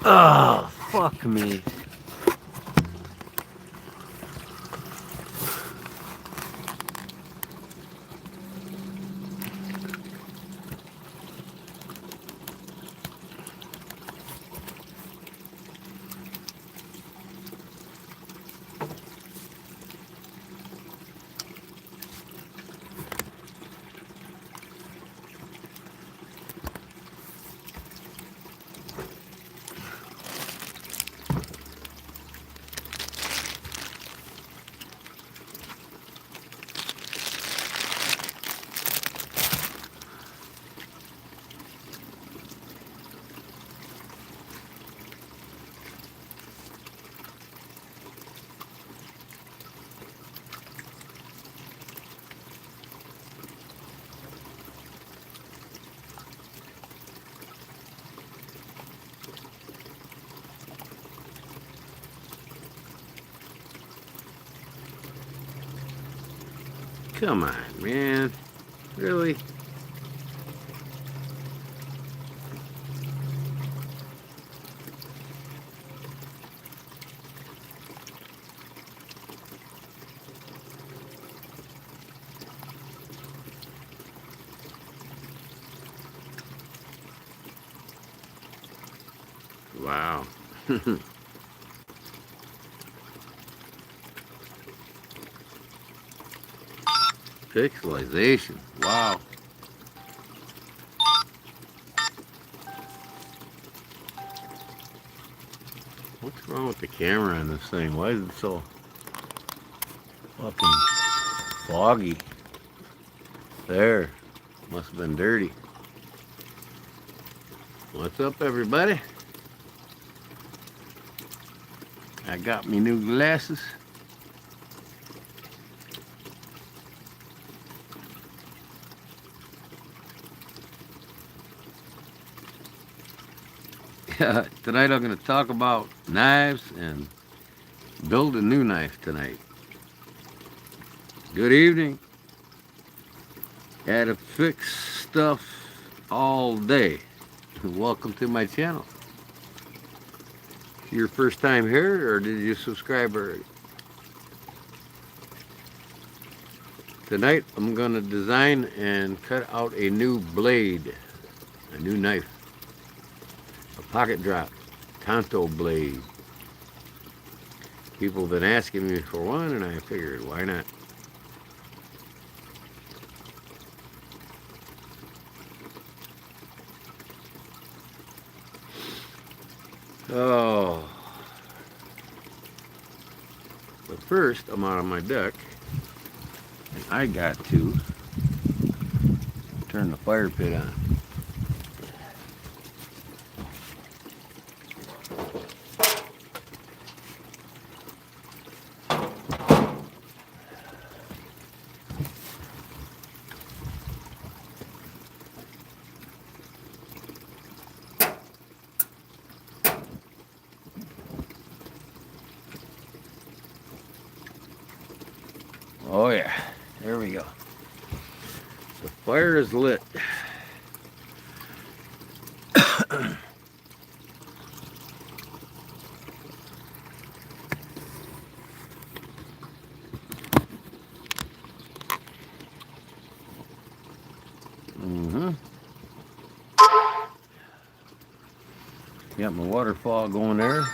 Oh, fuck me. Come on, man. Really? Wow. Pixelization. Wow. What's wrong with the camera on this thing? Why is it so fucking foggy? There. Must have been dirty. What's up, everybody? I got me new glasses. Tonight I'm going to talk about knives and build a new knife tonight. Good evening. Had to fix stuff all day. Welcome to my channel. Your first time here, or did you subscribe already? Tonight I'm going to design and cut out a new blade, a new knife, a pocket drop, Tonto blade. People have been asking me for one, and I figured, why not? Oh, but first I'm out on my deck, and I got to turn the fire pit on. Oh yeah, there we go. The fire is lit. Got my waterfall going there.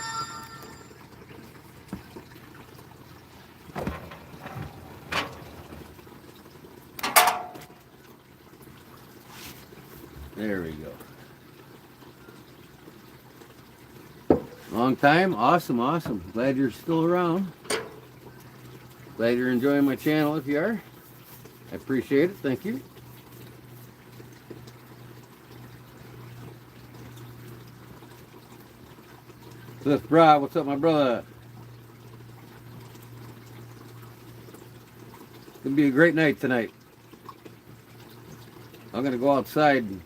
There we go. Long time. Awesome, awesome. Glad you're still around. Glad you're enjoying my channel if you are. I appreciate it. Thank you. So that's Brad. What's up, my brother? It's going to be a great night tonight. I'm going to go outside and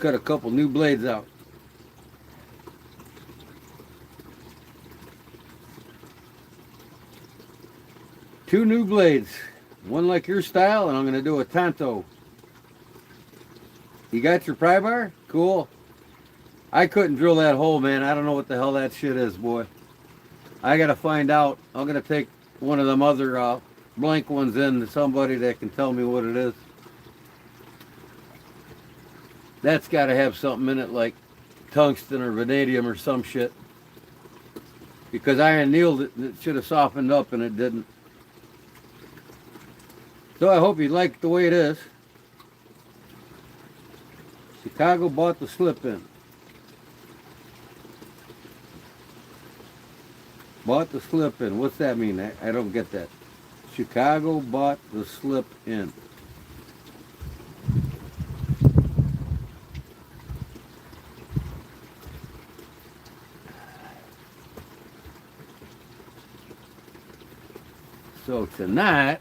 cut a couple new blades out. Two new blades. One like your style, and I'm going to do a Tonto. You got your pry bar? Cool. I couldn't drill that hole, man. I don't know what the hell that shit is, boy. I gotta find out. I'm gonna take one of them other blank ones in to somebody that can tell me what it is. That's gotta have something in it like tungsten or vanadium or some shit. Because I annealed it and it should have softened up and it didn't. So I hope you like the way it is. Chicago bought the slip in. Bought the slip in. What's that mean? I don't get that. Chicago bought the slip in. So tonight,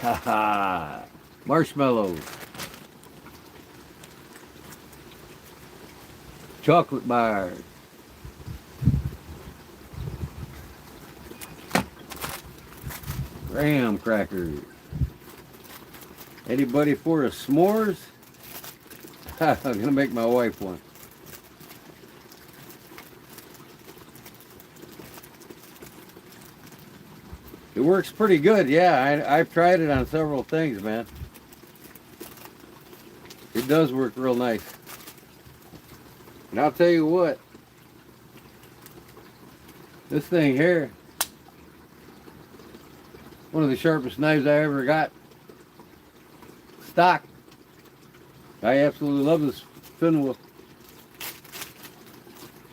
haha, marshmallows, chocolate bars, graham crackers. Anybody for a s'mores? I'm gonna make my wife one. It works pretty good, yeah. I've tried it on several things, man. It does work real nice. And I'll tell you what, this thing here, one of the sharpest knives I ever got. Stock. I absolutely love this Finwolf.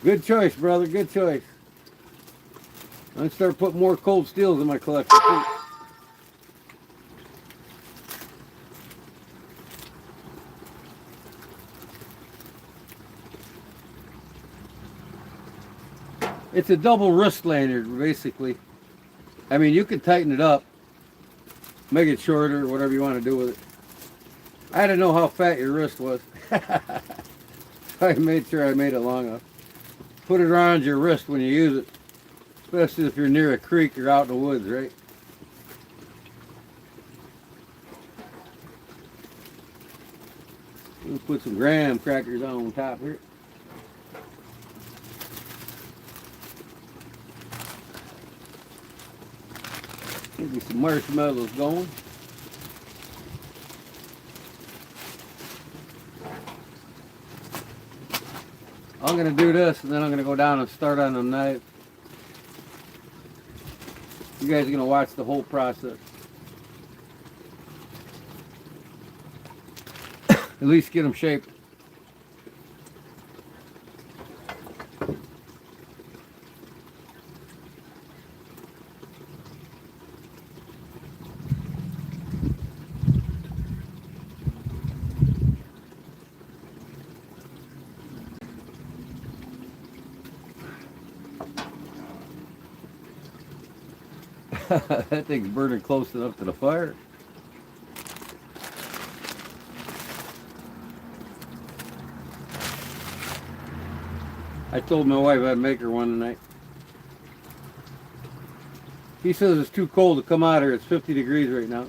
Good choice, brother, good choice. I'm going to start putting more cold steels in my collection too. It's a double wrist lanyard, basically. I mean, you can tighten it up, make it shorter, whatever you want to do with it. I didn't know how fat your wrist was. I made sure I made it long enough. Put it around your wrist when you use it. Especially if you're near a creek or out in the woods, right? We'll put some graham crackers on top here. Give me some marshmallows going. I'm going to do this and then I'm going to go down and start on the knife. You guys are going to watch the whole process. At least get them shaped. That thing's burning close enough to the fire. I told my wife I'd make her one tonight. He says it's too cold to come out here. It's 50 degrees right now.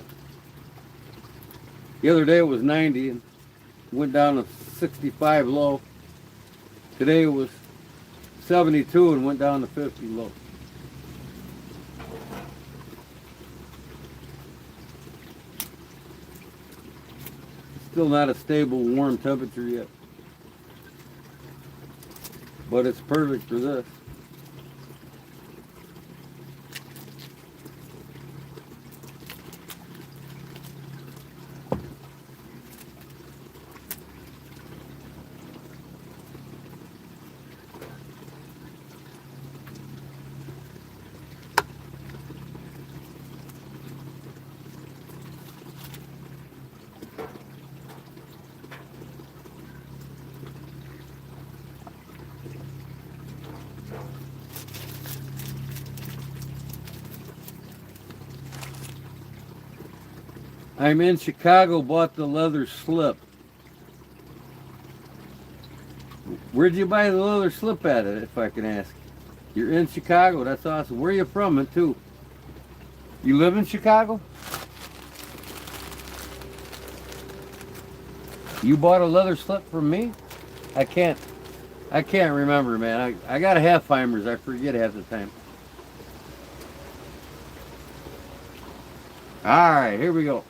The other day it was 90 and went down to 65 low. Today it was 72 and went down to 50 low. Still not a stable warm temperature yet. But it's perfect for this. I'm in Chicago, bought the leather slip. Where'd you buy the leather slip at, if I can ask? You're in Chicago, that's awesome. Where are you from, it too? You live in Chicago? You bought a leather slip from me? I can't remember, man. I got a Halfheimers. I forget half the time. All right, here we go.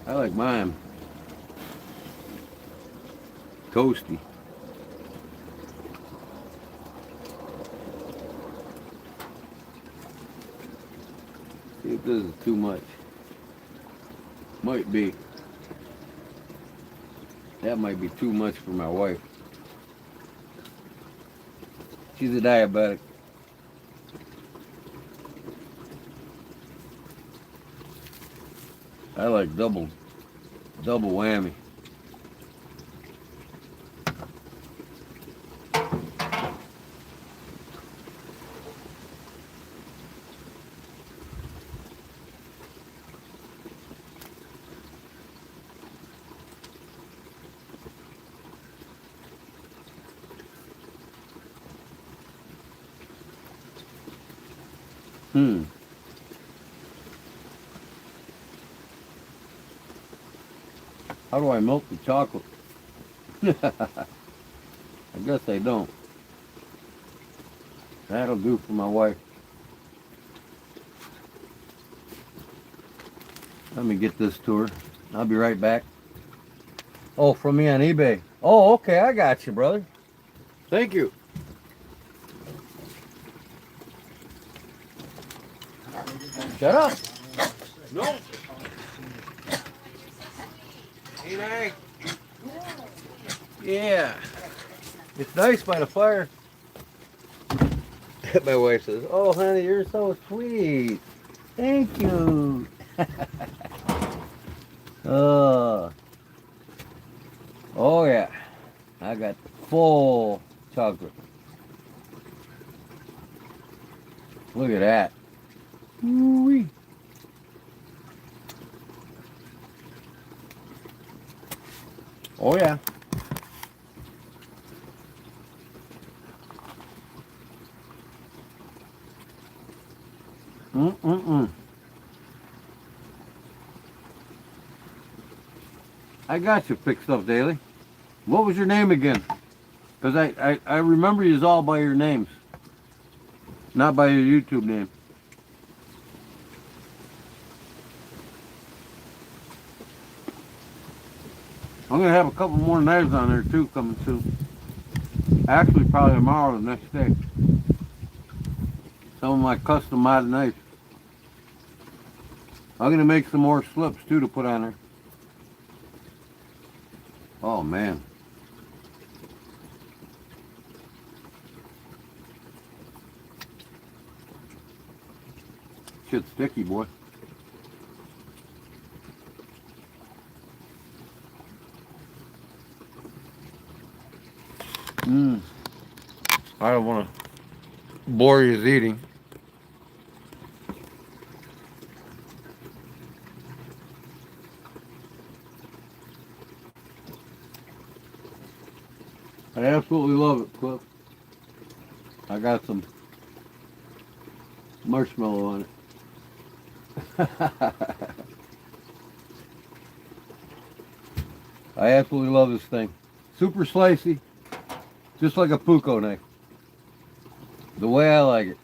I like mine toasty. See if this is too much. Might be. That might be too much for my wife. She's a diabetic. I like double whammy. How do I melt the chocolate? I guess I don't. That'll do for my wife. Let me get this to her. I'll be right back. Oh, from me on eBay. Oh, okay, I got you, brother. Thank you. Shut up. No. Hey, yeah. It's nice by the fire. My wife says, "Oh, honey, you're so sweet. Thank you." Oh yeah. I got full chocolate. Look at that. Ooh-wee. Oh yeah. I got you fixed up, Daly. What was your name again? Because I remember you all by your names, not by your YouTube name. I'm going to have a couple more knives on there too coming soon. Actually, probably tomorrow or the next day. Some of my custom modded knives. I'm going to make some more slips too to put on there. Oh man. Shit's sticky, boy. I don't want to bore you with eating. I absolutely love it, Cliff. I got some marshmallow on it. I absolutely love this thing. Super slicey, just like a Puko knife. The way I like it.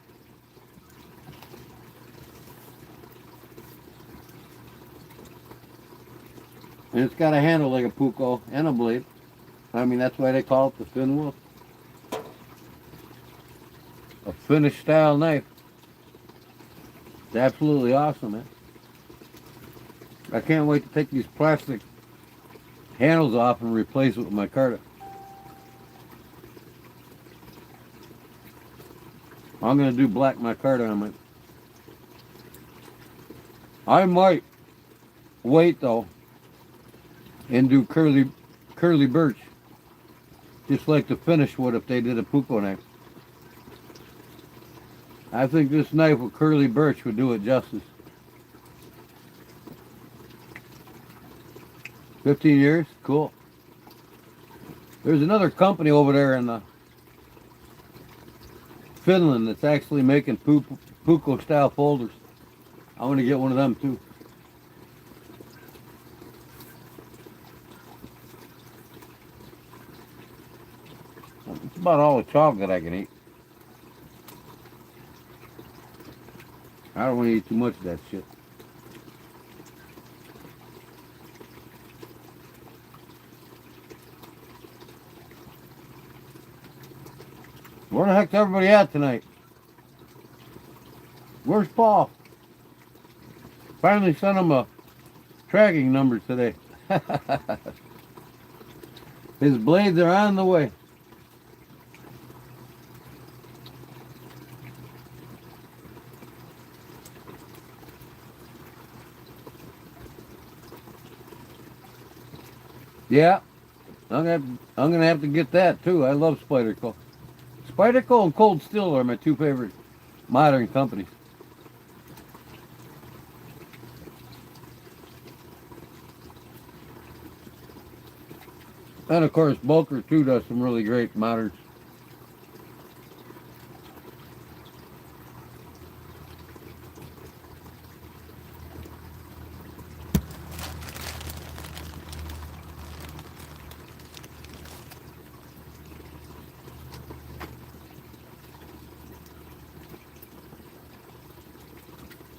And it's got a handle like a Puko and a blade. I mean, that's why they call it the Fin Wolf. A Finnish style knife. It's absolutely awesome, man. I can't wait to take these plastic handles off and replace it with my Carta. I'm going to do black micarta on it. I might wait though and do curly birch, just like the Finnish would if they did a Puko knife. I think this knife with curly birch would do it justice. 15 years? Cool. There's another company over there in Finland that's actually making Puko style folders. I want to get one of them too. It's about all the chocolate I can eat. I don't want to eat too much of that shit. Where the heck's everybody at tonight? Where's Paul? Finally sent him a tracking number today. His blades are on the way. Yeah, I'm gonna have to get that too. I love Spyderco. Spyderco and Cold Steel are my two favorite modern companies. And of course, Bulker too does some really great moderns.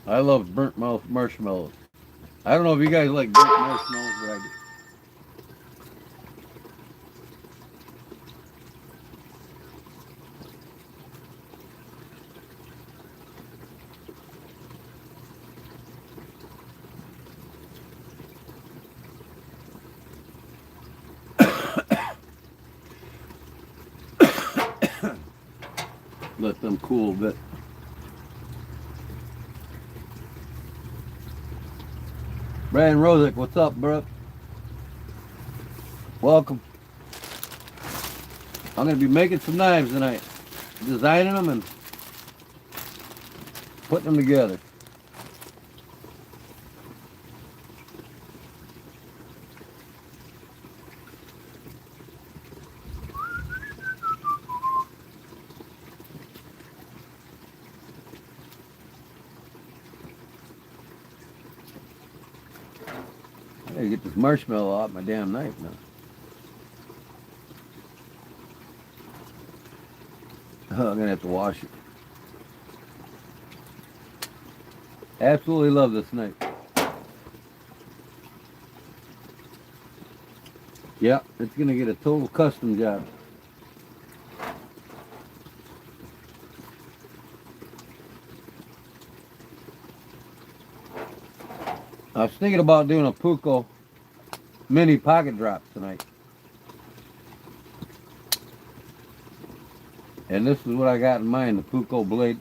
I love burnt marshmallows. I don't know if you guys like burnt marshmallows, but I do. Let them cool a bit. Brian Rosick, what's up, bro? Welcome. I'm going to be making some knives tonight. Designing them and putting them together. I gotta get this marshmallow out my damn knife now. Oh, I'm gonna have to wash it. Absolutely love this knife. Yeah, it's gonna get a total custom job. I was thinking about doing a Puko mini pocket drop tonight. And this is what I got in mind, the Puko blade.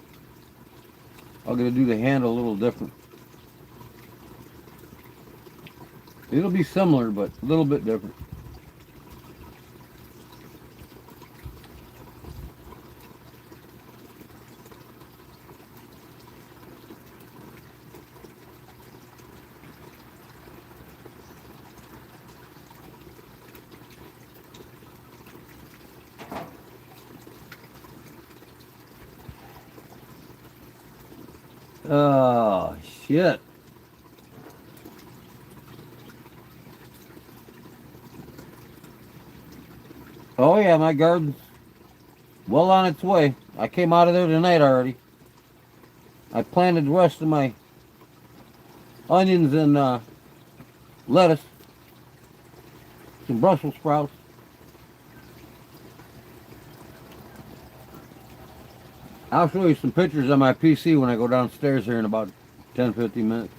I'm going to do the handle a little different. It'll be similar, but a little bit different. Oh, shit. Oh, yeah, my garden's well on its way. I came out of there tonight already. I planted the rest of my onions and lettuce, some Brussels sprouts. I'll show you some pictures on my PC when I go downstairs here in about 10-15 minutes.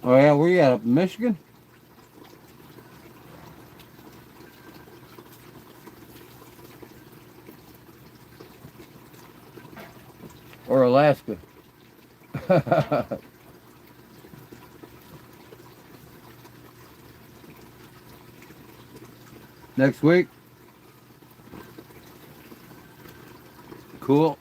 Oh yeah, where you at? Up in Michigan? Or Alaska? Next week? Cool.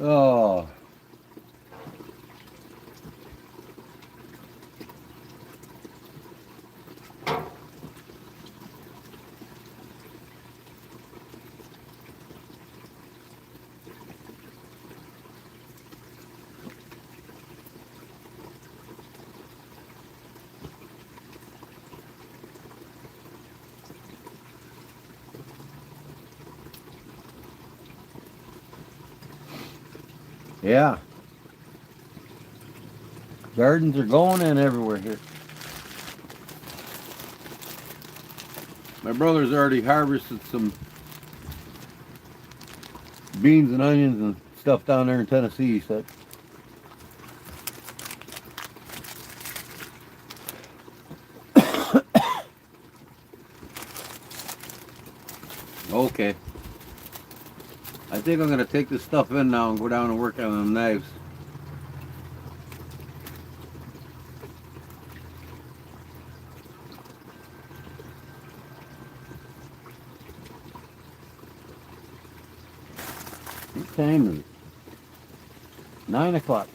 Oh, yeah. Gardens are going in everywhere here. My brother's already harvested some beans and onions and stuff down there in Tennessee, he said. Okay. I think I'm going to take this stuff in now and go down and work on them knives. What time is it? 9 o'clock.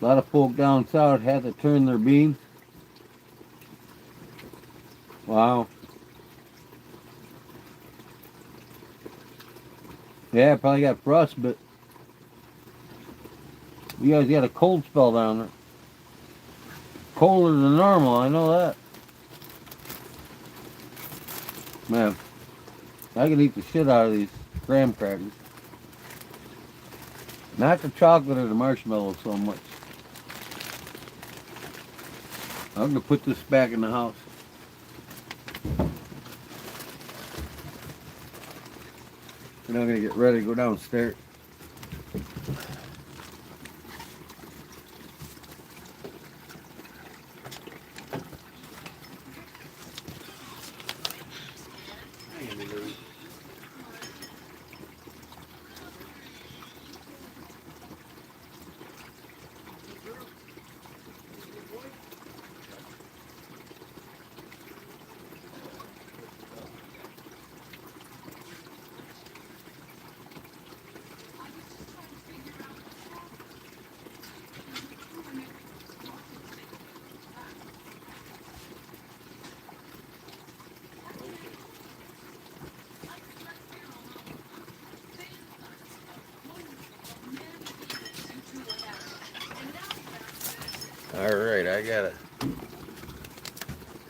A lot of folk down south had to turn their beams. Wow. Yeah, probably got frostbite. You guys got a cold spell down there. Colder than normal, I know that. Man, I can eat the shit out of these graham crackers. Not the chocolate or the marshmallows so much. I'm going to put this back in the house. And I'm going to get ready to go downstairs. Alright, I gotta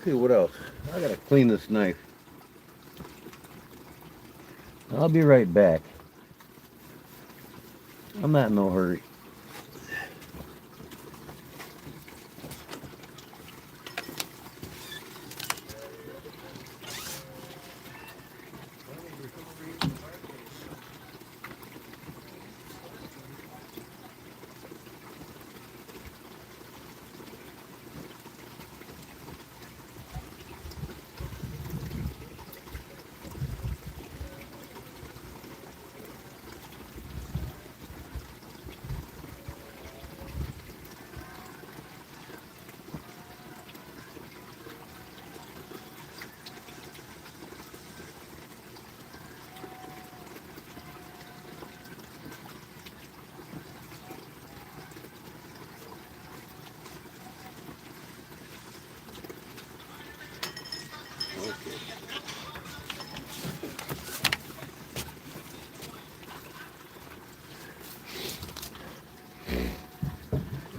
see what else. I gotta clean this knife. I'll be right back. I'm not in no hurry.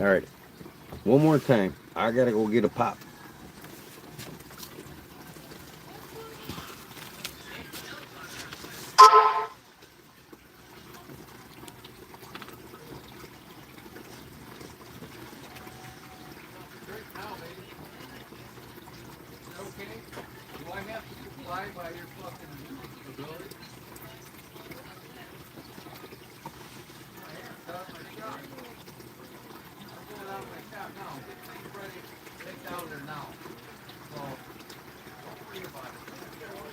All right. One more time. I gotta go get a pop. Okay. Do I have to comply by your fucking ability? I'm going out of my shop now. Get things ready. Take down there now. So don't worry about it. Okay.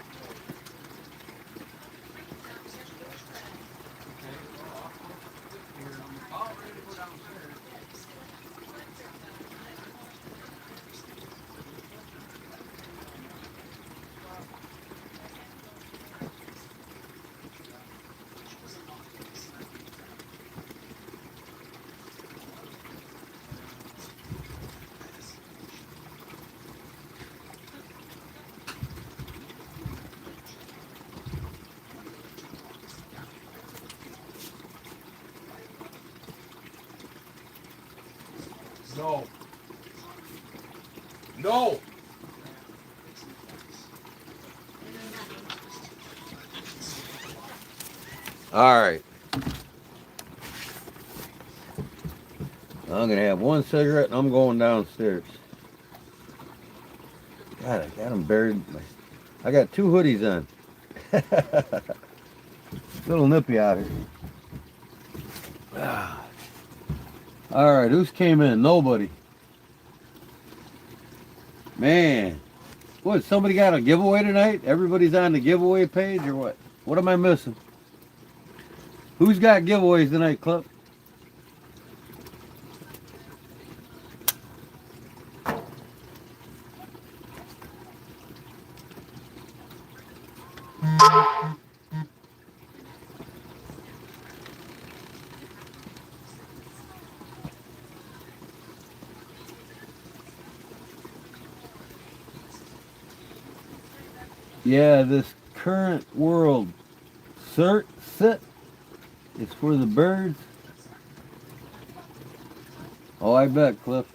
Well, I'll sit here. I'm about ready to go downstairs. No. No. All right. I'm gonna have one cigarette and I'm going downstairs. God, I got them buried. I got two hoodies on. Little nippy out here. Ah. All right, who's came in? Nobody. Man, what? Somebody got a giveaway tonight? Everybody's on the giveaway page or what? What am I missing? Who's got giveaways tonight, Clip? Yeah, this current world sit is for the birds. Oh, I bet, Cliff.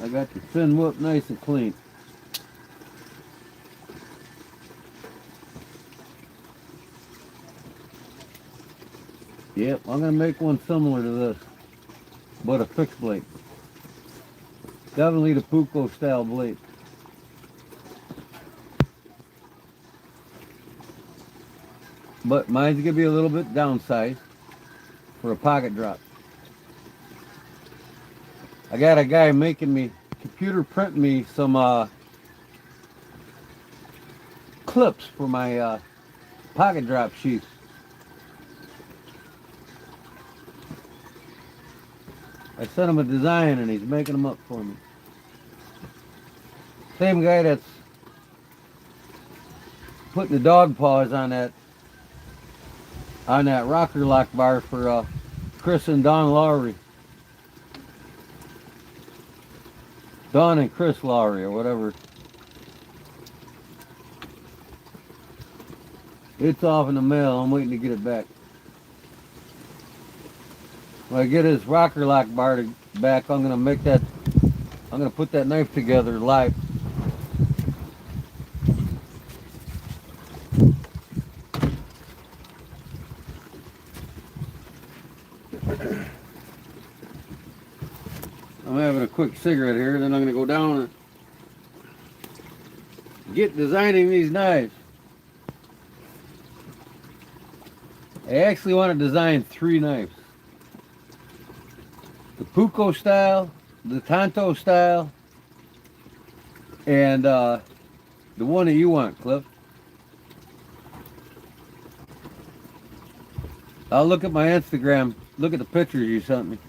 I got the fin whip nice and clean. Yep, I'm gonna make one similar to this, but a fixed blade. Definitely the Puko style blade. But mine's gonna be a little bit downsized for a pocket drop. I got a guy making me, computer print me some clips for my pocket drop sheath. I sent him a design and he's making them up for me. Same guy that's putting the dog paws on that rocker lock bar for Chris and Don Lowry. Don and Chris Lowry or whatever. It's off in the mail. I'm waiting to get it back. When I get his rocker lock bar back, I'm gonna put that knife together live. I'm having a quick cigarette here, then I'm gonna go down and get designing these knives. I actually want to design 3 knives. The Puko style, the Tanto style, and the one that you want, Cliff. I'll look at my Instagram, look at the pictures you sent me,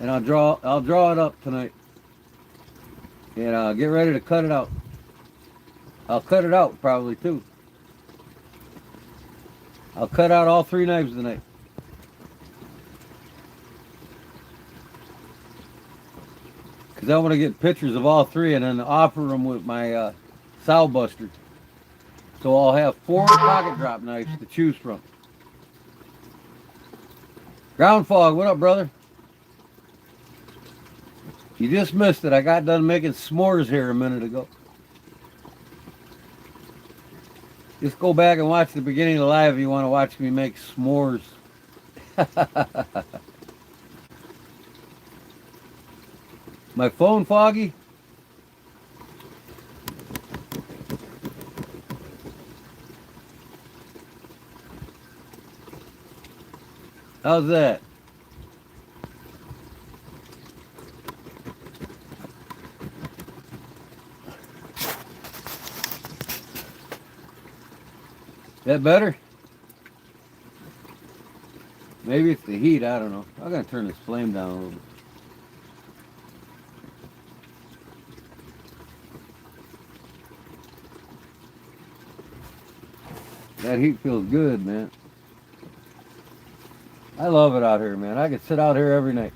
and I'll draw it up tonight, and get ready to cut it out. I'll cut it out probably too. I'll cut out all 3 knives tonight. Because I want to get pictures of all 3 and then offer them with my sow buster. So I'll have 4 pocket drop knives to choose from. Ground Fog, what up, brother? You just missed it. I got done making s'mores here a minute ago. Just go back and watch the beginning of the live if you want to watch me make s'mores. My phone foggy? How's that? That better? Maybe it's the heat, I don't know. I'm going to turn this flame down a little bit. That heat feels good, man. I love it out here, man. I could sit out here every night.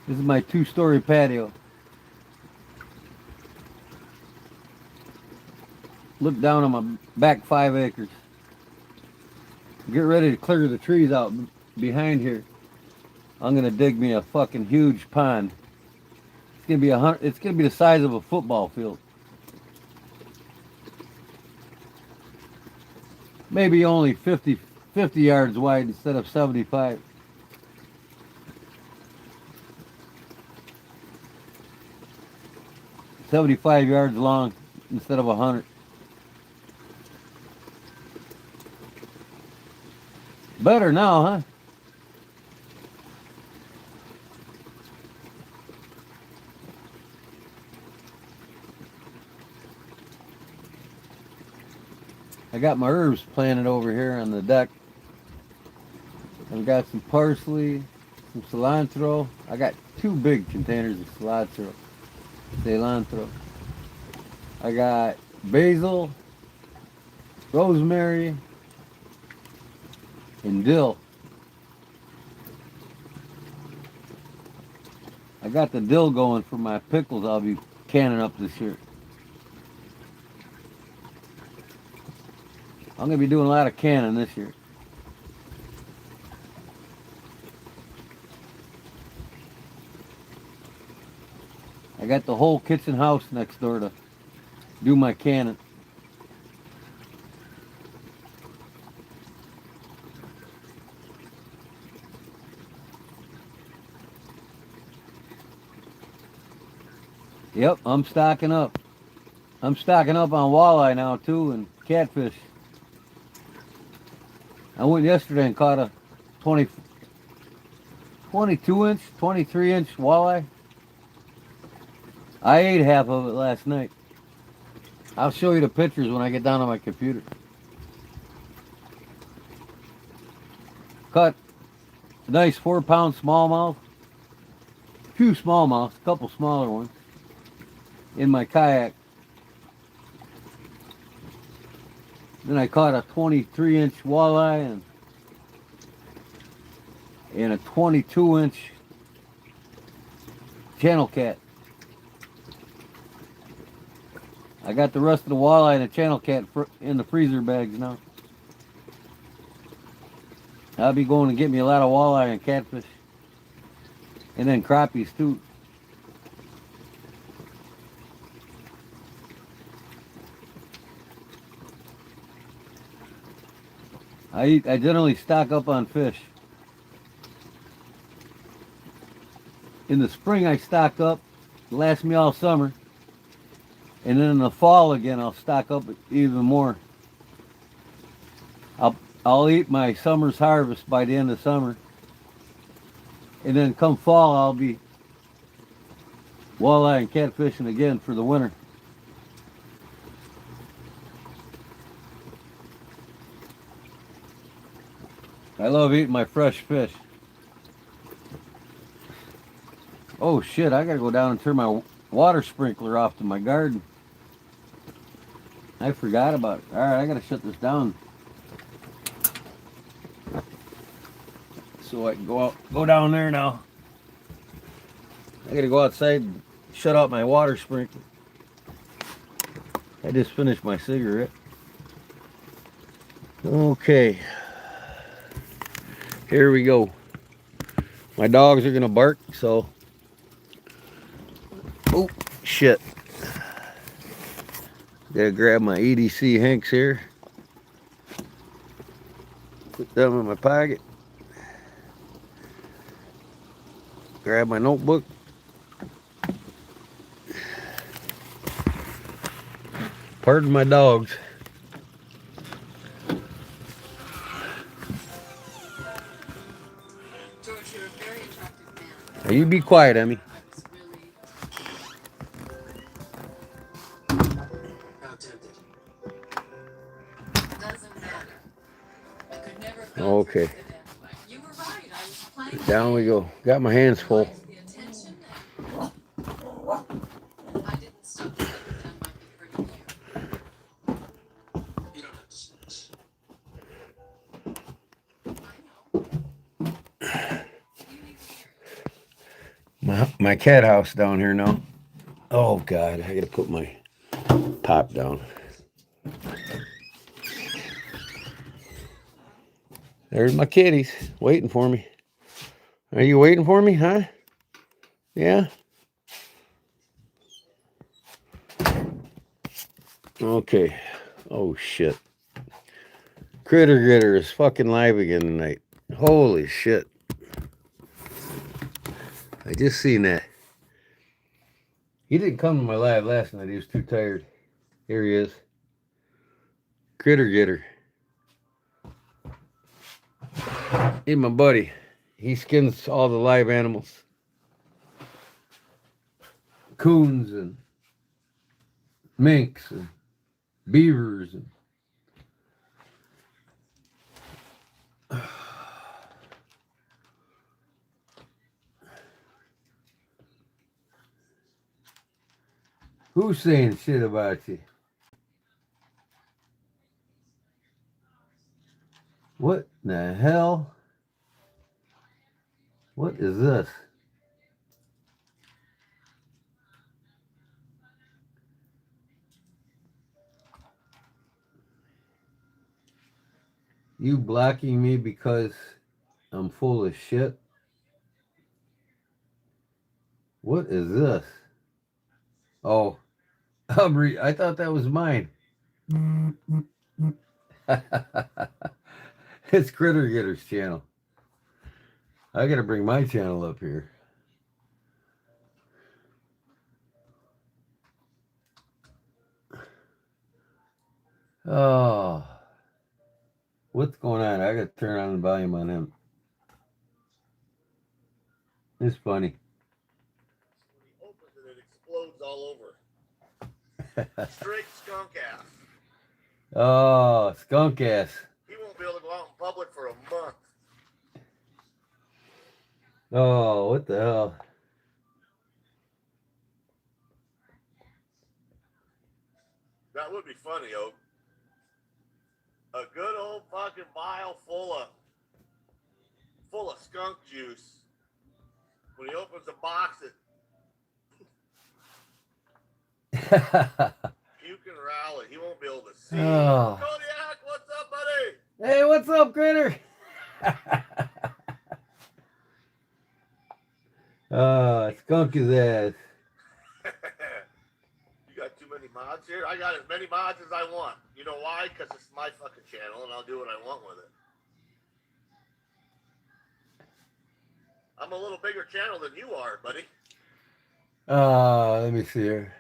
This is my 2-story patio. Look down on my back 5 acres. Get ready to clear the trees out behind here. I'm gonna dig me a fucking huge pond. It's gonna be it's gonna be the size of a football field. Maybe only 50 yards wide instead of 75. $75 yards long instead of 100. Better now, huh? I got my herbs planted over here on the deck. I've got some parsley, some cilantro. I got 2 big containers of cilantro. I got basil, rosemary, and dill. I got the dill going for my pickles I'll be canning up this year. I'm going to be doing a lot of canning this year. I got the whole kitchen house next door to do my canning. Yep, I'm stocking up. I'm stocking up on walleye now too and catfish. I went yesterday and caught a 22 inch, 23 inch walleye. I ate half of it last night. I'll show you the pictures when I get down on my computer. Caught a nice 4-pound smallmouth. A few smallmouths, a couple smaller ones. In my kayak. Then I caught a 23 inch walleye and a 22 inch channel cat. I got the rest of the walleye and the channel cat in the freezer bags now. I'll be going to get me a lot of walleye and catfish. And then crappies too. I generally stock up on fish. In the spring I stock up, it lasts me all summer. And then in the fall again I'll stock up even more. I'll eat my summer's harvest by the end of summer. And then come fall I'll be walleye and catfishing again for the winter. I love eating my fresh fish. Oh shit, I gotta go down and turn my water sprinkler off to my garden. I forgot about it. Alright, I gotta shut this down so I can go down there now. I gotta go outside and shut off my water sprinkler. I just finished my cigarette. Okay. Here we go. My dogs are gonna bark, so. Oh, shit. Gotta grab my EDC Hanks here. Put them in my pocket. Grab my notebook. Pardon my dogs. George, you're a very attractive man. Now you be quiet, Emmy. How tempted. Doesn't matter. I could never have gone Okay. for it anyway. You were right. I was playing. Down we go. Got my hands full. The attention. I didn't stop to think that I might be hurting you. You don't have to snitch. I know. You need to hear. My cat house down here now. Oh God, I gotta put my top down. There's my kitties waiting for me. Are you waiting for me, huh? Yeah? Okay. Oh shit. Critter is fucking live again tonight. Holy shit. I just seen that. He didn't come to my live last night. He was too tired. Here he is. Critter. He's my buddy. He skins all the live animals. Coons and minks and beavers and who's saying shit about you? What the hell? What is this? You blocking me because I'm full of shit? What is this? Oh, I thought that was mine. It's Critter channel. I gotta bring my channel up here. Oh, what's going on? I gotta turn on the volume on him. It's funny. When he opens it, it explodes all over. Straight skunk ass. Oh, skunk ass. He won't be able to go out in public for a month. Oh, what the hell? That would be funny, Oak. A good old fucking vial full of skunk juice. When he opens the box, it puke and rally. He won't be able to see. Oh. Kodiak, what's up, buddy? Hey, what's up, Critter? Oh, skunk his ass. You got too many mods here? I got as many mods as I want. You know why? Because it's my fucking channel and I'll do what I want with it. I'm a little bigger channel than you are, buddy. Let me see here.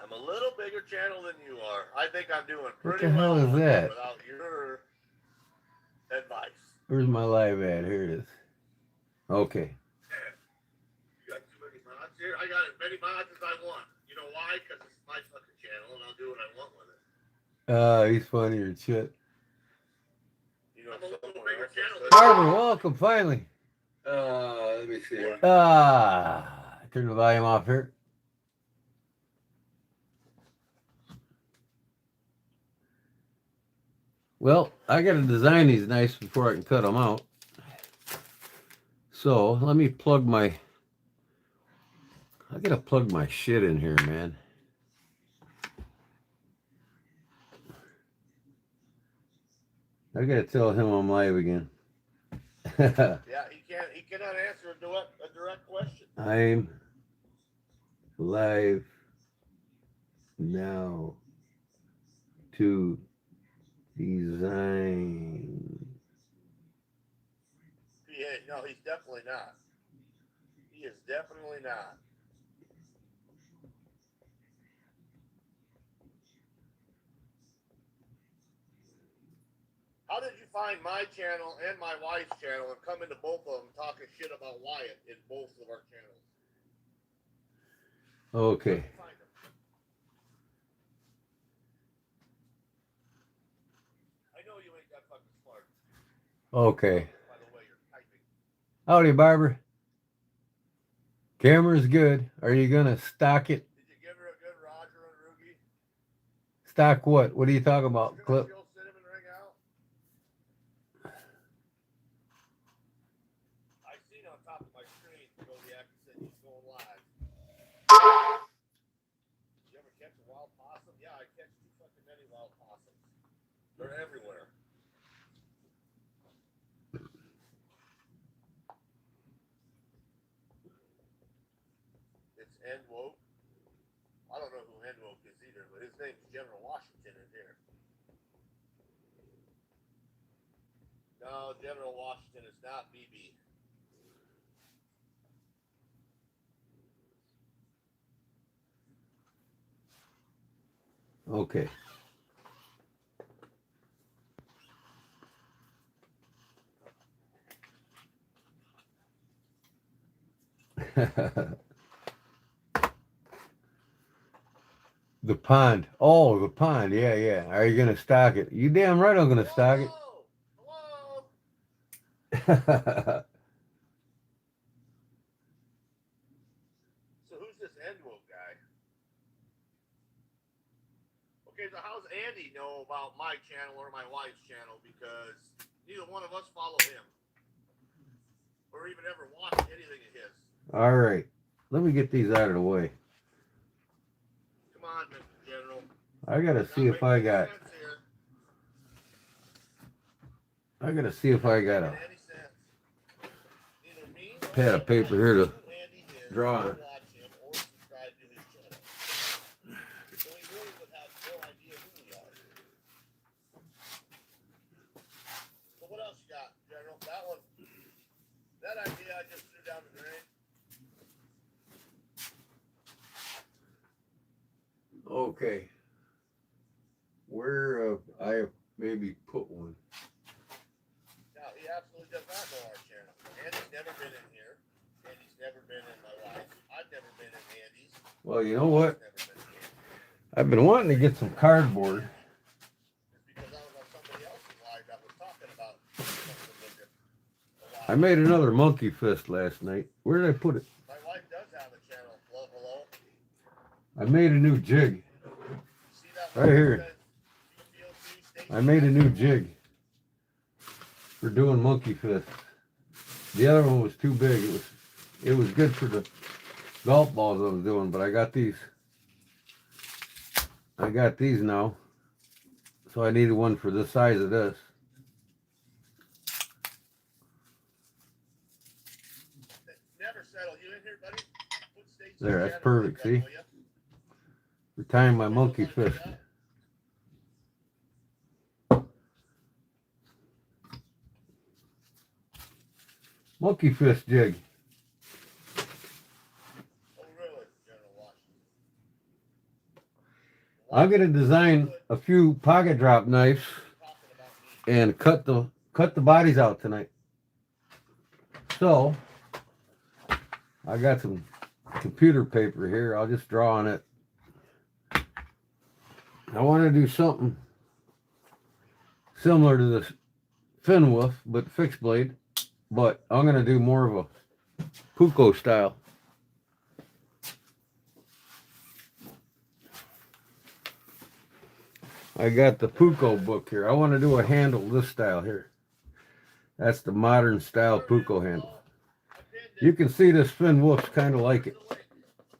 I'm a little bigger channel than you are. I think I'm doing What pretty the hell well is that? without your advice. Where's my live ad? Here it is. Okay. You got too many mods here? I got as many mods as I want. You know why? Because it's my fucking channel and I'll do what I want with it. He's funnier than shit. You know, I'm a little bigger channel than Barbara, welcome finally. let me see. Yeah. Turn the volume off here. Well, I got to design these nice before I can cut them out. So let me plug my. I gotta plug my shit in here, man. I gotta tell him I'm live again. Yeah, he cannot answer a direct question. I'm live now to design. No, he's definitely not. He is definitely not. How did you find my channel and my wife's channel and come into both of them talking shit about Wyatt in both of our channels? Okay. Find them. I know you ain't that fucking smart. Okay. By the way, you're typing. Howdy, Barbara. Camera's good. Are you gonna stock it? Did you give her a good Roger and Ruby? Stock what? What are you talking about? Clip? Your cinnamon ring out? I seen on top of my screen, Kodiak said he's going live. You ever catch a wild possum? Yeah, I catch too fucking many wild possums. They're everywhere. It's N-Woke. I don't know who N-Woke is either, but his name's General Washington in here. No, General Washington is not BB. Okay. The pond. Oh, the pond. Yeah, yeah. Are you gonna stock it? You damn right I'm gonna stock it. Hello? So who's this N-Woke guy? Okay, so how's Andy know about my channel or my wife's channel? Because neither one of us follow him. Or even ever watch anything of his. All right. Let me get these out of the way. Come on, Mr. General. I gotta see if I got. I gotta see if I got a pad of paper here to draw on. So what else you got, General? That one, that idea I just threw down the drain. Okay. Where I maybe put one. No, he absolutely does not know our channel. Andy's never been in here. Andy's never been in my life. I've never been in Andy's. Well, you know what? I've been wanting to get some cardboard. It's because I was on somebody else's live that was talking about something different. I made another monkey fist last night. Where did I put it? My wife does have a channel. Hello. I made a new jig. See that right here. I made a new jig for doing monkey fists. The other one was too big. It was good for the golf balls I was doing, but I got these. I got these now. So I needed one for the size of this. Never settle. You in here, buddy? There, that's perfect, see? For tying my monkey fist. Monkey fist jig. Oh, really, General Washington? I'm gonna design a few pocket drop knives and cut the bodies out tonight. So I got some computer paper here. I'll just draw on it. I want to do something similar to this fin woof, but fixed blade. But I'm gonna do more of Puko style. I got the Puko book here. I want to do a handle this style here. That's the modern style Puko handle. You can see this Finn Wolf's kind of like it.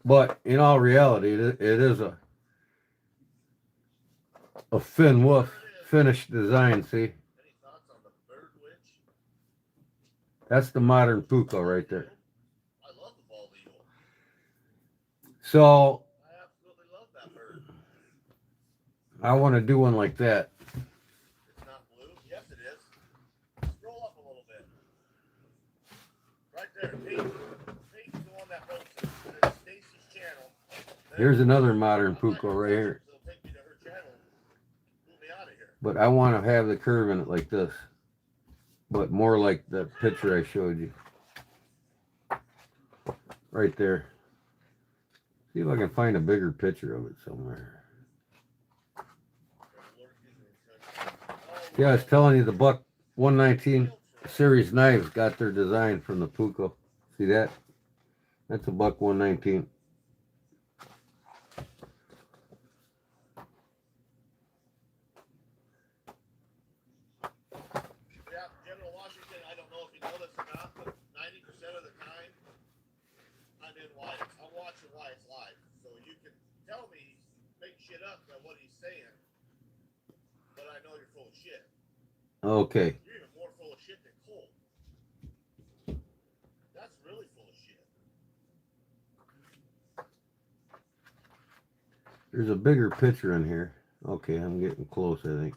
But in all reality, it is a Finn Wolf finished design, see? Any thoughts on the bird witch? That's the modern Puko right there. I love the bald eagle. So I absolutely love that bird. I want to do one like that. It's not blue. Yes, it is. Scroll up a little bit. Right there. Pate's the one that posts it. There's Stacy's channel. Here's another modern Puko right here. It'll take me to her channel. Move me out of here. But I want to have the curve in it like this. But more like the picture I showed you. Right there. See if I can find a bigger picture of it somewhere. Yeah, I was telling you the Buck 119 series knives got their design from the Puko. See that? That's a Buck 119. Yeah, General Washington, I don't know if you know this or not, but 90% of the time, I'm in Wyatt. I'm watching Wyatt's live. So you can tell me, make shit up about what he's saying, but I know you're full of shit. Okay. You're even more full of shit than Cole. That's really full of shit. There's a bigger picture in here. Okay, I'm getting close, I think.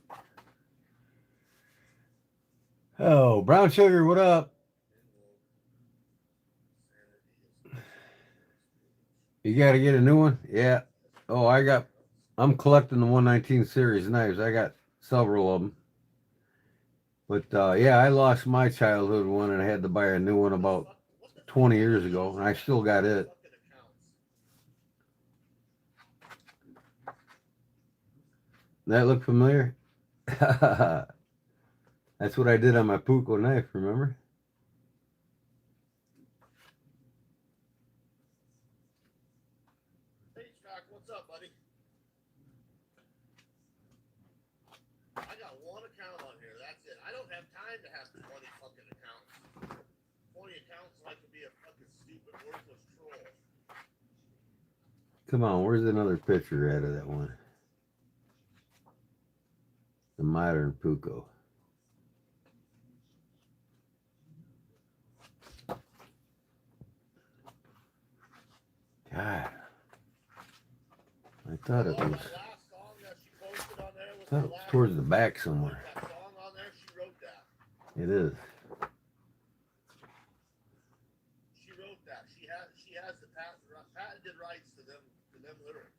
Oh, Brown Sugar, what up? You got to get a new one? Yeah. Oh, I'm collecting the 119 series knives. I got several of them. But yeah, I lost my childhood one and I had to buy a new one about 20 years ago, and I still got it. That look familiar? That's what I did on my Puko knife, remember? Hey, Scott, what's up, buddy? I got one account on here. That's it. I don't have time to have 20 fucking accounts. 20 accounts so I can be a fucking stupid, worthless troll. Come on, where's another picture out of that one? The modern Puko. God. I thought it was, towards the back somewhere. That song on there, she wrote that. It is. She wrote that. She has the patented rights to them lyrics.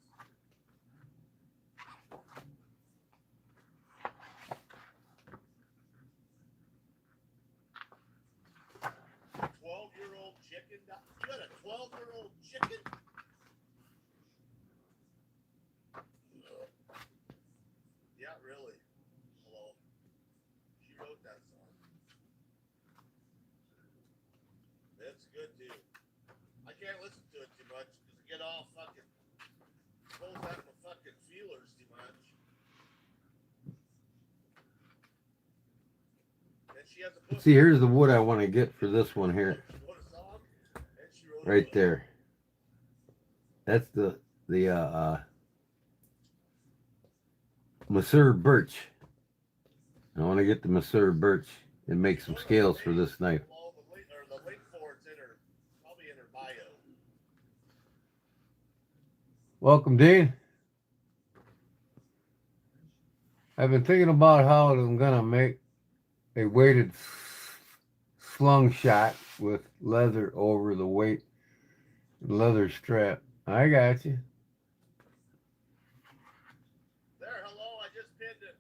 A 12-year-old chicken. You had a 12-year-old chicken? Yeah, really. Hello. She wrote that song. It's good too. I can't listen to it too much because I get all fucking pulls out my fucking feelers too much. And she has a book. See, here's the wood I want to get for this one here. She wrote a song, and she wrote Right there. That's the Monsieur Birch. I want to get the Monsieur Birch and make some scales for this knife. The link for it's probably in her bio. Welcome, Dean. I've been thinking about how I'm gonna make a weighted slung shot with leather over the weight, leather strap. I got you. There, hello, I just pinned it.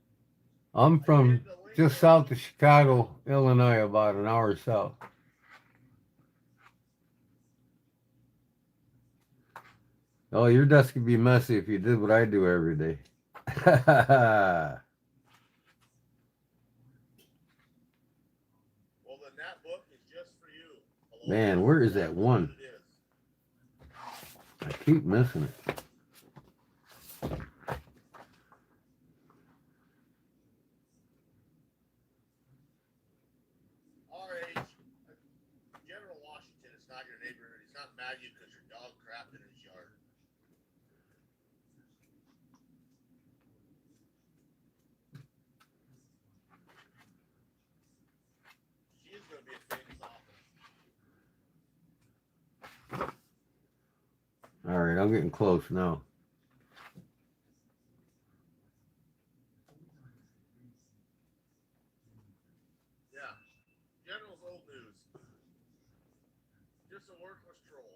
I'm from just south of Chicago, Illinois, about an hour south. Oh, your desk could be messy if you did what I do every day. Well, then that book is just for you. Hello. Man, where is that one? It is. I keep missing it. Our age, General Washington is not your neighborhood. He's not mad at you because your dog crapped in his yard. She is going to be a famous author. All right, I'm getting close now. Yeah. General's old news. Just a worthless troll.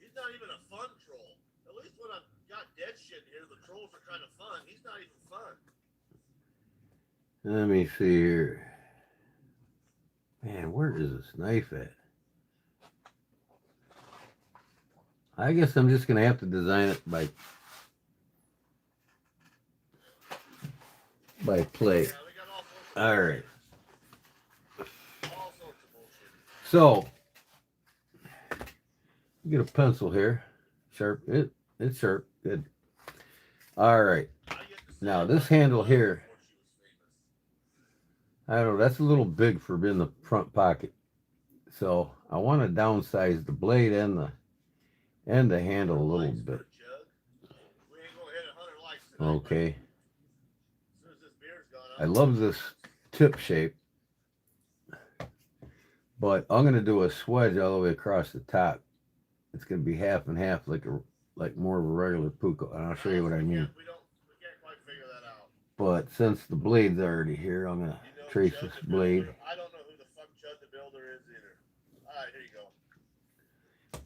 He's not even a fun troll. At least when I've got dead shit here, the trolls are kind of fun. He's not even fun. Let me see here. Man, where is this knife at? I guess I'm just gonna have to design it by play. Yeah, they got all sorts of All right. all sorts of bullshit. So get a pencil here. Sharp. It's sharp. Good. All right. I get to say Now it this like handle she was here, before she was famous. I don't know, that's a little big for in the front pocket. So I want to downsize the blade and the handle a little Likes for bit. a jug. We ain't gonna hit 100 likes tonight. Okay. As soon as this beer's gone, I love this tip shape, but I'm gonna do a swedge all the way across the top. It's gonna be half and half, like more of a regular puko, and I'll show you what I mean. We can't quite figure that out. But since the blade's already here, I'm gonna You know, trace Judd this the blade. Builder. I don't know who the fuck Judd the Builder is either. All right, here you go.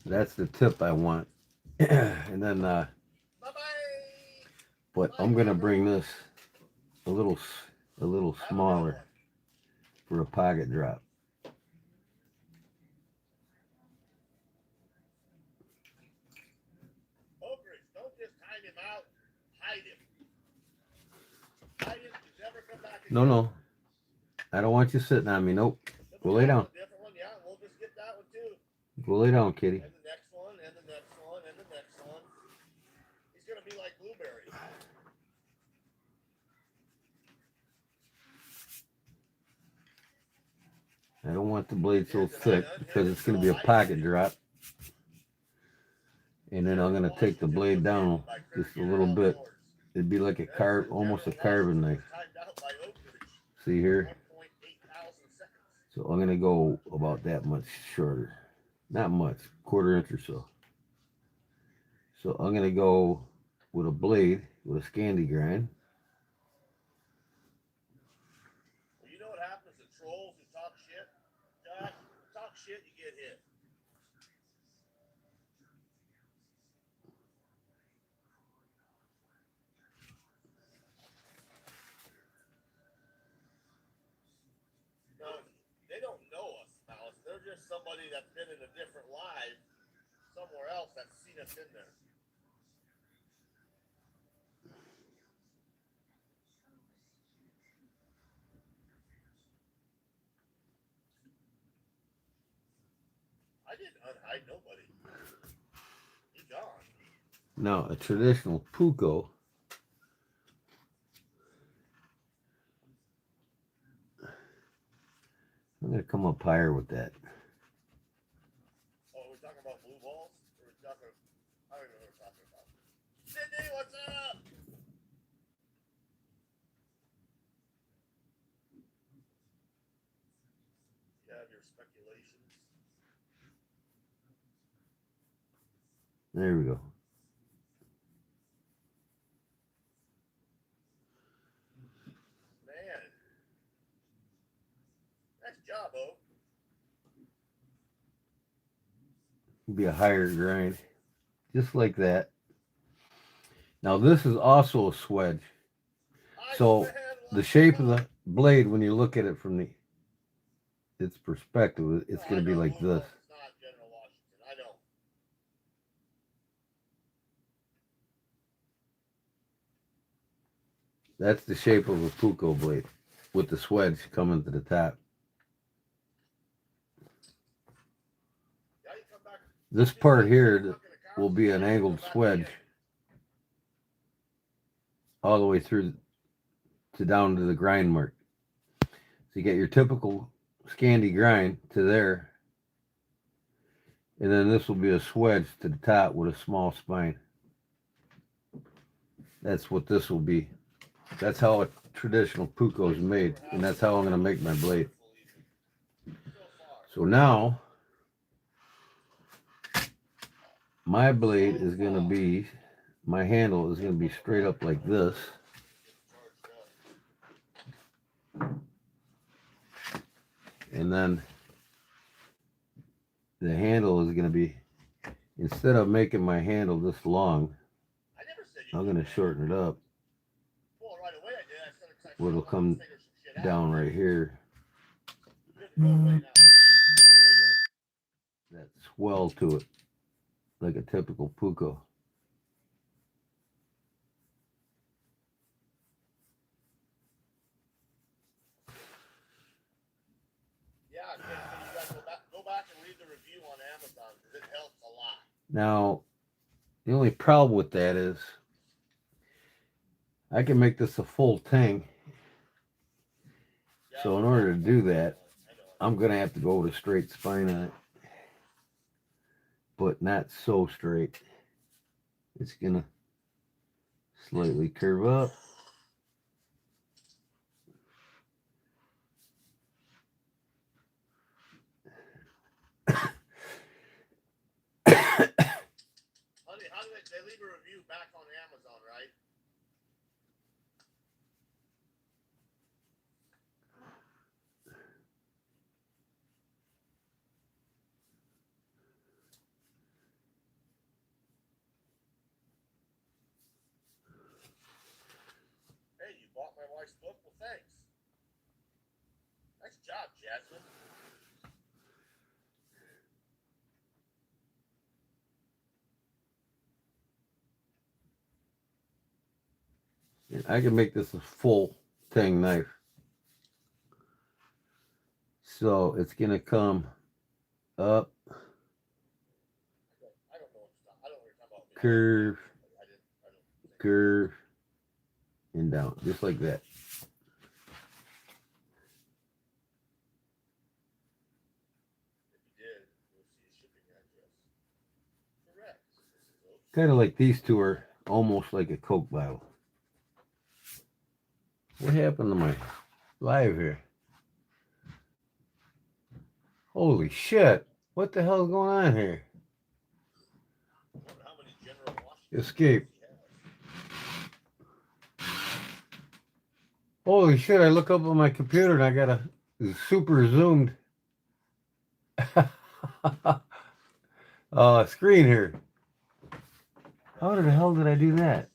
That's the tip I want, and then Bye bye. but I'm gonna bring this a little smaller for a pocket drop. Ogres, don't just time him out. Hide him. Hide him. He's never come back again. No, I don't want you sitting on me. Nope. Go lay down. Different one, yeah. We'll just get that one too. Go lay down, kitty. And the next one, and the next one, and the next one. He's gonna be like Blueberry. I don't want the blade so thick because it's going to be a pocket drop. And then I'm going to take the blade down just a little bit. It'd be like almost a carving knife. See here? So I'm going to go about that much shorter. Not much, quarter inch or so. So I'm going to go with a blade, with a Scandi grind. You know what happens to trolls who talk shit? Josh, talk shit, you get hit. No, they don't know us, Alice. They're just somebody that's been in a different life somewhere else that's seen us in there. I didn't unhide nobody. He gone. Now, a traditional puko I'm going to come up higher with that. Oh, we're talking about blue balls? Or we're talking, I don't know what we're talking about. Sydney, what's up? You have your speculations. There we go. Man. Nice job, O. Be a higher grind. Just like that. Now this is also a swedge. So the shape of the blade, when you look at it from its perspective, it's going to be like this. It's not General Washington. I know. That's the shape of a puko blade with the swedge coming to the top. this part here will be an angled swedge all the way through to down to the grind mark. So you get your typical Scandi grind to there, and then this will be a swedge to the top with a small spine. That's what this will be. That's how a traditional puko is made, and that's how I'm going to make my blade. So now, my blade is going to be, my handle is going to be straight up like this. And then the handle is going to be, instead of making my handle this long, I'm going to shorten it up. Where it'll come down right here. That swell to it, like a typical puko. Yeah, so you guys go back and read the review on Amazon because it helps a lot. Now, the only problem with that is I can make this a full thing. So in order to do that, I'm going to have to go with a straight spine on it. But not so straight. It's going to slightly curve up. Honey, how do they leave a review back on Amazon, right? Hey, you bought my wife's book? Well, thanks. Nice job, Jasmine. I can make this a full thing knife. So it's going to come up, curve, curve, and down, just like that. Kind of like these two are almost like a Coke bottle. What happened to my live here? Holy shit. What the hell's going on here? Escape. Holy shit, I look up on my computer and I got a super zoomed screen here. How the hell did I do that?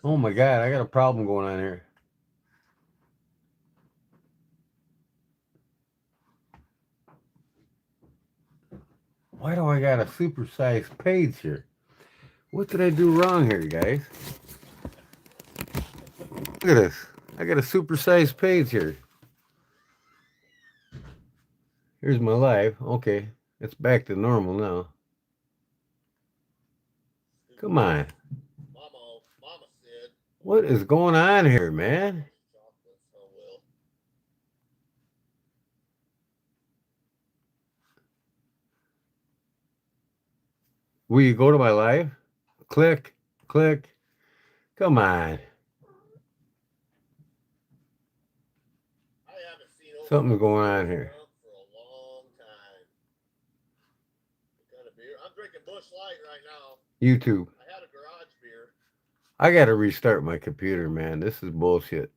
Oh my god, I got a problem going on here. Why do I got a supersized page here? What did I do wrong here, guys? Look at this. I got a supersized page here. Here's my live. Okay, it's back to normal now. Come on. Mama said. What is going on here, man? Will you go to my live? Click, click. Come on. Something's going on here. For a long time. What kind of beer? I'm drinking Busch Light right now. YouTube. I had a garage beer. I got to restart my computer, man. This is bullshit.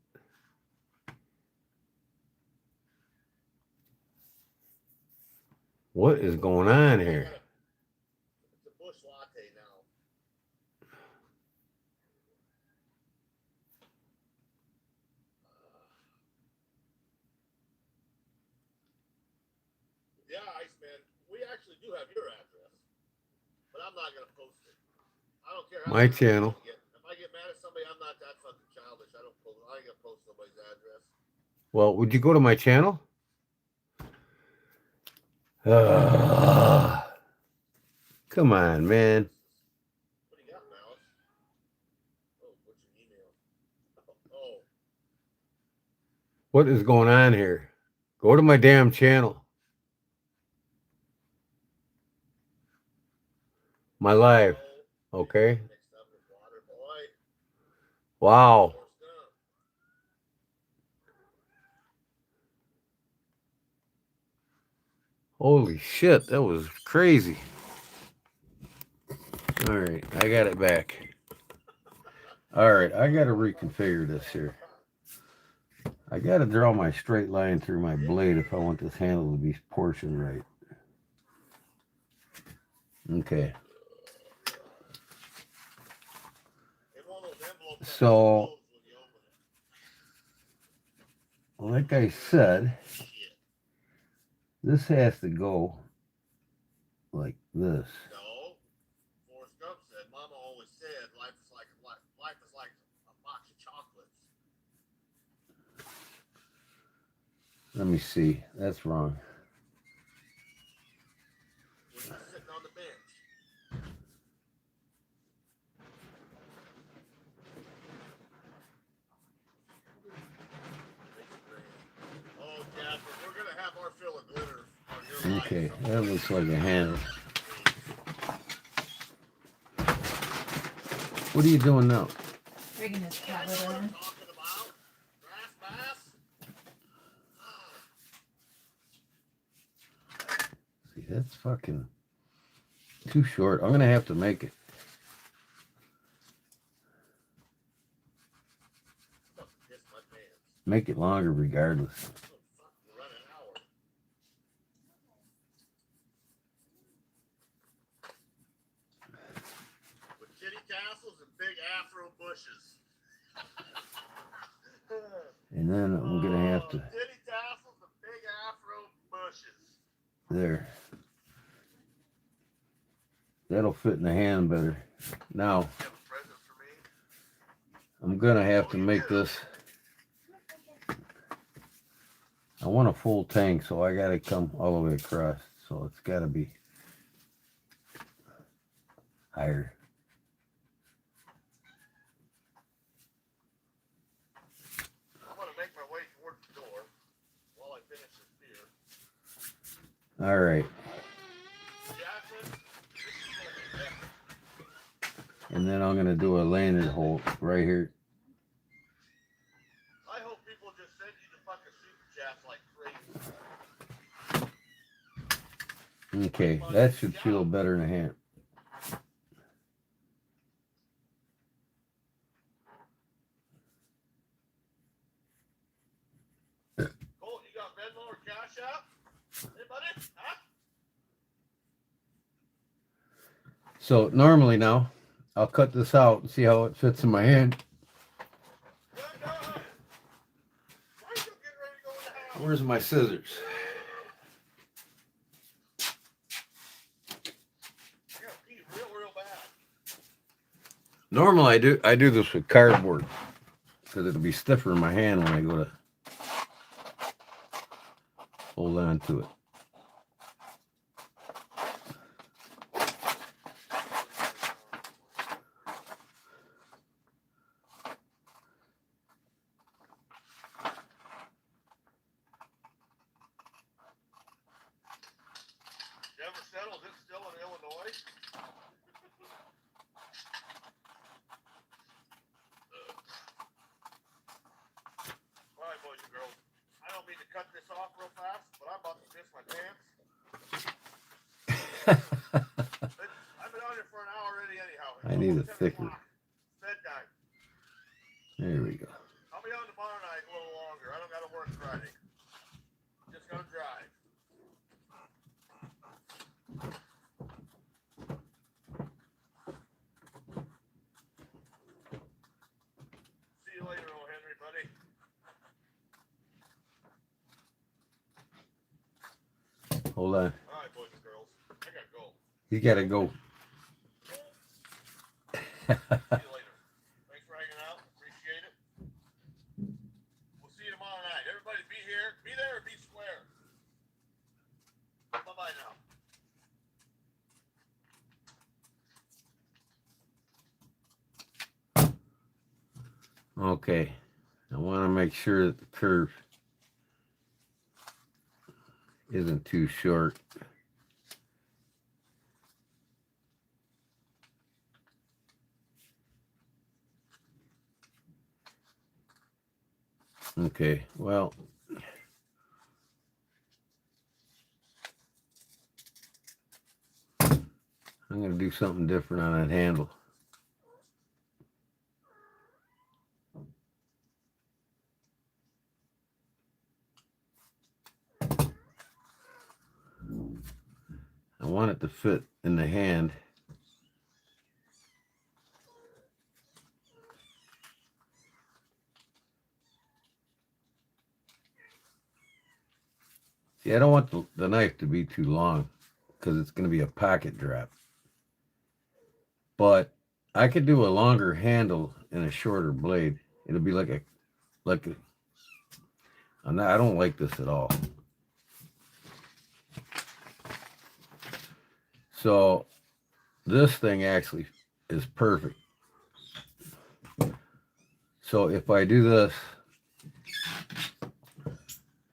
What is going on here? It's a Busch Latte now. Yeah, Iceman, we actually do have your address, but I'm not gonna post it. I don't care. My channel. If I get mad at somebody, I'm not that fucking childish. I ain't gonna post somebody's address. Well, would you go to my channel? Come on, man. What do you got, Mouse? Oh, what's your email? Oh, What is going on here? Go to my damn channel. My live. no. Okay. Mixed up with water, boy. Wow. More stuff. Holy shit. That was crazy. All right. I got it back. All right. I got to reconfigure this here. I got to draw my straight line through my blade if I want this handle to be portioned right. Okay. In one of those envelopes that So, close when you open it. like I said, Shit. this has to go like this. No. Forrest Gump said, Mama always said life is like a box of chocolates. Let me see. That's wrong. When you're sitting on the bench. Oh, Jasper, we're gonna have our fill of glitter on your life. Okay, that looks like a handle. What are you doing now? Rigging this cat That's what litter I'm in. talking about. Grass bass. See, that's fucking too short. I'm gonna have to make it. Kiss my pants. Make it longer regardless. Oh, fuck, we're running an hour. With kitty tassels and big afro bushes. And then I'm gonna have to Kitty tassels and big afro bushes. there. That'll fit in the hand better. Now You have a present for me? I'm gonna have to make this. I want a full tank, so I gotta come all the way across. So it's gotta be higher. I'm gonna make my way towards the door while I finish this beer. All right. Jackson, this is gonna be epic. And then I'm gonna do a lanyard hole right here. I hope people just send you the fucking super chats like crazy. Okay, that should feel better in the hand. Colt, you got Venmo or Cash App? Anybody? Huh? So normally now, I'll cut this out and see how it fits in my hand. Good God. Why are you getting ready to go in the house? Where's my scissors? I gotta pee real bad. Normally I do this with cardboard because it'll be stiffer in my hand when I go to hold on to it. You ever settled? Is it still in Illinois? All right, boys and girls. I don't mean to cut this off real fast, but I'm about to piss my pants. I've been on here for an hour already anyhow. It's I need almost a 10 thicker. o'clock. It's bedtime. There we go. I'll be on tomorrow night a little longer. I don't got to work Friday. Just gonna drive. See you later, old Henry, buddy. Hold on. All right, boys and girls. I gotta go. You gotta go. See you later. Thanks for hanging out. Appreciate it. We'll see you tomorrow night. Everybody be here. Be there or be square. Bye-bye now. Okay. I want to make sure that the curve isn't too short. Okay, well, I'm going to do something different on that handle. I want it to fit in the hand. See, I don't want the knife to be too long because it's going to be a pocket drop. But I could do a longer handle and a shorter blade. It'll be like a I don't like this at all. So this thing actually is perfect. So if I do this,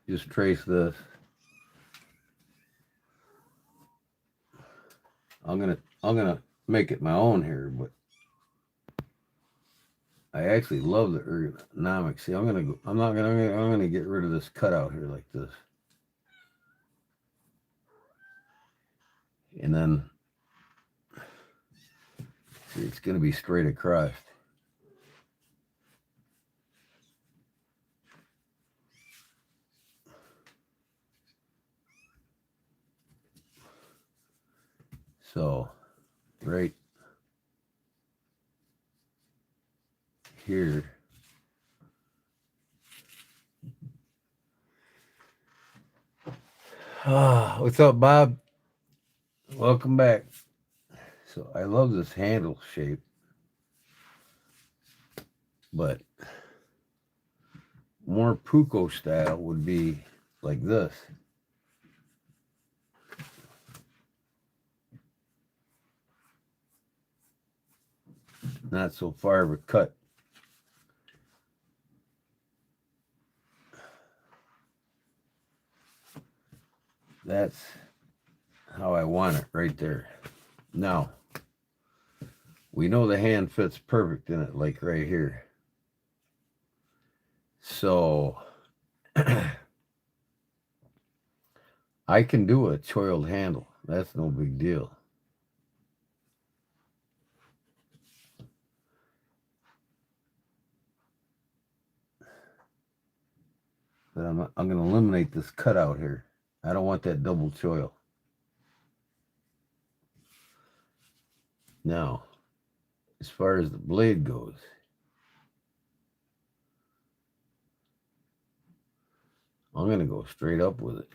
just trace this. I'm gonna make it my own here, but I actually love the ergonomics. See, I'm gonna get rid of this cutout here like this, and then see, it's gonna be straight across. So, right here. What's up, Bob? Welcome back. So I love this handle shape, but more Puko style would be like this. Not so far of a cut. That's how I want it right there. Now, we know the hand fits perfect in it, like right here. So, I can do a choiled handle. That's no big deal. But I'm going to eliminate this cutout here. I don't want that double choil. Now, as far as the blade goes, I'm going to go straight up with it.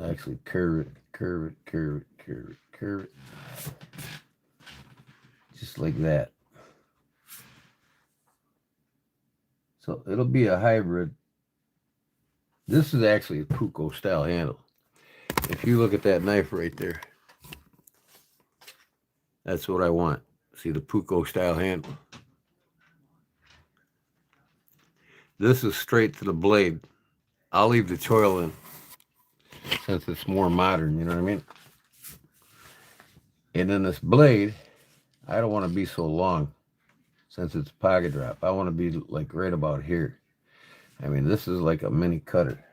Actually, curve it, curve it, curve it, curve it, curve it. Just like that. So it'll be a hybrid. This is actually a Puko style handle. If you look at that knife right there, that's what I want. See the Puko style handle. This is straight to the blade. I'll leave the choil in since it's more modern, you know what I mean? And then this blade, I don't want to be so long since it's pocket drop. I want to be like right about here. I mean, this is like a mini cutter.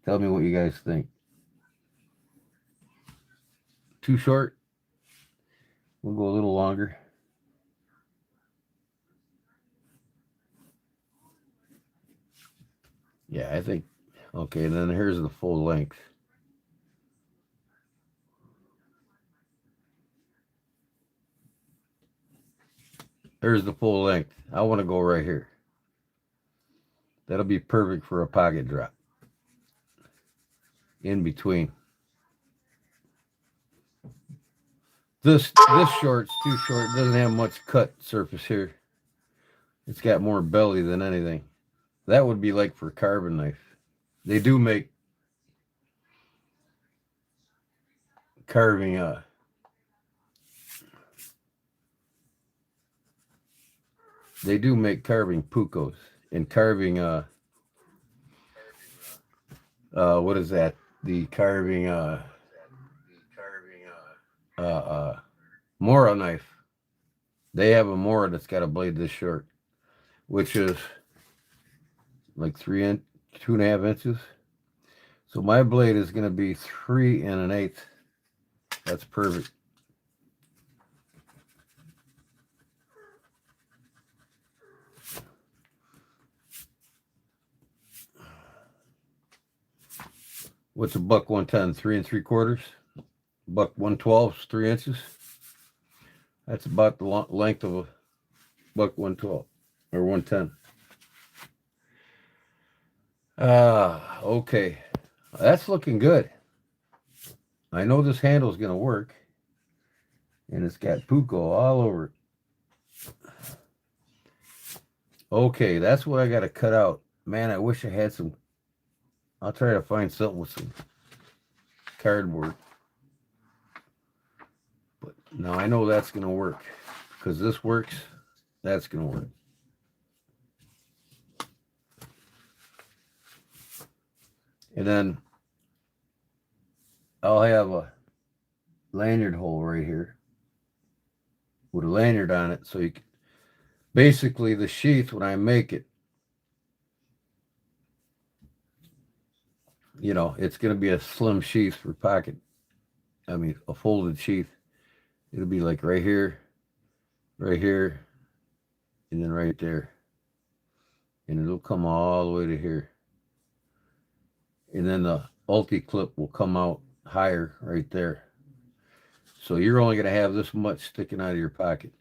Tell me what you guys think. Too short? We'll go a little longer. Yeah, I think, okay, then here's the full length. There's the full length. I want to go right here. That'll be perfect for a pocket drop. In between. This short's too short. It doesn't have much cut surface here. It's got more belly than anything. That would be like for carbon knife. They do make carving they do make carving pucos and carving what is that? The carving Mora knife. They have a Mora that's got a blade this short, which is like 2.5 inches. So my blade is going to be 3 1/8. That's perfect. What's a buck 110? 3 3/4. Buck 112 is 3 inches. That's about the length of a buck 112 or 110. Okay. That's looking good. I know this handle's going to work. And it's got puco all over it. Okay, that's what I got to cut out. Man, I wish I had some. I'll try to find something with some cardboard. But now I know that's going to work. Because this works, that's going to work. And then I'll have a lanyard hole right here with a lanyard on it. So you can, basically the sheath, when I make it, you know, it's going to be a slim sheath for pocket. I mean, a folded sheath. It'll be like right here, and then right there. And it'll come all the way to here. And then the ulti clip will come out higher right there. So you're only going to have this much sticking out of your pocket.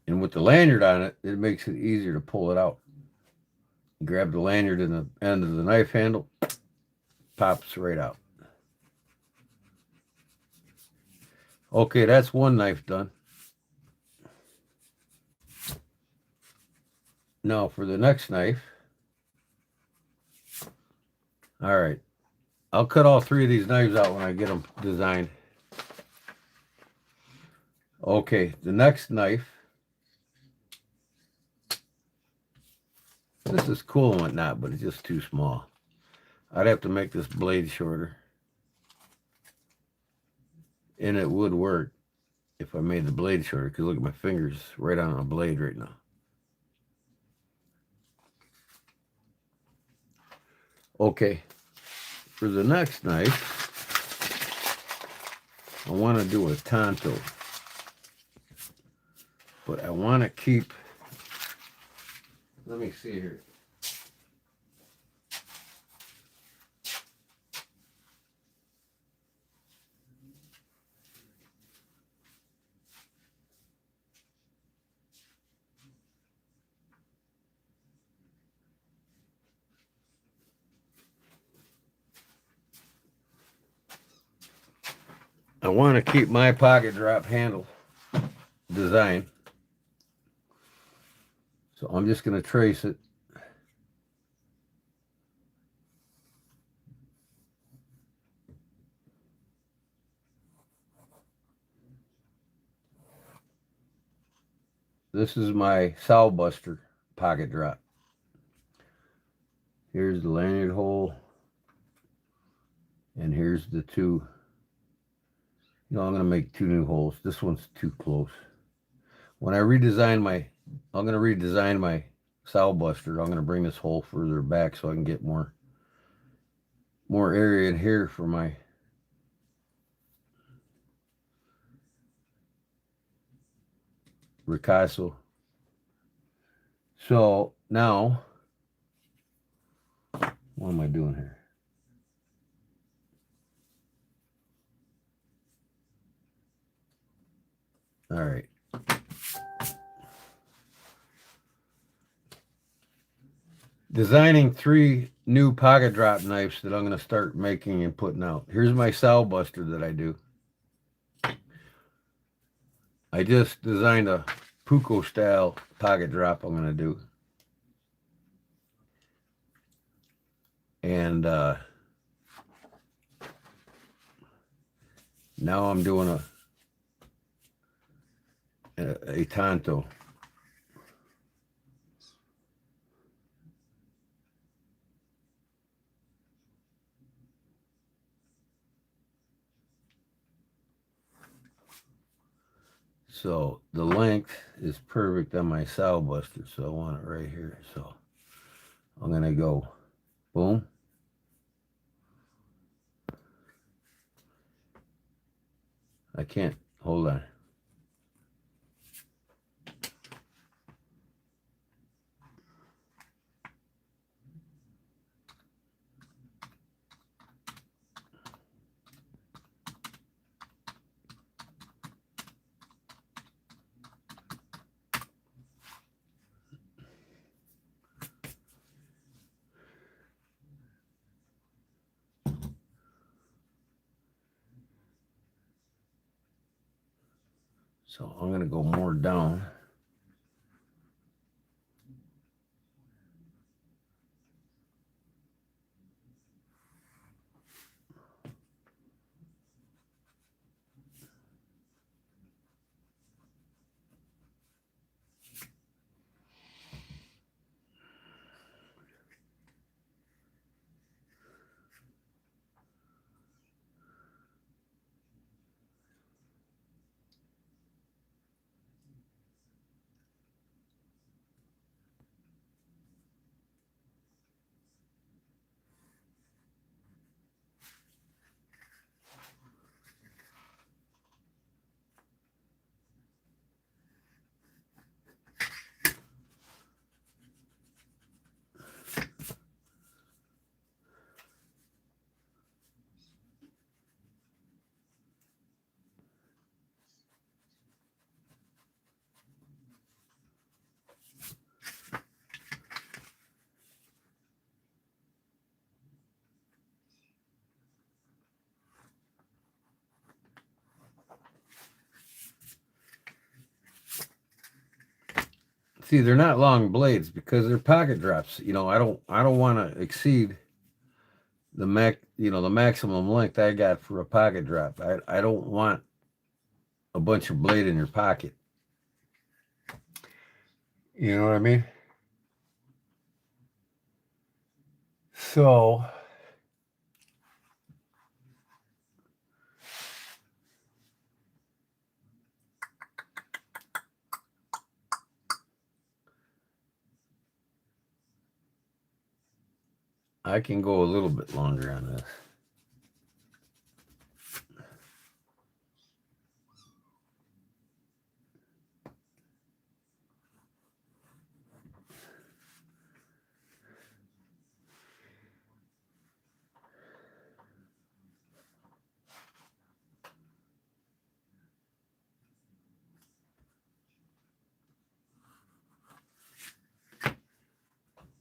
And with the lanyard on it, it makes it easier to pull it out. Grab the lanyard in the end of the knife handle, pops right out. Okay, that's one knife done. Now for the next knife. All right. I'll cut all three of these knives out when I get them designed. Okay, the next knife. This is cool and whatnot, but it's just too small. I'd have to make this blade shorter. And it would work if I made the blade shorter, because look at my fingers right on a blade right now. Okay, for the next knife, I want to do a tanto. But I want to keep, let me see here. I want to keep my pocket drop handle design. So I'm just going to trace it. This is my sow buster pocket drop. Here's the lanyard hole. And here's the two. You know, I'm going to make two new holes. This one's too close. When I redesign I'm going to redesign my sow buster. I'm going to bring this hole further back so I can get more area in here for my ricasso. So now, what am I doing here? All right. Designing 3 new pocket drop knives that I'm going to start making and putting out. Here's my sow buster that I do. I just designed a puco style pocket drop I'm going to do. And now I'm doing a tanto. So the length is perfect on my sow buster, so I want it right here. So I'm gonna go boom. I can't hold on. So I'm gonna go more down. See, they're not long blades because they're pocket drops. I don't want to exceed the maximum length I got for a pocket drop. I don't want a bunch of blade in your pocket. You know what I mean? So I can go a little bit longer on this.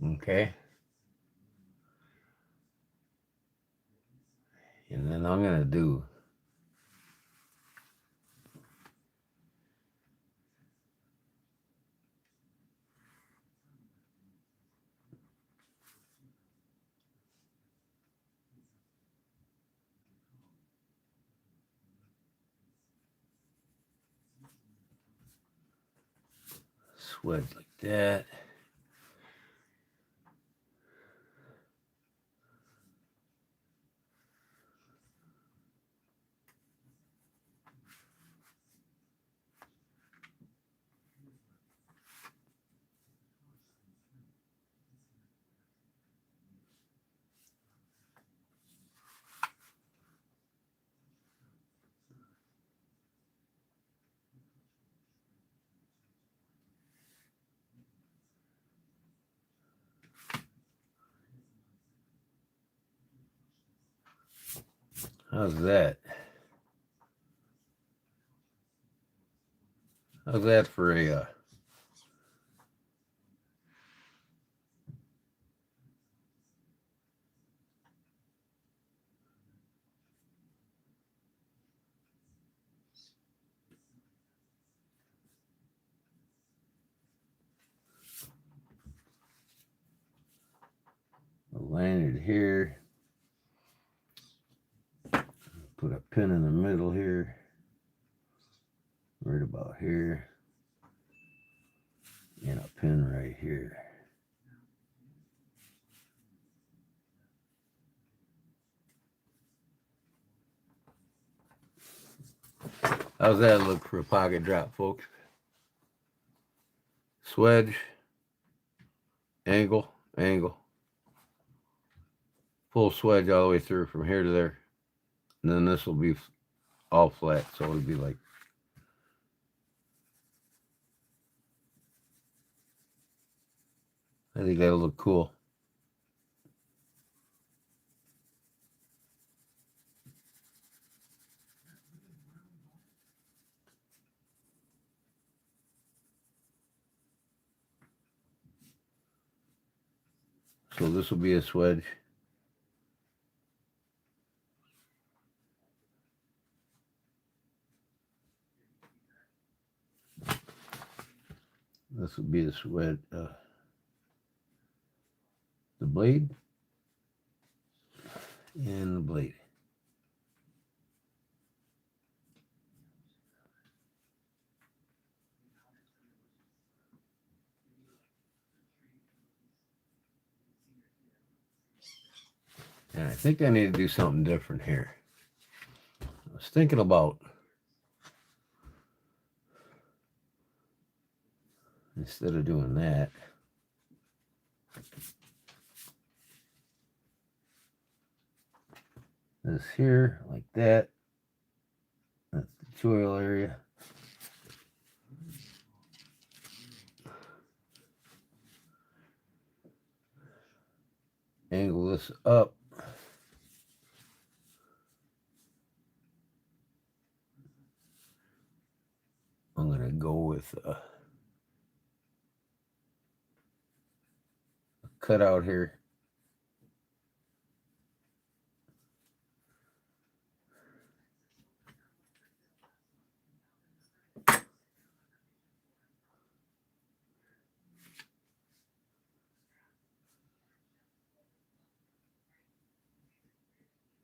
Okay. And then I'm going to do swedge like that. How's that? How's that for a lanyard here? Put a pin in the middle here. Right about here. pin right here. How's that look for a pocket drop, folks? Swedge, angle, angle. Full swedge all the way through from here to there. And then this will be all flat, so it'll be like, I think that'll look cool. So this will be a swedge. This will be the swedge. The blade and the blade. And I think I need to do something different here. I was thinking about, instead of doing that, this here, like that. That's the choil area. Angle this up. I'm going to go with a cutout here.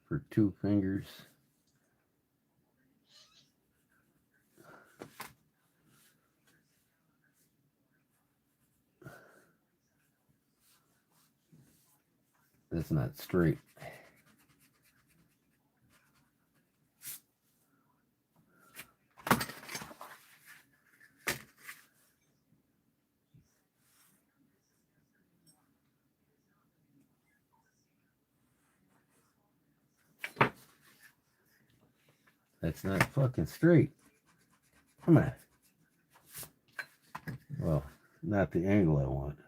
For 2 fingers. That's not straight. That's not fucking straight. Come on. Well, not the angle I want.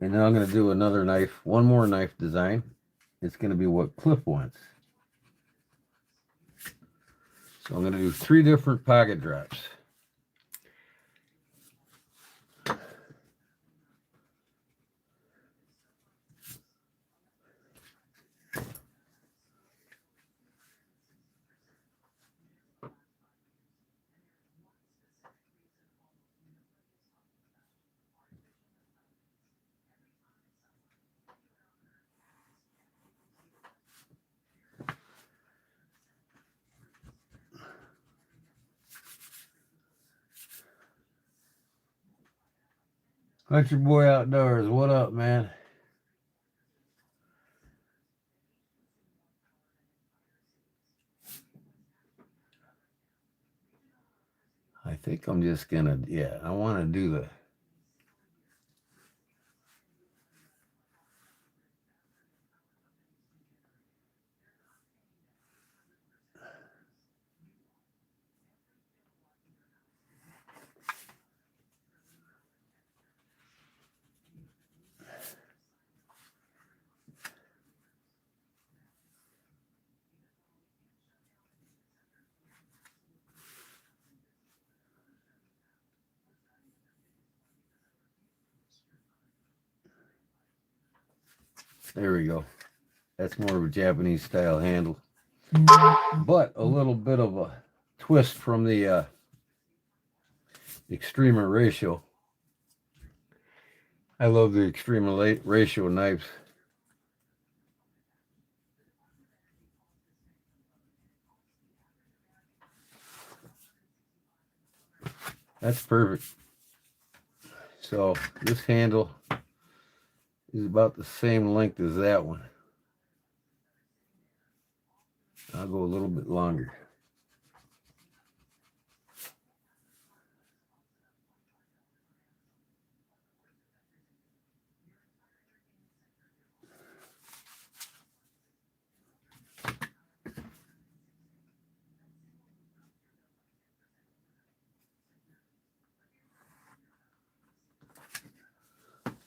And now I'm going to do another knife, one more knife design. It's going to be what Cliff wants. So I'm going to do 3 different pocket drops. Country Boy Outdoors, what up, man? I think I'm just gonna, yeah, I want to do the, there we go. That's more of a Japanese style handle, but a little bit of a twist from the Extremer ratio. I love the extreme ratio knives. That's perfect. So this handle is about the same length as that one. I'll go a little bit longer.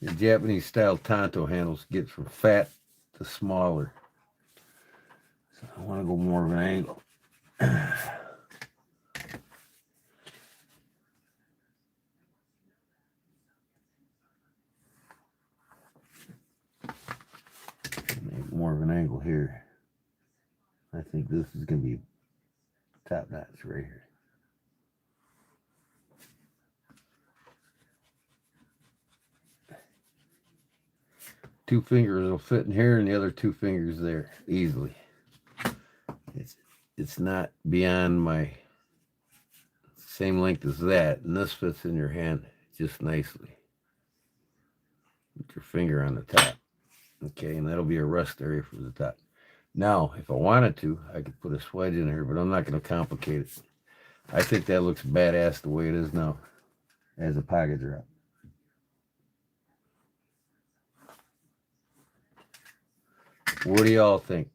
The Japanese style tanto handles get from fat to smaller. So I want to go more of an angle. Make more of an angle here. I think this is going to be top notch right here. Two fingers will fit in here and the other two fingers there easily. It's not beyond my same length as that, and this fits in your hand just nicely. Put your finger on the top. Okay, and that'll be a rest area for the top. Now, if I wanted to, I could put a swedge in here, but I'm not going to complicate it. I think that looks badass the way it is now as a pocket drop. What do y'all think?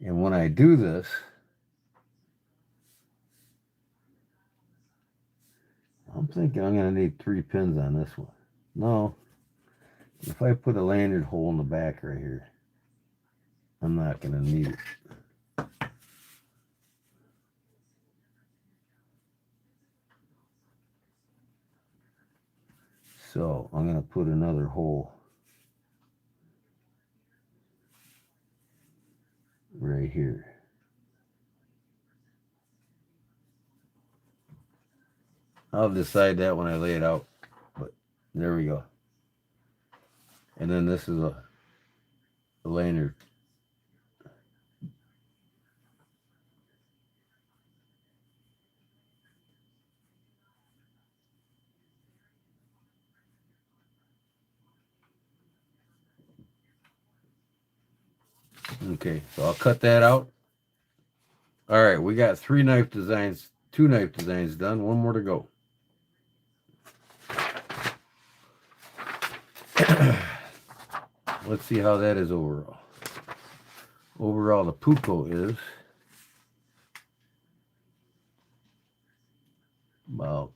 And when I do this, I'm thinking I'm going to need 3 pins on this one. No, if I put a lanyard hole in the back right here, I'm not going to need it. So I'm going to put another hole right here. I'll decide that when I lay it out, but there we go. And then this is a lanyard. Okay, so I'll cut that out. All right, we got 2 knife designs done. One more to go. Let's see how that is overall. Overall, the Puko is about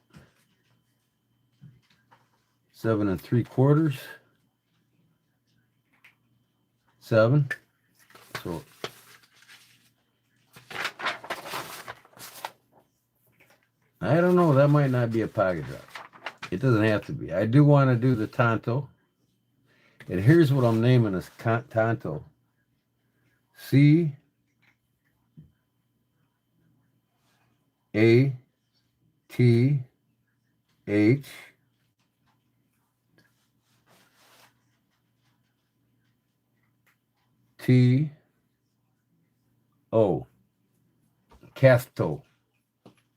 7 3/4. 7. So I don't know. That might not be a pocket drop. It doesn't have to be. I do want to do the tanto. And here's what I'm naming this tanto. C A T H T O. Casto.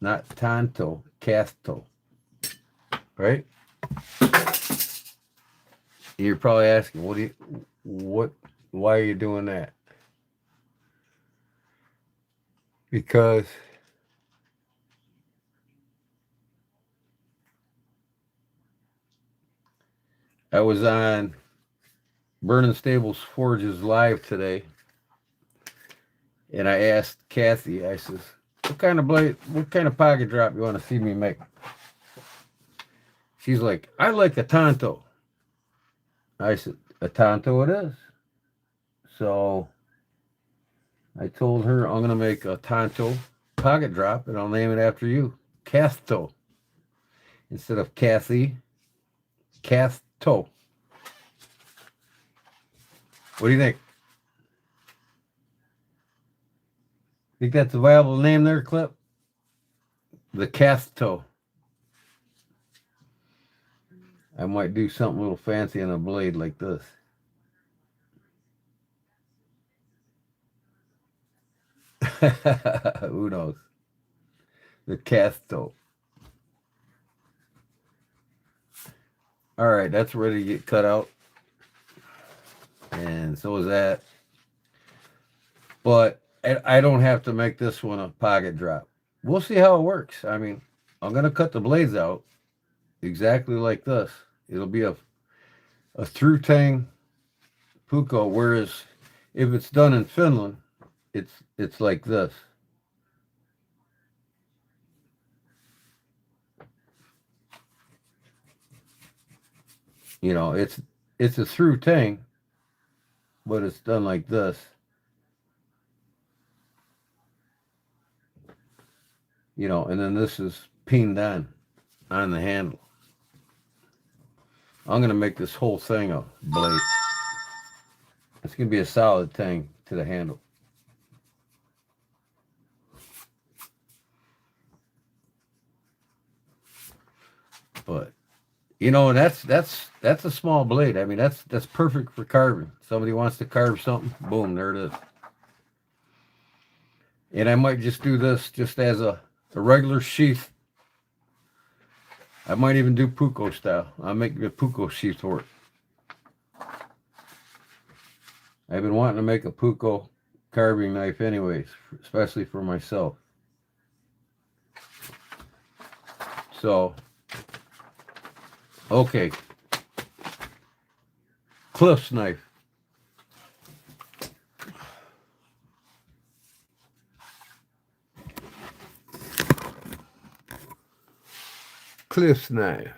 Not tanto, casto. Right? You're probably asking, why are you doing that? Because I was on Burning Stables Forges live today, and I asked Kathy, I says, what kind of pocket drop you want to see me make? She's like, I like a tanto. I said, a tanto it is. So I told her I'm going to make a tanto pocket drop, and I'll name it after you. Casto. Instead of Kathy, Casto. What do you think? Think that's a viable name there, Clip? The Casto. I might do something a little fancy on a blade like this. Who knows? The Casto. All right, that's ready to get cut out. And so is that. But I don't have to make this one a pocket drop. We'll see how it works. I mean, I'm going to cut the blades out exactly like this. It'll be a through tang puko, whereas if it's done in Finland, it's like this. You know, it's a through tang, but it's done like this. You know, and then this is pinned on the handle. I'm going to make this whole thing a blade. It's going to be a solid tang to the handle. But you know, that's a small blade. I mean, that's perfect for carving. Somebody wants to carve something, boom, there it is. And I might just do this just as a regular sheath. I might even do puko style. I'll make the puko sheath work. I've been wanting to make a puko carving knife anyways, especially for myself. So, okay. Cliff's knife. Cliff's knife.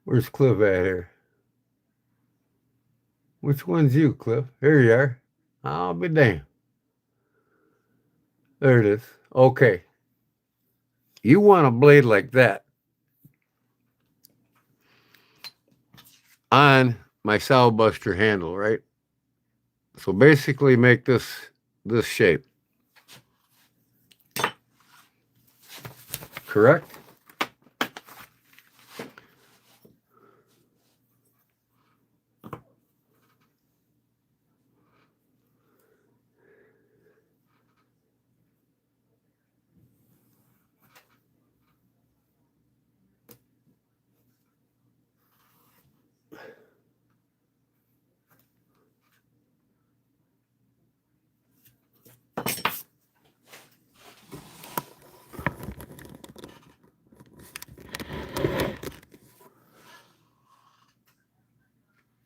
Where's Cliff at here? Which one's you, Cliff? Here you are. I'll be damned. There it is. Okay. You want a blade like that on my sow buster handle, right? So basically make this shape. Correct?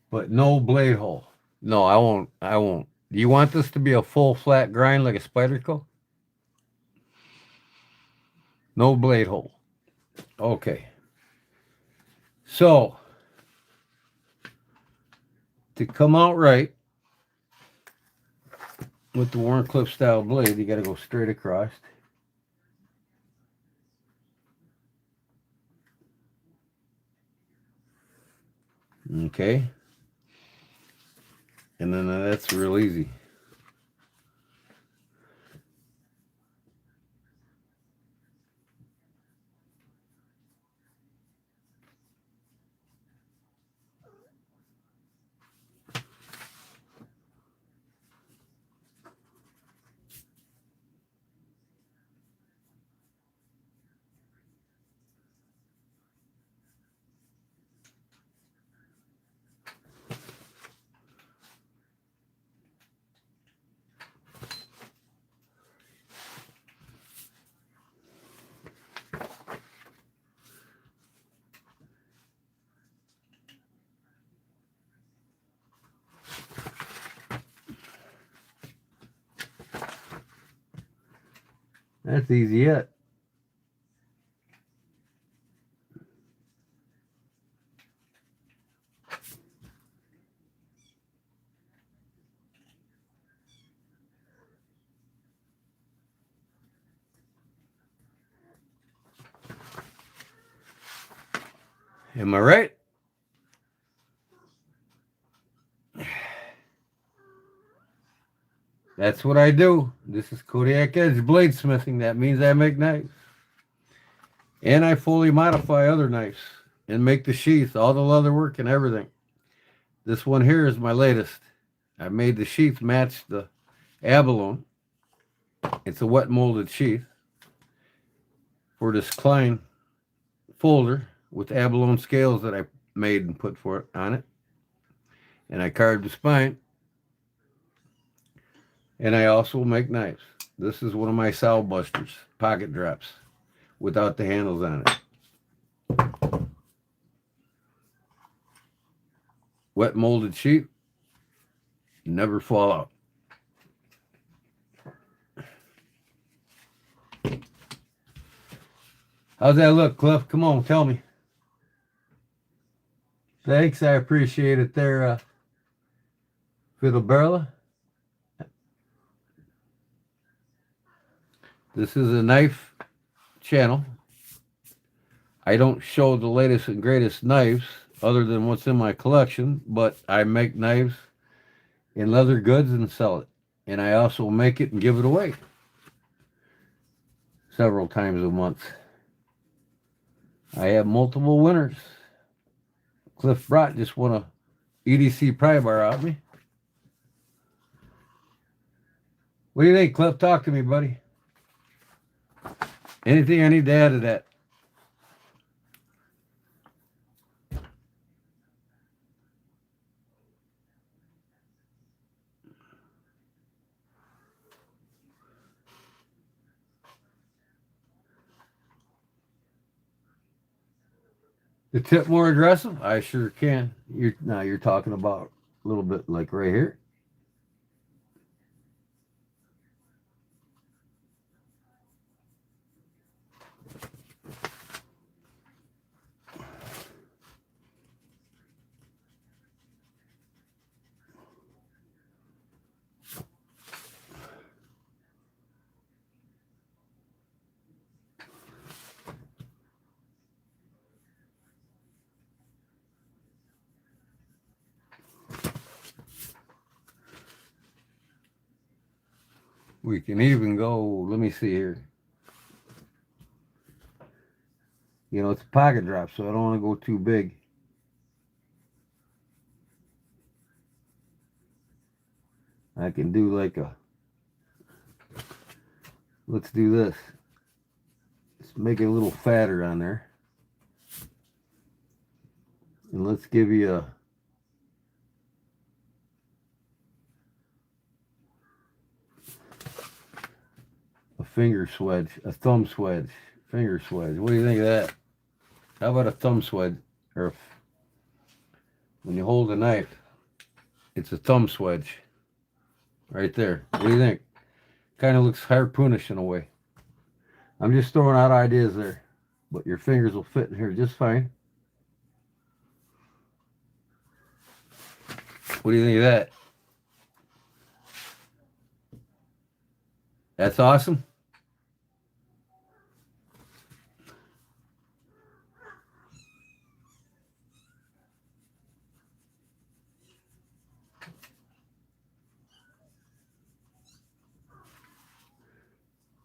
But no blade hole. No, I won't. I won't. Do you want this to be a full flat grind like a Spyderco? No blade hole. Okay. So, to come out right with the Warncliffe style blade, you got to go straight across. Okay. And then that's real easy. That's easy yet. Am I right? That's what I do. This is Kodiak Edge bladesmithing. That means I make knives. And I fully modify other knives and make the sheath, all the leather work and everything. This one here is my latest. I made the sheath match the abalone. It's a wet molded sheath for this Klein folder with abalone scales that I made and put for it on it. And I carved the spine. And I also make knives. This is one of my sow busters, pocket drops, without the handles on it. Wet molded sheet, never fall out. How's that look, Cliff? Come on, tell me. Thanks, I appreciate it there, Fiddlebarla. This is a knife channel. I don't show the latest and greatest knives other than what's in my collection, but I make knives in leather goods and sell it. And I also make it and give it away several times a month. I have multiple winners. Cliff Brott just won a EDC pry bar out of me. What do you think, Cliff? Talk to me, buddy. Anything I need to add to that? The tip more aggressive? I sure can. You're talking about a little bit like right here. We can even go, let me see here. You know, it's a pocket drop, so I don't want to go too big. I can do like a, let's do this. Let's make it a little fatter on there. And let's give you a finger swedge, a thumb swedge, finger swedge. What do you think of that? How about a thumb swedge? Or when you hold a knife, it's a thumb swedge. Right there. What do you think? Kind of looks harpoonish in a way. I'm just throwing out ideas there. But your fingers will fit in here just fine. What do you think of that? That's awesome.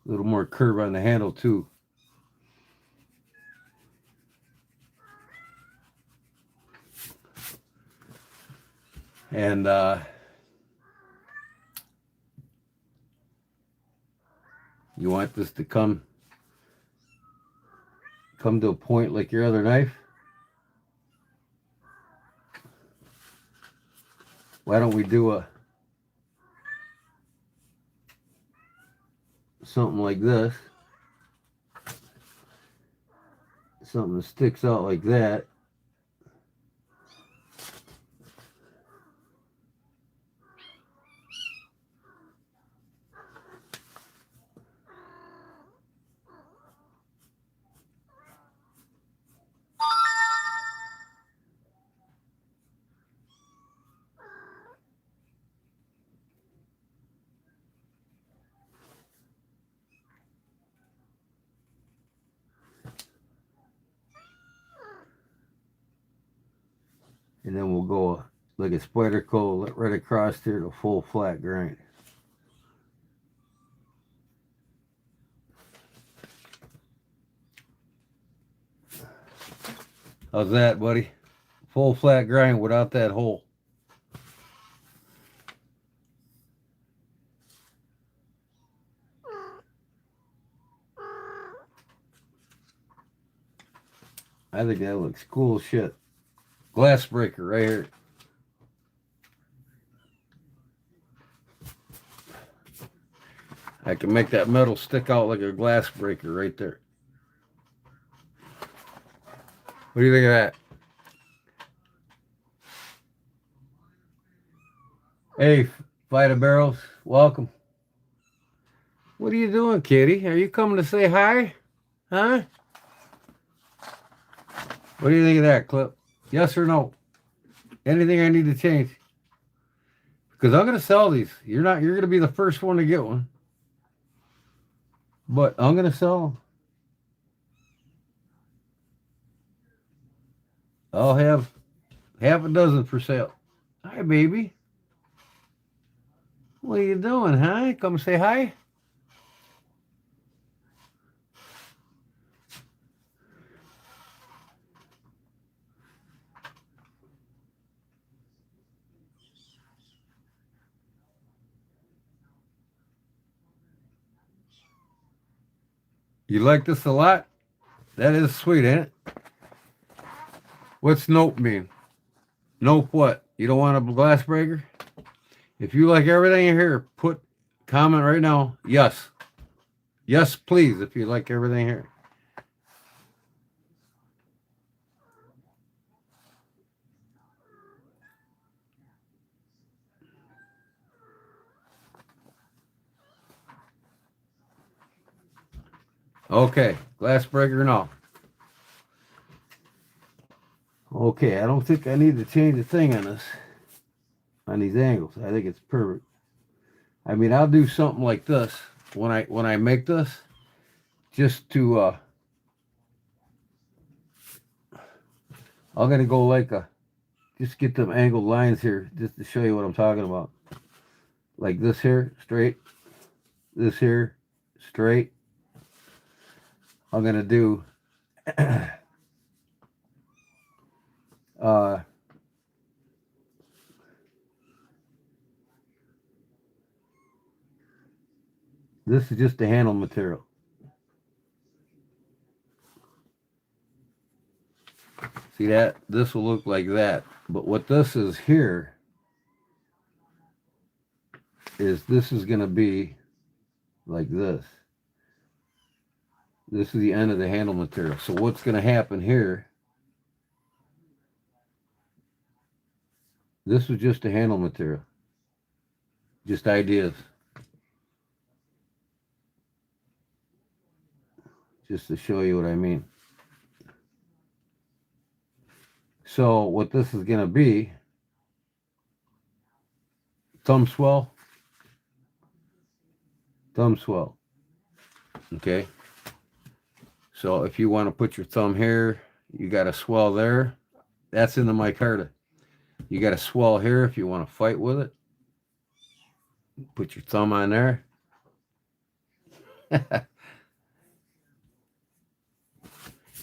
A little more curve on the handle too. And you want this to come to a point like your other knife. Why don't we do something like this? Something that sticks out like that. And then we'll go like a spider coat right across here to full flat grind. How's that, buddy? Full flat grind without that hole. I think that looks cool as shit. Glass breaker right here. I can make that metal stick out like a glass breaker right there. What do you think of that? Hey, Vita Barrels, welcome. What are you doing, kitty? Are you coming to say hi? Huh? What do you think of that, Clip? Yes or no? Anything I need to change? Because I'm gonna sell these. You're not. You're gonna be the first one to get one. But I'm gonna sell them. I'll have half a dozen for sale. Hi, baby. What are you doing, huh? Come say hi. You like this a lot? That is sweet, ain't it? What's nope mean? Nope what? You don't want a glass breaker? If you like everything in here, put comment right now. Yes. Yes, please, if you like everything here. Okay, glass breaker no. Okay, I don't think I need to change a thing on this, on these angles. I think it's perfect. I mean, I'll do something like this when I make this, just to I'm gonna go like a, just get them angled lines here, just to show you what I'm talking about. Like this here, straight. This here, straight. I'm gonna do this is just the handle material. See that? This will look like that. But what this is here is this is gonna be like this. This is the end of the handle material. So what's gonna happen here? This was just the handle material. Just ideas. Just to show you what I mean. So what this is going to be, thumb swell, okay? So if you want to put your thumb here, you got a swell there. That's in the micarta. You got a swell here if you want to fight with it. Put your thumb on there.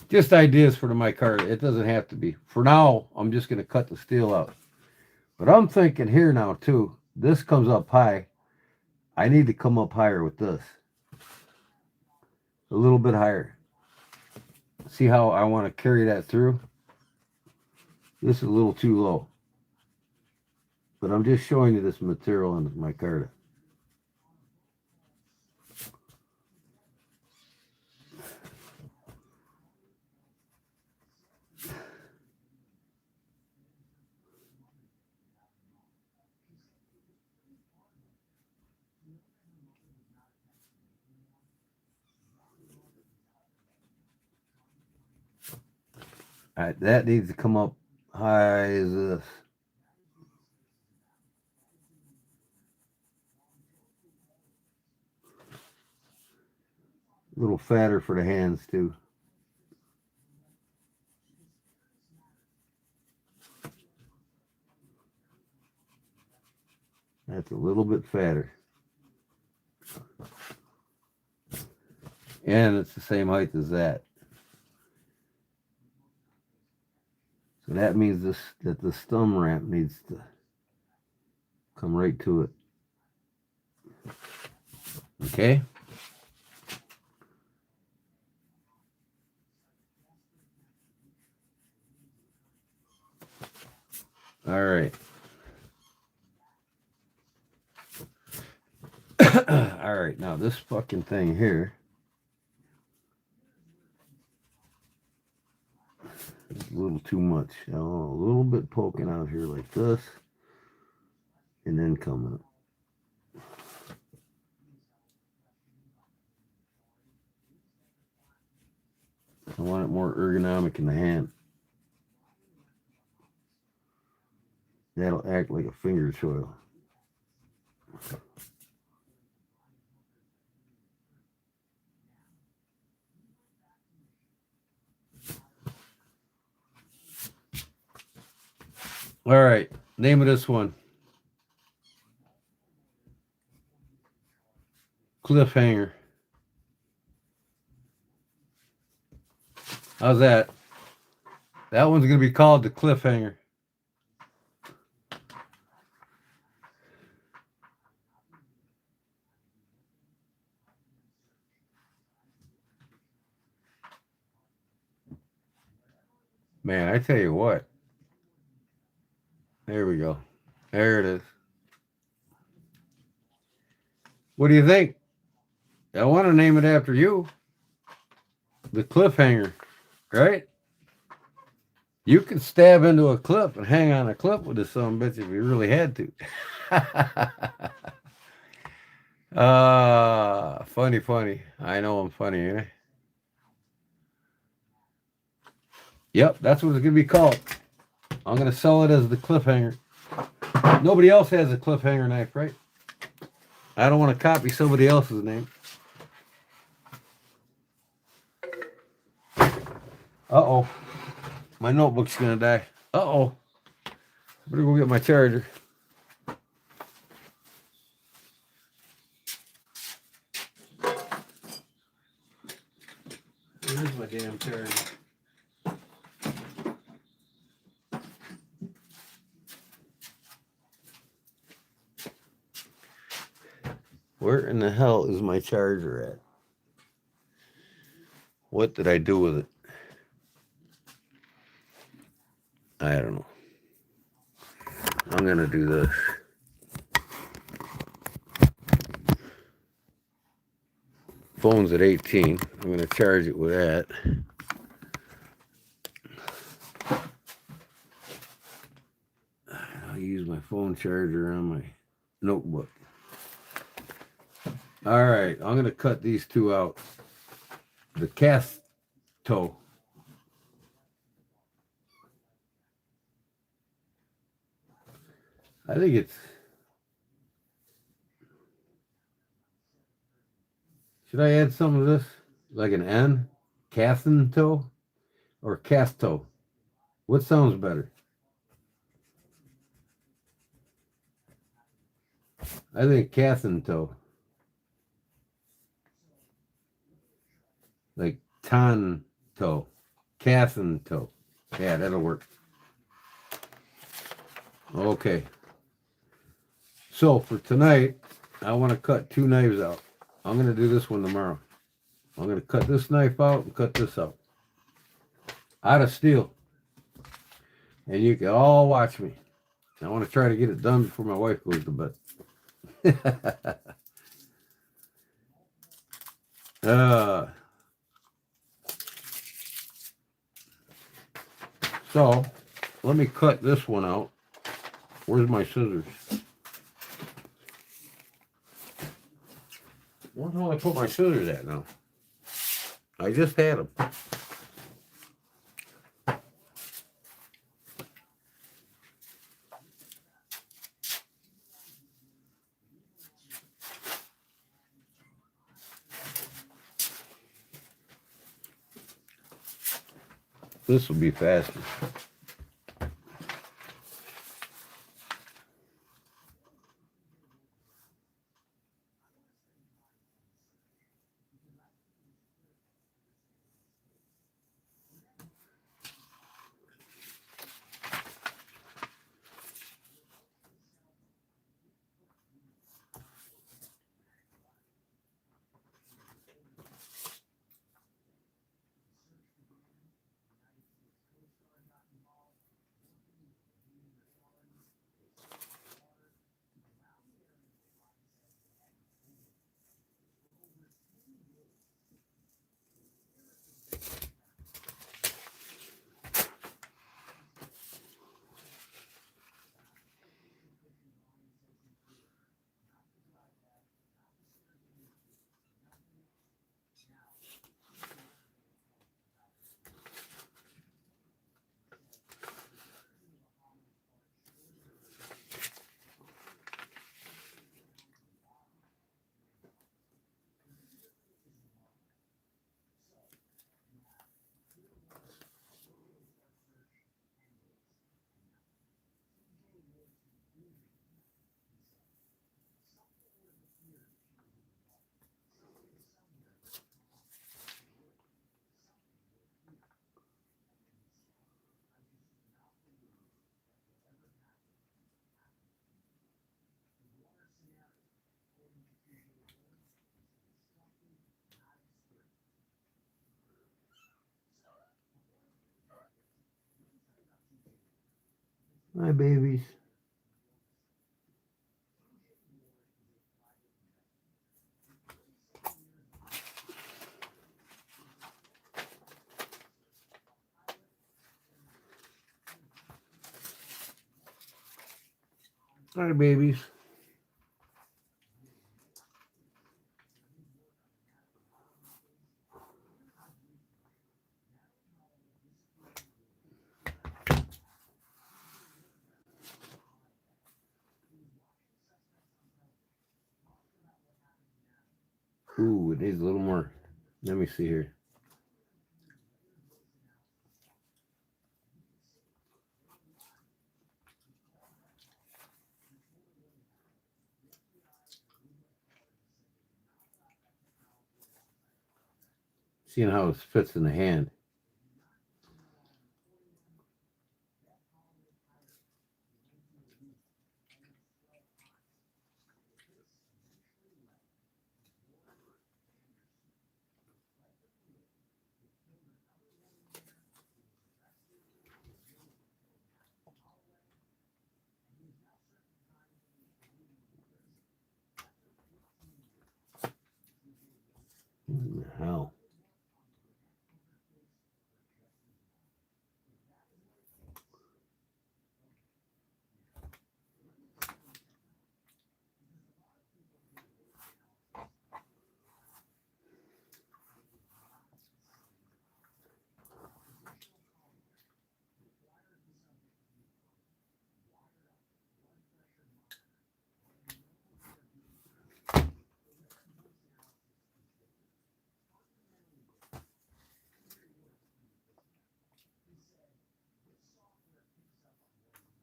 Just ideas for the micarta. It doesn't have to be. For now, I'm just going to cut the steel out. But I'm thinking here now too. This comes up high. I need to come up higher with this. A little bit higher. See how I want to carry that through? This is a little too low. But I'm just showing you this material in my micarta. All right, that needs to come up high as this. A little fatter for the hands too. That's a little bit fatter. And it's the same height as that. So that means that the stem ramp needs to come right to it. Okay? All right. All right. Now this fucking thing here is a little too much. A little bit poking out here like this, and then coming up. I want it more ergonomic in the hand. That'll act like a finger choil. All right, name of this one. Cliffhanger. How's that? That one's going to be called the Cliffhanger. Man, I tell you what. There we go. There it is. What do you think? I want to name it after you. The Cliffhanger, right? You could stab into a cliff and hang on a cliff with this son of a bitch if you really had to. Funny. I know I'm funny, eh? Yep, that's what it's going to be called. I'm going to sell it as the Cliffhanger. Nobody else has a Cliffhanger knife, right? I don't want to copy somebody else's name. Uh-oh. My notebook's going to die. Uh-oh. Better go get my charger. Where's my damn charger? Where in the hell is my charger at? What did I do with it? I don't know. I'm going to do this. Phone's at 18. I'm going to charge it with that. I'll use my phone charger on my notebook. All right, I'm going to cut these two out. The cast toe. I think it's... Should I add some of this? Like an N? Casting toe? Or cast toe? What sounds better? I think casting toe. Like ton toe. Casting toe. Yeah, that'll work. Okay. So for tonight, I want to cut two knives out. I'm going to do this one tomorrow. I'm going to cut this knife out and cut this out. Out of steel. And you can all watch me. I want to try to get it done before my wife goes to bed. So, let me cut this one out. Where's my scissors? Where the hell did I put my scissors at now? I just had them. This will be faster. Hi, babies. Hi, babies. Ooh, it needs a little more. Let me see here. Seeing how it fits in the hand. What the hell?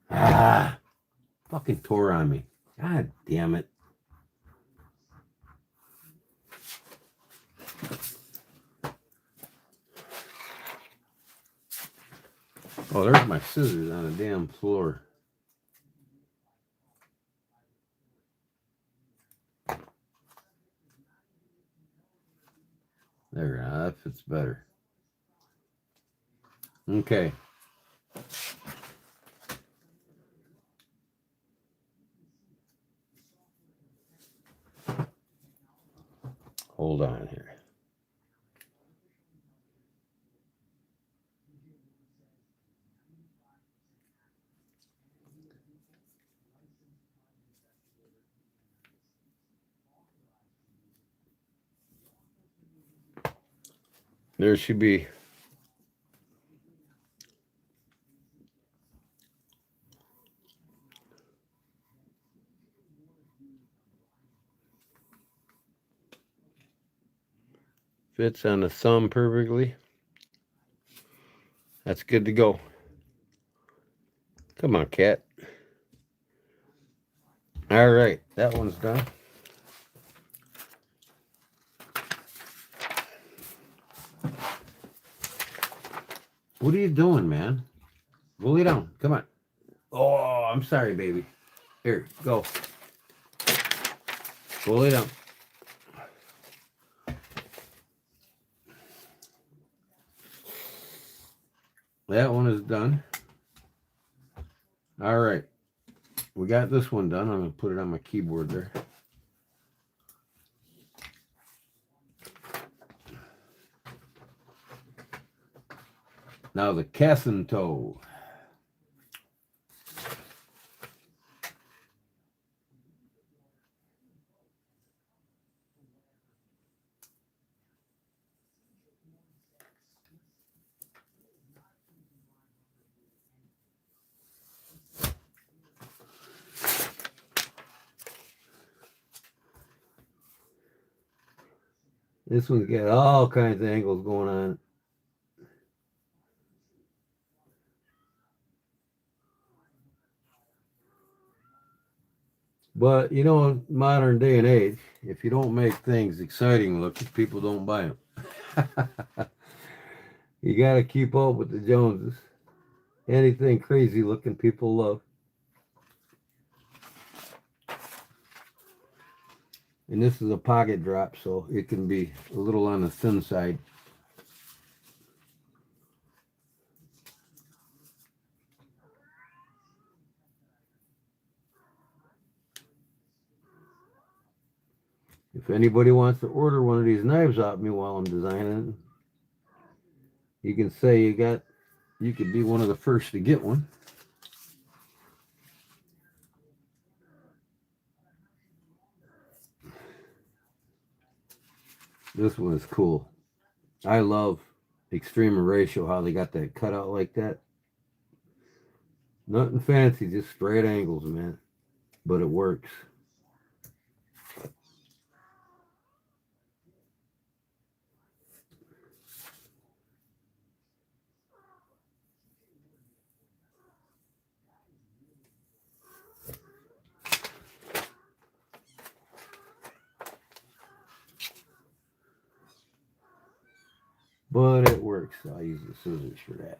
Ah, fucking tore on me. God damn it. Oh, there's my scissors on the damn floor. There, that fits better. Okay. Hold on here. There should be. Fits on the thumb perfectly. That's good to go. Come on, cat. All right, that one's done. What are you doing, man? Go lay down. Come on. Oh, I'm sorry, baby. Here, go. Go lay down. That one is done. All right. We got this one done. I'm going to put it on my keyboard there. Now the cassin toe. This one's got all kinds of angles going on. But, you know, modern day and age, if you don't make things exciting looking, people don't buy them. You got to keep up with the Joneses. Anything crazy looking, people love. And this is a pocket drop, so it can be a little on the thin side. If anybody wants to order one of these knives off me while I'm designing it, you can say you could be one of the first to get one. This one is cool. I love Extreme Ratio, how they got that cutout like that. Nothing fancy, just straight angles, man. But it works. But it works. I'll use the scissors for that.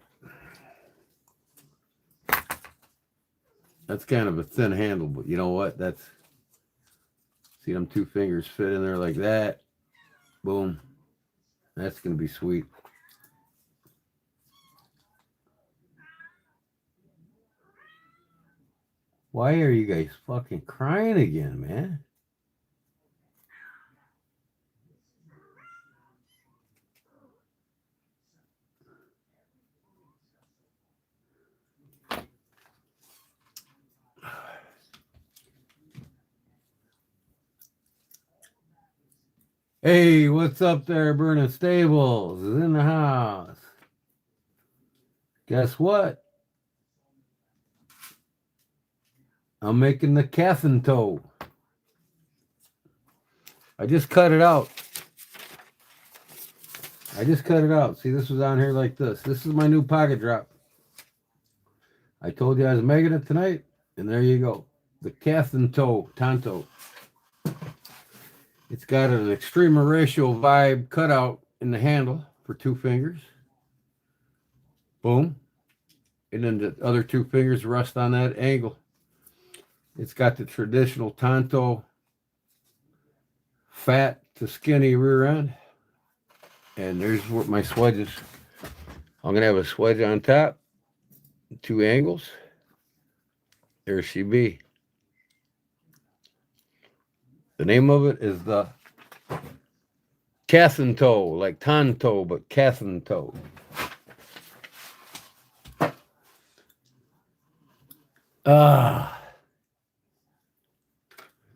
That's kind of a thin handle, but you know what? See them two fingers fit in there like that. Boom. That's going to be sweet. Why are you guys fucking crying again, man? Hey, what's up there, Burning Stables? Is in the house. Guess what? I'm making the Cathin toe. I just cut it out. See, this was on here like this. This is my new pocket drop. I told you I was making it tonight, and there you go. The Cathin toe, Tonto. It's got an Extreme Ratio vibe cutout in the handle for two fingers. Boom. And then the other two fingers rest on that angle. It's got the traditional Tonto fat to skinny rear end. And there's what my swedge is. I'm going to have a swedge on top. Two angles. There she be. The name of it is the Cathin toe, like Tonto, but Cathin toe.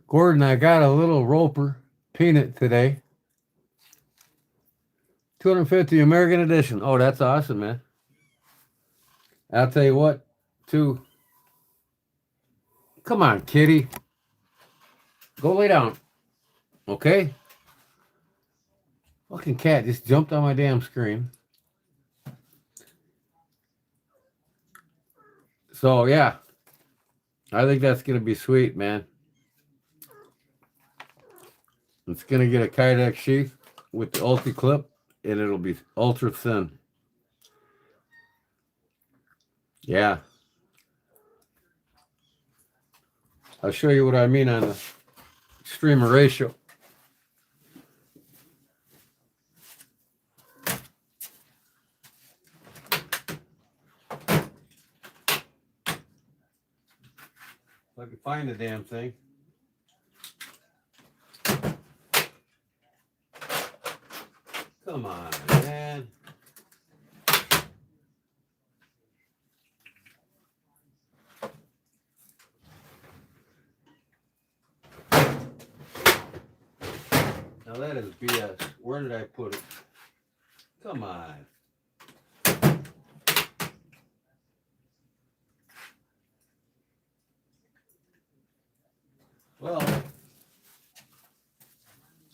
Gordon, I got a little roper peanut today. 250 American edition. Oh, that's awesome, man. I'll tell you what, too. Come on, kitty. Go lay down. Okay? Fucking cat just jumped on my damn screen. So, yeah. I think that's going to be sweet, man. It's going to get a Kydex sheath with the ulti clip, and it'll be ultra thin. Yeah. I'll show you what I mean on the Extreme Ratio. If I can find the damn thing. Come on, man. Now that is BS. Where did I put it? Come on. Well,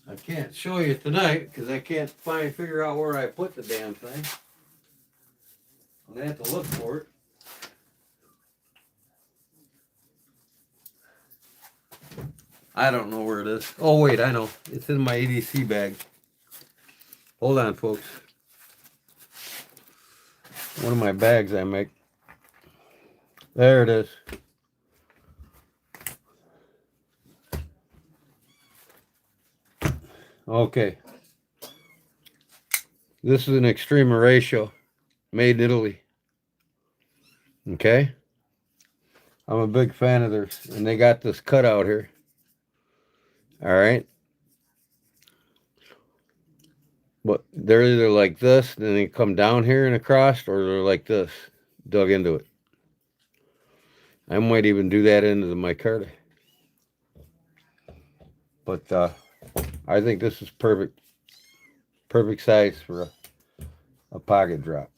I can't show you tonight because I can't figure out where I put the damn thing. I'm gonna have to look for it. I don't know where it is. Oh wait, I know. It's in my EDC bag. Hold on, folks. One of my bags I make. There it is. Okay. This is an Extreme Ratio, made in Italy. Okay. I'm a big fan of theirs, and they got this cutout here. All right. But they're either like this, then they come down here and across, or they're like this, dug into it. I might even do that into the micarta. But I think this is perfect, perfect size for a pocket drop.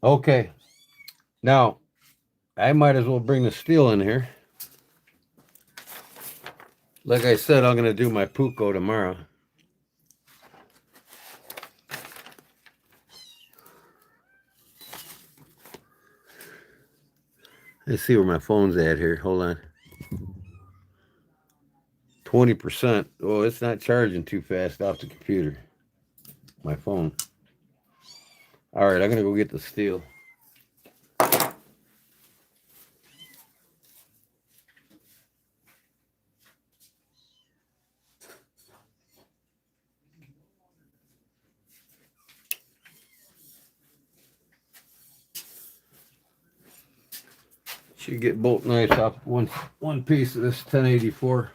Okay, now I might as well bring the steel in here. Like I said, I'm gonna do my puko tomorrow. Let's see where my phone's at here. Hold on. 20%. Oh, it's not charging too fast off the computer. My phone. All right, I'm gonna go get the steel. Should get bolt knives off one piece of this 1084.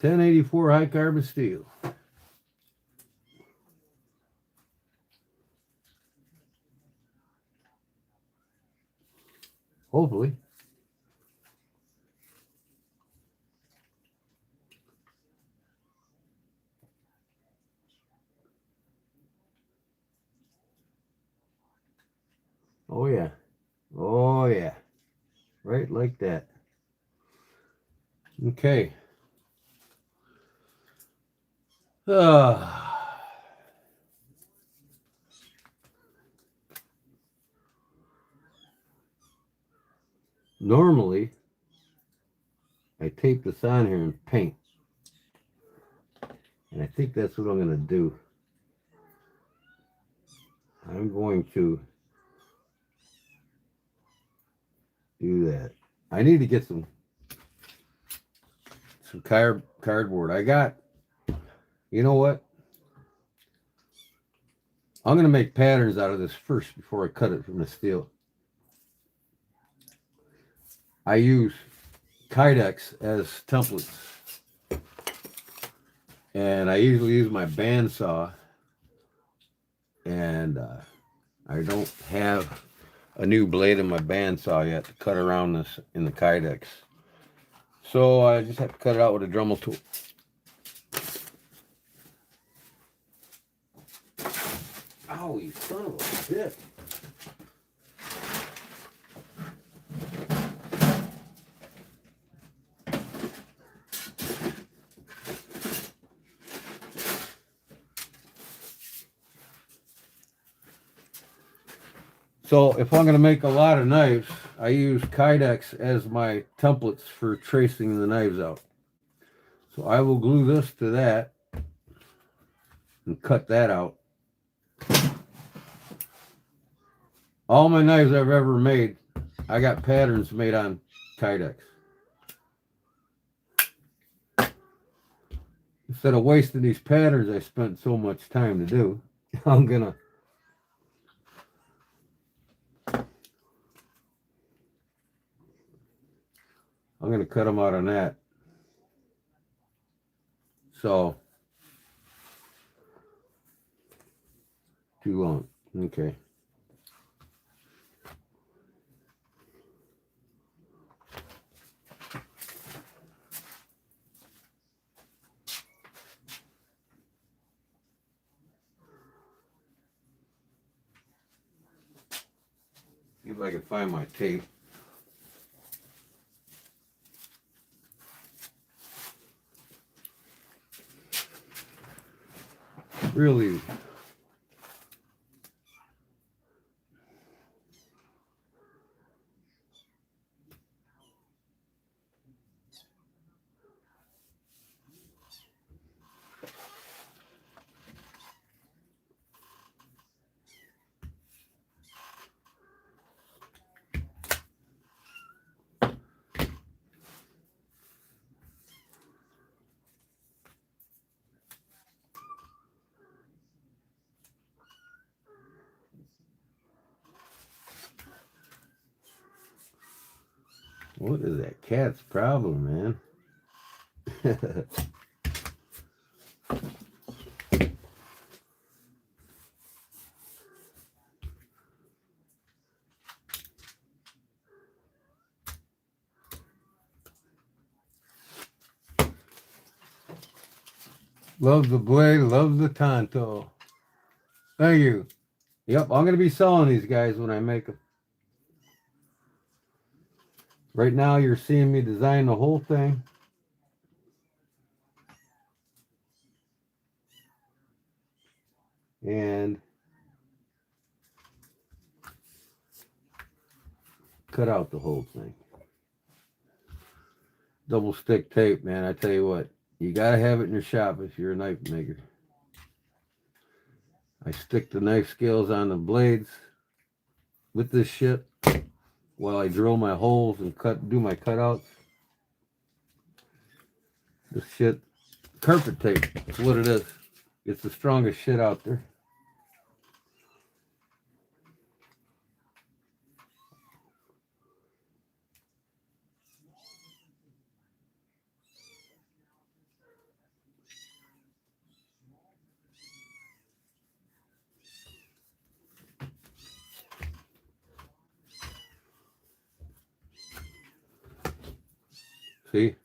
1084 high carbon steel. Hopefully. Oh yeah. Oh yeah. Right like that. Okay. Normally, I tape this on here and paint. And I think that's what I'm going to do. I'm going to do that. I need to get some cardboard. I got, you know what? I'm going to make patterns out of this first before I cut it from the steel. I use Kydex as templates. And I usually use my bandsaw. And I don't have a new blade in my bandsaw yet to cut around this in the Kydex. So I just have to cut it out with a Dremel tool. Ow, you son of a bitch. So if I'm going to make a lot of knives, I use Kydex as my templates for tracing the knives out. So I will glue this to that and cut that out. All my knives I've ever made, I got patterns made on Kydex. Instead of wasting these patterns I spent so much time to do, I'm gonna cut them out on that. So too long. Okay. See if I can find my tape. Really. What is that cat's problem, man? Loves the blade, loves the Tonto. Thank you. Yep, I'm going to be selling these guys when I make them. Right now, you're seeing me design the whole thing. And cut out the whole thing. Double stick tape, man. I tell you what, you got to have it in your shop if you're a knife maker. I stick the knife scales on the blades with this shit while I drill my holes and do my cutouts. This shit, carpet tape, that's what it is. It's the strongest shit out there. See?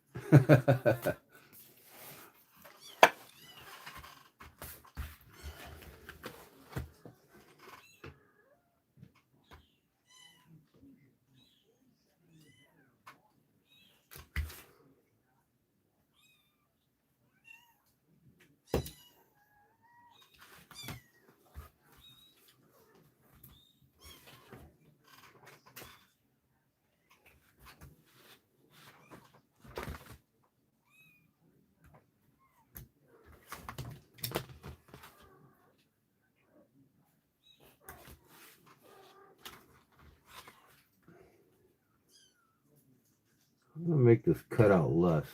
I'm gonna make this cutout less.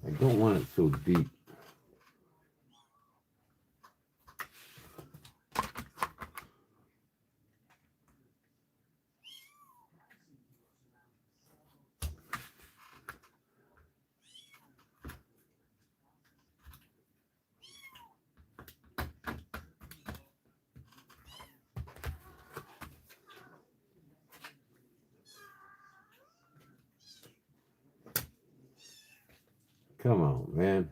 I don't want it so deep. Come on, man.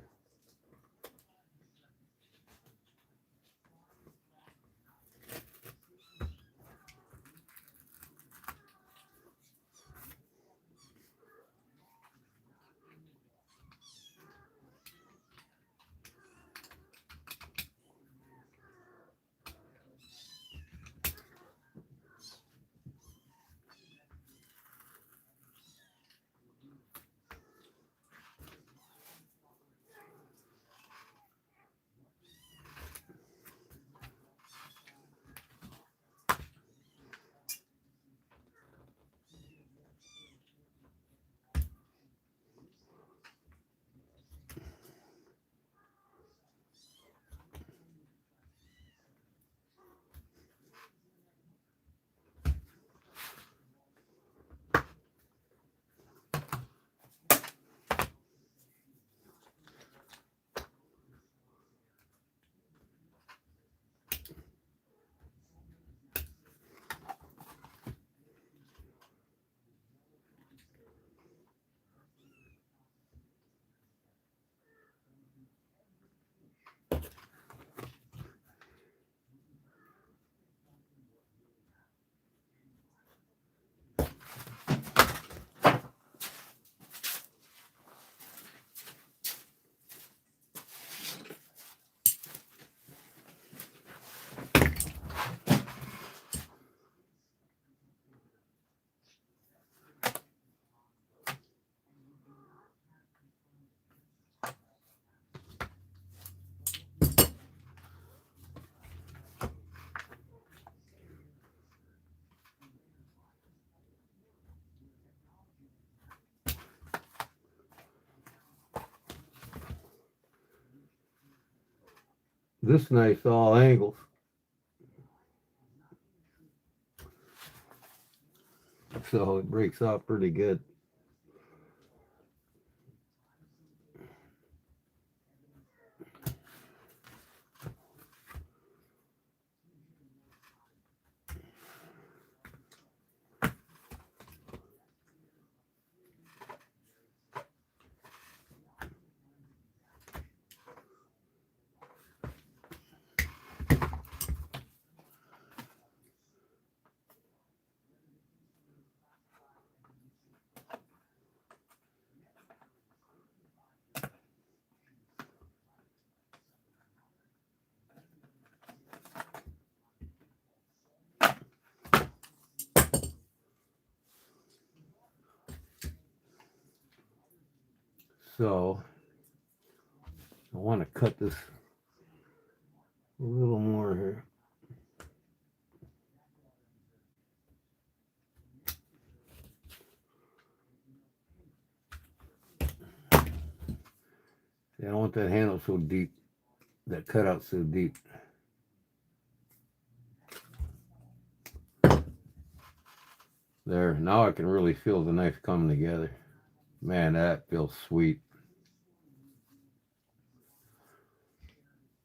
This knife's all angles. so it breaks off pretty good. So I want to cut this a little more here. See, I don't want that handle so deep, that cutout so deep. There, now I can really feel the knife coming together. Man, that feels sweet.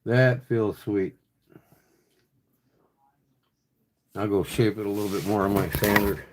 That feels sweet. I'll go shape it a little bit more on my sander.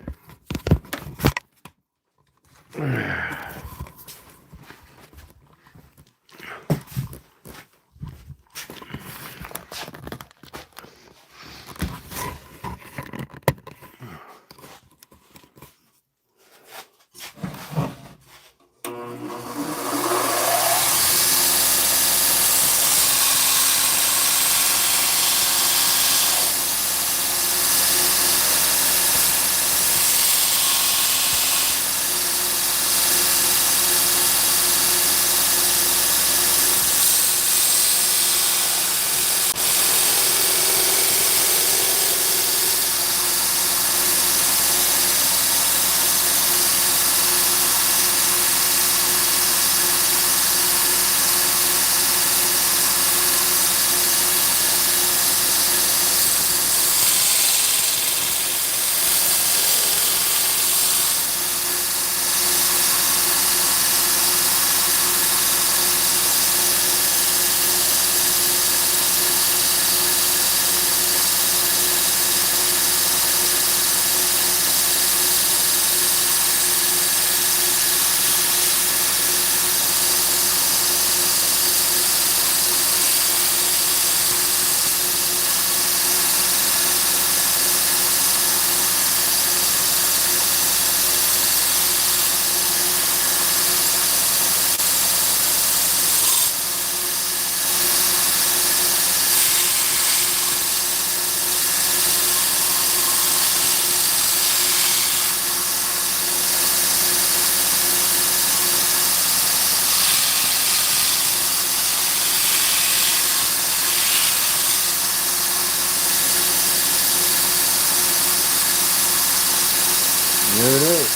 There it is.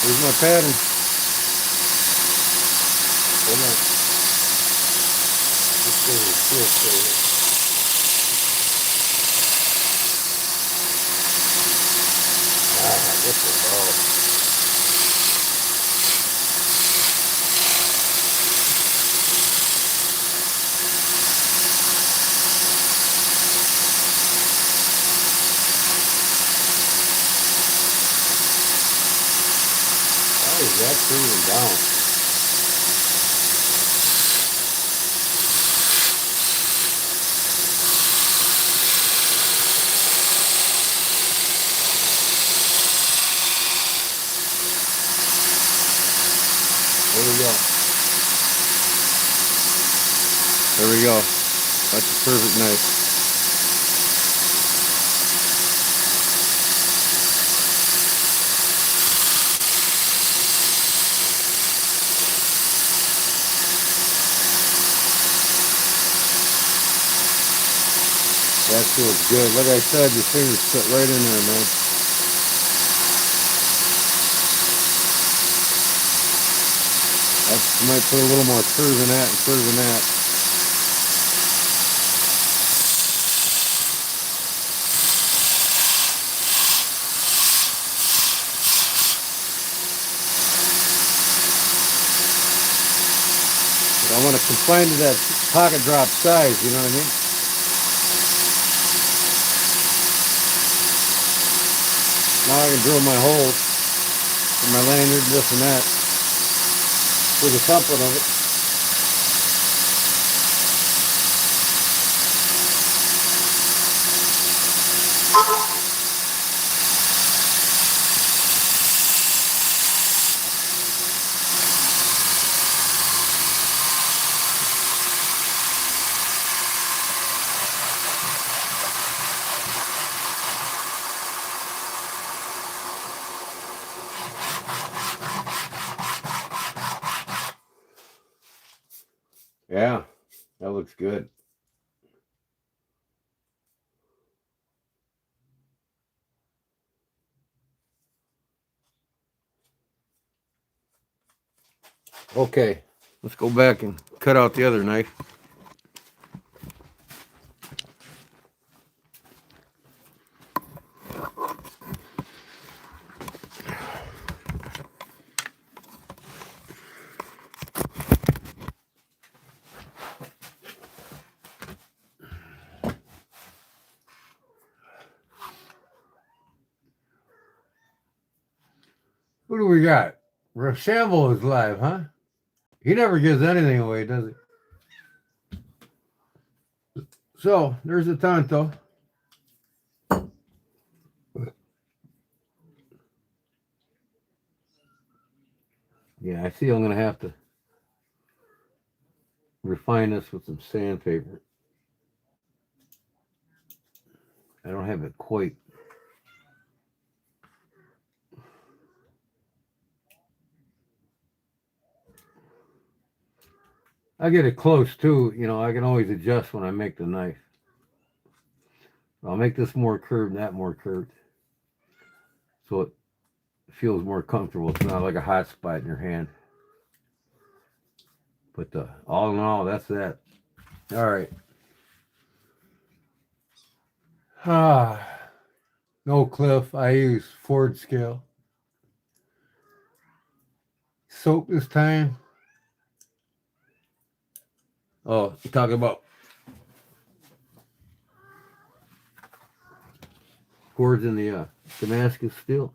Here's my pattern. Hold on. Let's go here. This is all. How is that cooling down? There we go. There we go. That's a perfect knife. That feels good. Like I said, your fingers fit right in there, man. I might put a little more curve in that and curve in that. But I want to confine to that pocket drop size, you know what I mean? Now I can drill my holes for my lanyard, this and that, with the comfort of it. Yeah, that looks good. Okay, let's go back and cut out the other knife. Who do we got? Rochambeau is live, huh? He never gives anything away, does he? So, there's the Tonto. Yeah, I see I'm going to have to refine this with some sandpaper. I don't have it quite. I get it close too, you know, I can always adjust when I make the knife. I'll make this more curved and that more curved. So it feels more comfortable. It's not like a hot spot in your hand. But all in all, that's that. All right. No cliff. I use Ford scale. Soap this time. Oh, you're talking about cords in the Damascus steel.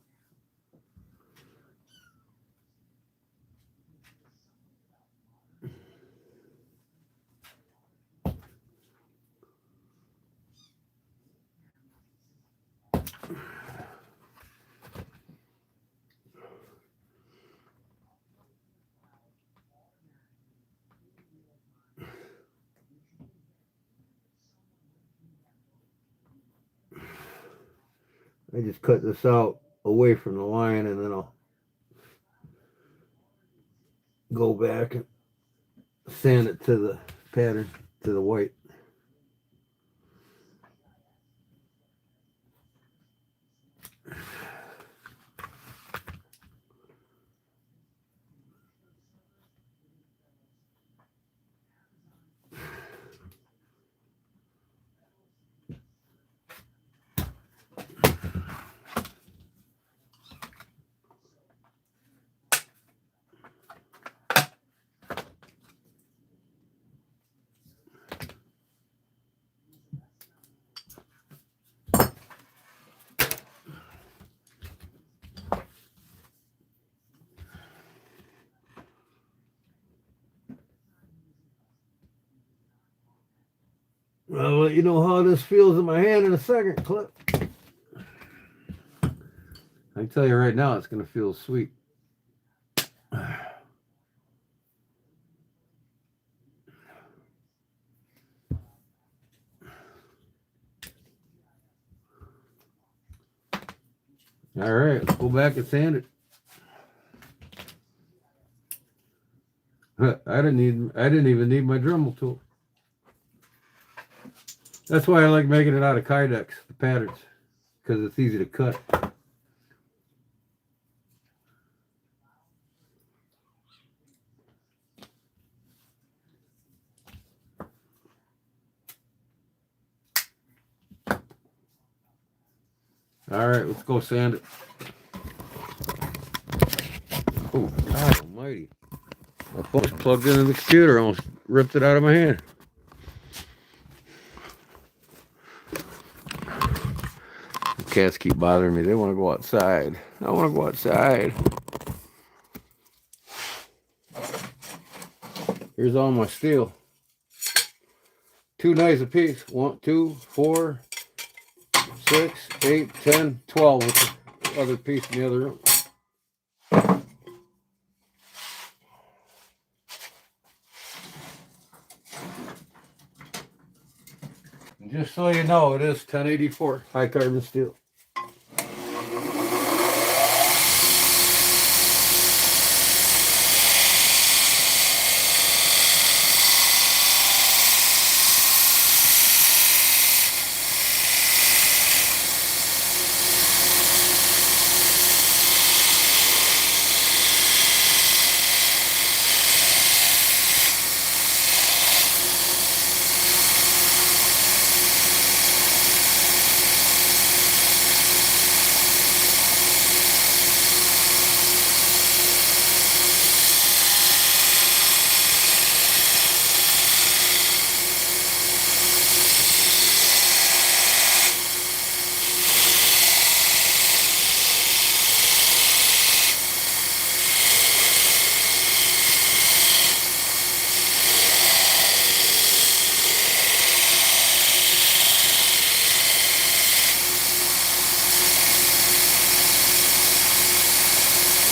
I just cut this out away from the line and then I'll go back and sand it to the pattern, to the white. I'll let you know how this feels in my hand in a second, Clip. I can tell you right now, it's going to feel sweet. All right, let's go back and sand it. I didn't even need my Dremel tool. That's why I like making it out of Kydex, the patterns, because it's easy to cut. All right, let's go sand it. Oh, God almighty. My phone's plugged into the computer. I almost ripped it out of my hand. The cats keep bothering me. They want to go outside. I want to go outside. Here's all my steel. 2 knives a piece. 1, 2, 4, 6, 8, 10, 12 with the other piece in the other room. And just so you know, it is 1084 high carbon steel.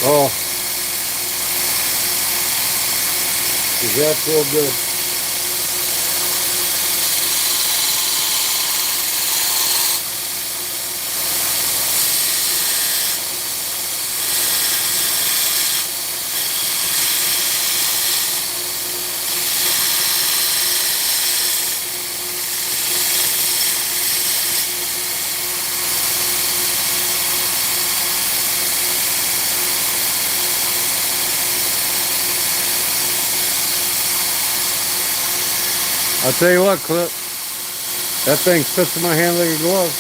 Oh, does that feel good? I'll tell you what, Clip. That thing fits in my hand like a glove.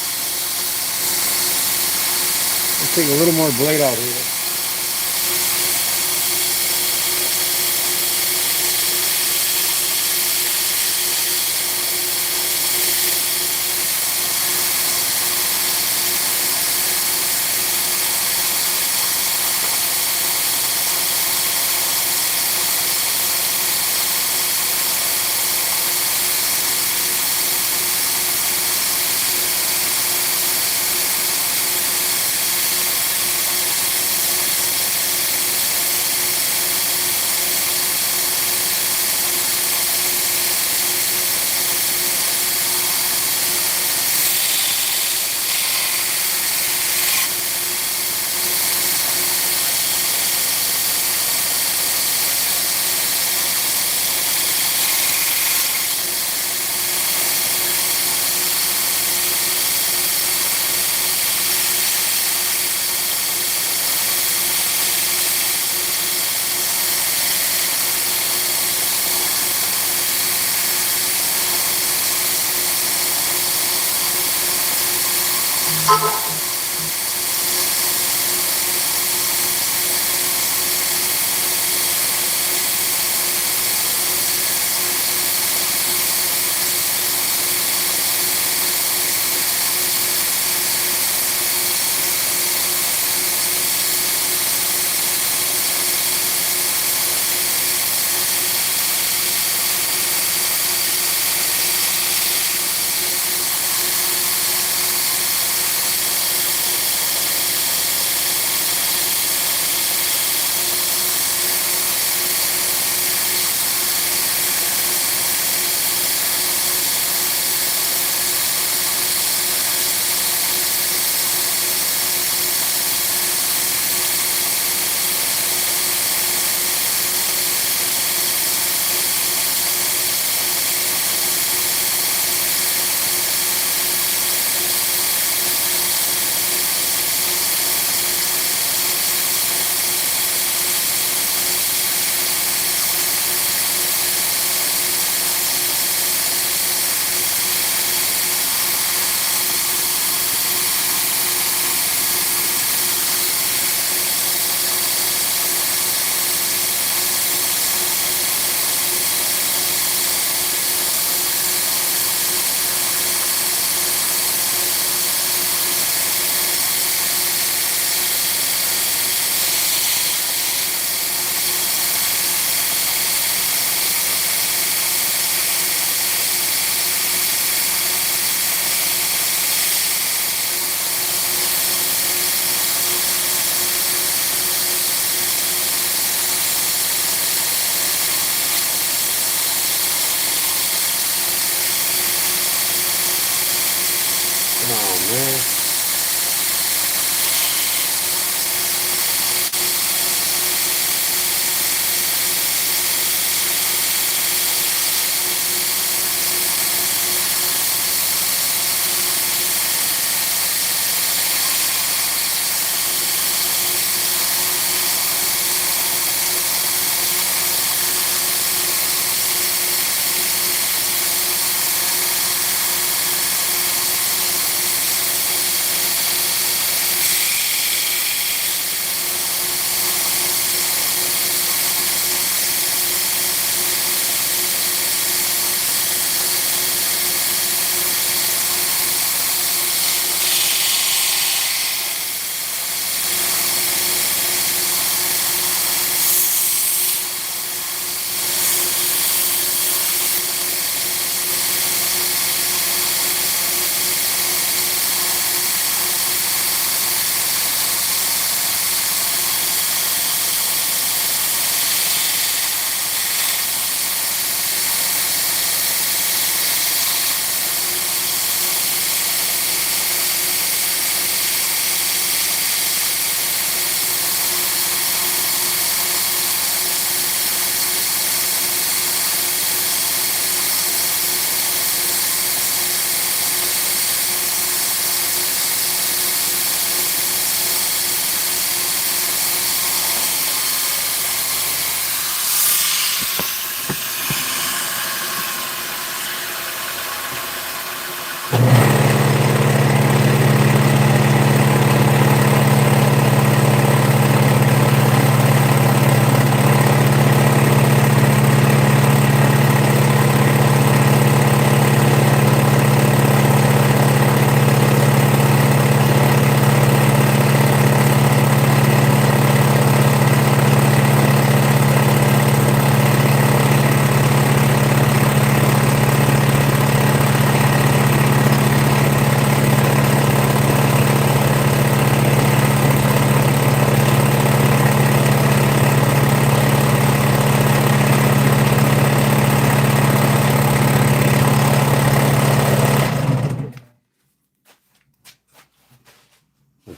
Let's take a little more blade out here.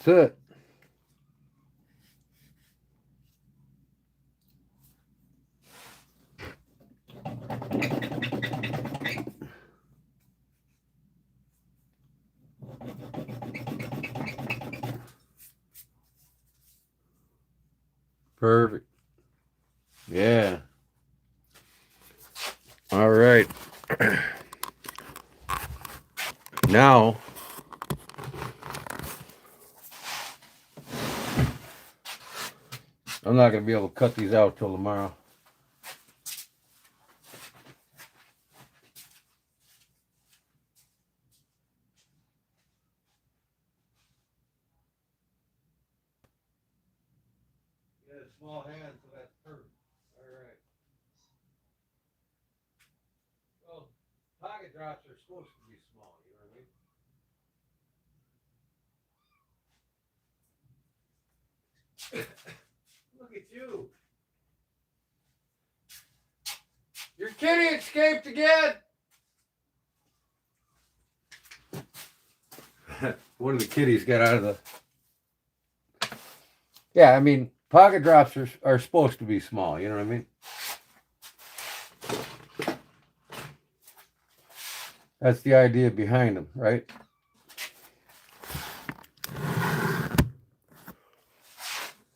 That's it. Perfect. Yeah. All right. Now, I'm not going to be able to cut these out till tomorrow. Yeah, small hands, so that's perfect. All right. Well, pocket drops are supposed to be small, you know what I mean? Look at you. Your kitty escaped again. One of the kitties got out of the. Yeah, I mean, pocket drops are supposed to be small, you know what I mean? That's the idea behind them, right?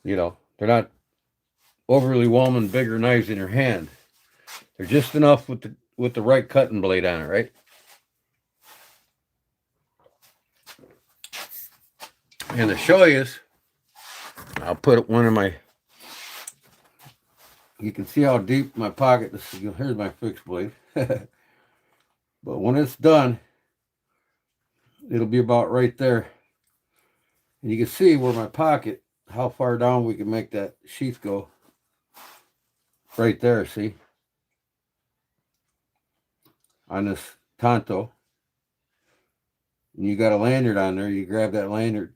You know, they're not overly whelming bigger knives in your hand. They're just enough with the right cutting blade on it, right? And to show you, I'll put one in my. You can see how deep my pocket. Here's my fixed blade. But when it's done, it'll be about right there. And you can see where my pocket, how far down we can make that sheath go. Right there, see? On this Tonto. And you got a lanyard on there. You grab that lanyard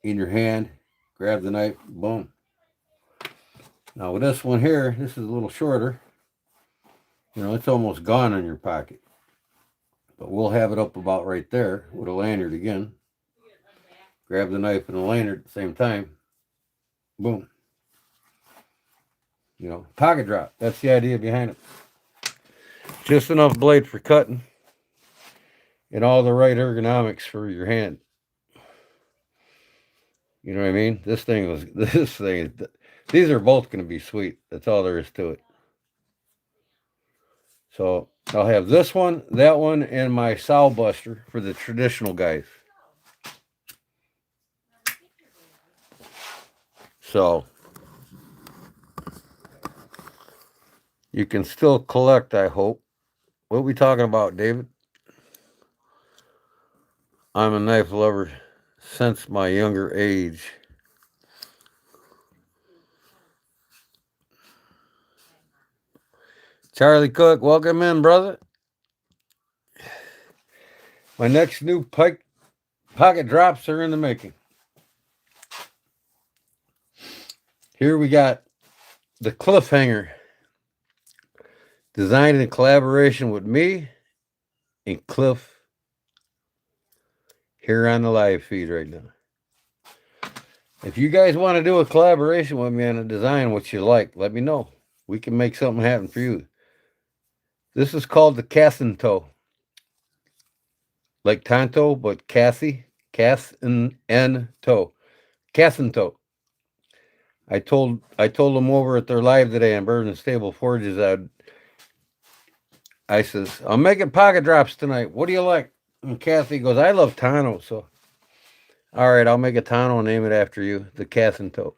in your hand, grab the knife, boom. Now with this one here, this is a little shorter. You know, it's almost gone on your pocket. But we'll have it up about right there with a lanyard again. Grab the knife and the lanyard at the same time. Boom. You know, pocket drop. That's the idea behind it. Just enough blade for cutting. And all the right ergonomics for your hand. You know what I mean? These are both going to be sweet. That's all there is to it. So I'll have this one, that one, and my sow buster for the traditional guys. So you can still collect, I hope. What are we talking about, David? I'm a knife lover since my younger age. Charlie Cook, welcome in, brother. My next new pocket drops are in the making. Here we got the Cliffhanger, designed in collaboration with me and Cliff here on the live feed right now. If you guys want to do a collaboration with me on a design, what you like, let me know. We can make something happen for you. This is called the Casinto. Like Tonto, but Cassie. Casinto. Casinto. I told them over at their live today on Bird and Stable Forges, I says, I'm making pocket drops tonight. What do you like? And Kathy goes, I love Tano, so all right, I'll make a Tano and name it after you, the Casinto.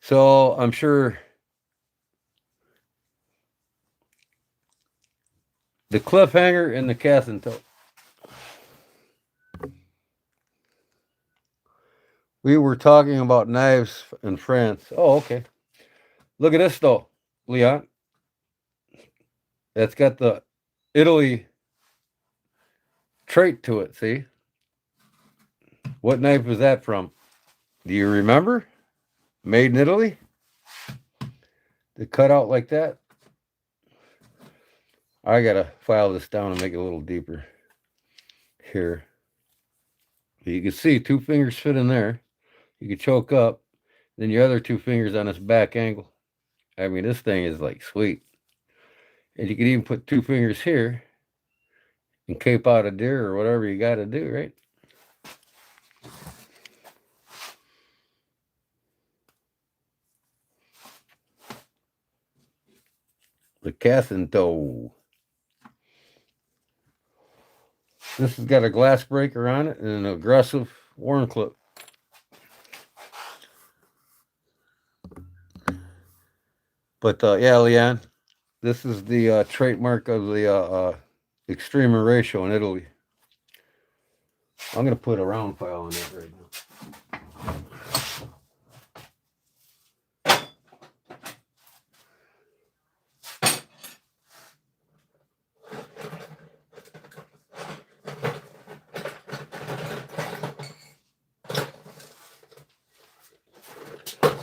So I'm sure the Cliffhanger and the Casinto. We were talking about knives in France. Oh, okay. Look at this though, Leon. That's got the Italy trait to it, see? What knife was that from? Do you remember? Made in Italy? The cutout like that? I gotta file this down and make it a little deeper. here. You can see 2 fingers fit in there. You can choke up. Then your other 2 fingers on this back angle. I mean, this thing is like sweet. And you can even put 2 fingers here and cape out a deer or whatever you got to do, right? The casting toe. This has got a glass breaker on it and an aggressive worm clip. But yeah, Leanne, this is the trademark of the extreme ratio in Italy. I'm going to put a round file on that right now.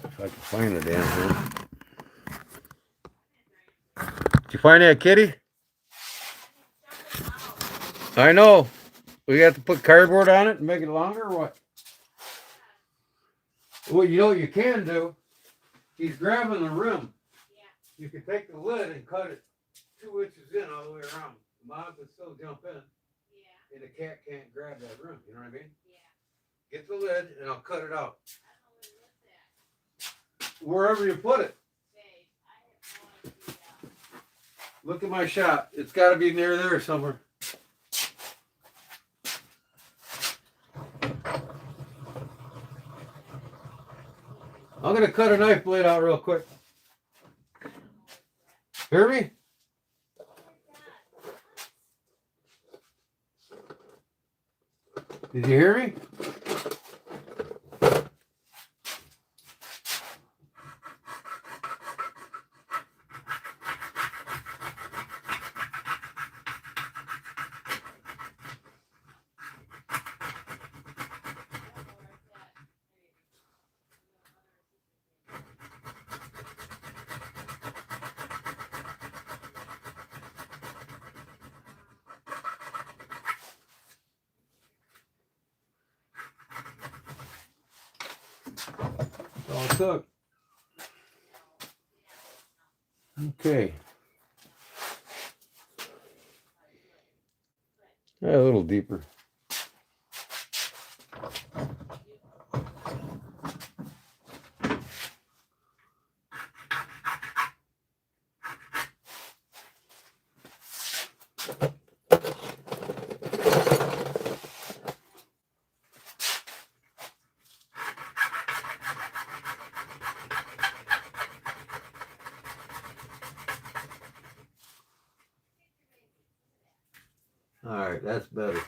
If I can find the damn thing. Did you find that kitty? I know. We have to put cardboard on it and make it longer or what? Well, you know what you can do? He's grabbing the rim. You can take the lid and cut it 2 inches in all the way around. The mom can still jump in. And the cat can't grab that rim. You know what I mean? Get the lid and I'll cut it out. Wherever you put it. Look at my shot. It's got to be near there somewhere. I'm going to cut a knife blade out real quick. Hear me? Did you hear me? All it took. Okay. Yeah, a little deeper. All right, that's better.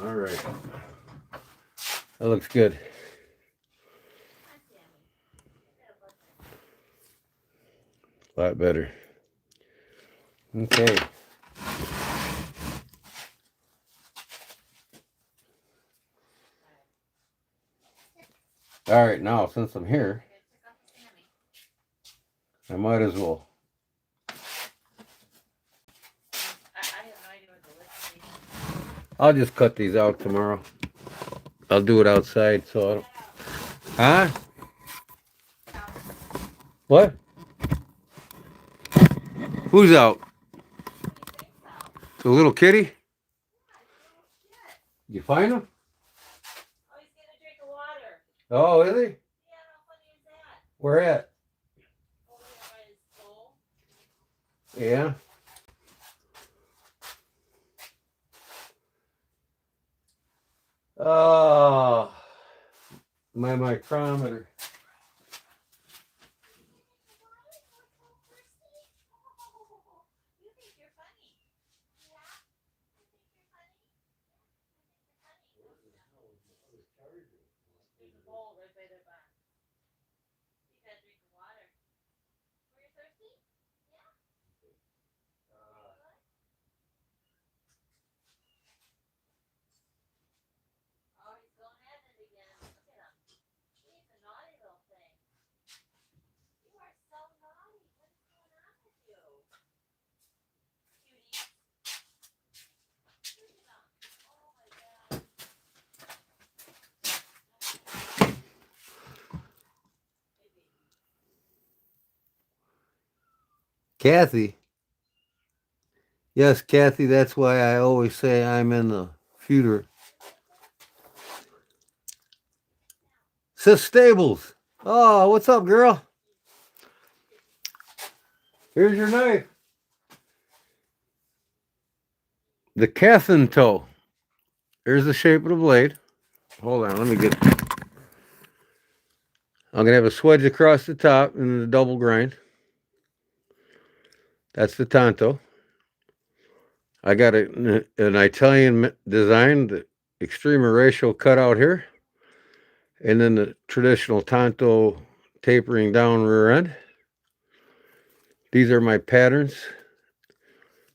All right. That looks good. A lot better. Okay. All right, now since I'm here, I might as well. I'll just cut these out tomorrow. I'll do it outside, so I don't... Huh? What? Who's out? The little kitty? You find him? Oh, he's getting a drink of water. Oh, is he? Yeah, how funny is that? Where at? Over there by his soul. Yeah. Oh, my micrometer. There's a bowl right by their barn. You gotta drink the water. Were you thirsty? Yeah. Oh, he's going at it again. Look at him. He's a naughty little thing. You are so naughty. What is going on with you? Cutie. Look at him. Oh my God. Baby. Kathy. Yes, Kathy, that's why I always say I'm in the future. Sis Stables. Oh, what's up, girl? Here's your knife. The Cathin toe. Here's the shape of the blade. Hold on, let me get. I'm gonna have a swedge across the top and a double grind. That's the tanto. I got an Italian design, the extreme ratio cut out here, and then the traditional tanto tapering down rear end. These are my patterns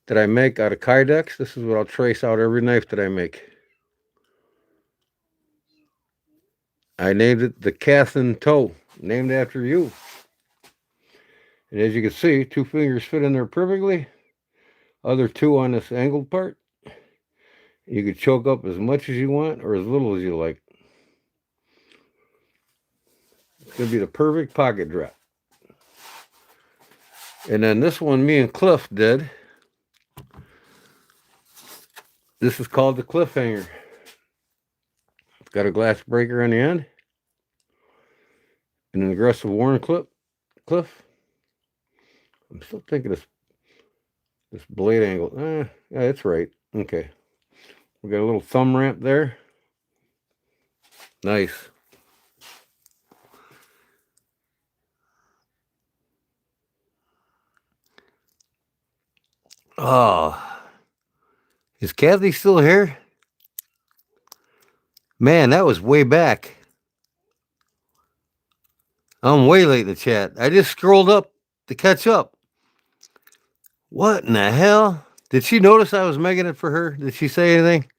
that I make out of Kydex. This is what I'll trace out every knife that I make. I named it the Cathin toe, named after you. And as you can see, 2 fingers fit in there perfectly. Other 2 on this angled part. You can choke up as much as you want or as little as you like. It's going to be the perfect pocket drop. And then this one me and Cliff did. This is called the cliffhanger. It's got a glass breaker on the end. And an aggressive worn cliff. I'm still thinking this blade angle. Yeah, it's right. Okay. We got a little thumb ramp there. Nice. Oh, is Kathy still here? Man, that was way back. I'm way late in the chat. I just scrolled up to catch up. What in the hell? Did she notice I was making it for her? Did she say anything?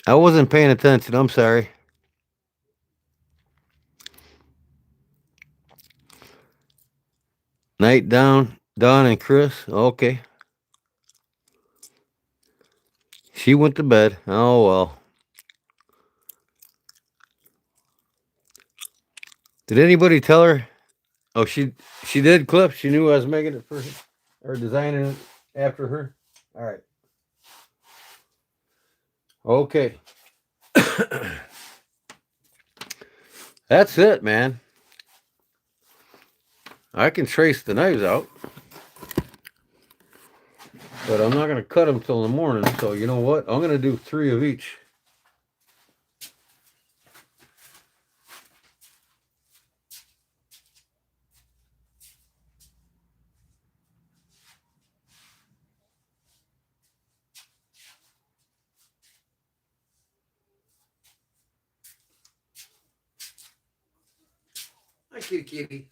I wasn't paying attention. I'm sorry. Night down, Dawn and Chris. Okay. She went to bed. Oh well. Did anybody tell her? Oh, she did, Cliff. She knew I was making it for her or designing it after her. All right. Okay. That's it, man. I can trace the knives out, but I'm not going to cut them till the morning. So you know what? I'm going to do 3 of each. Hi, kitty, kitty.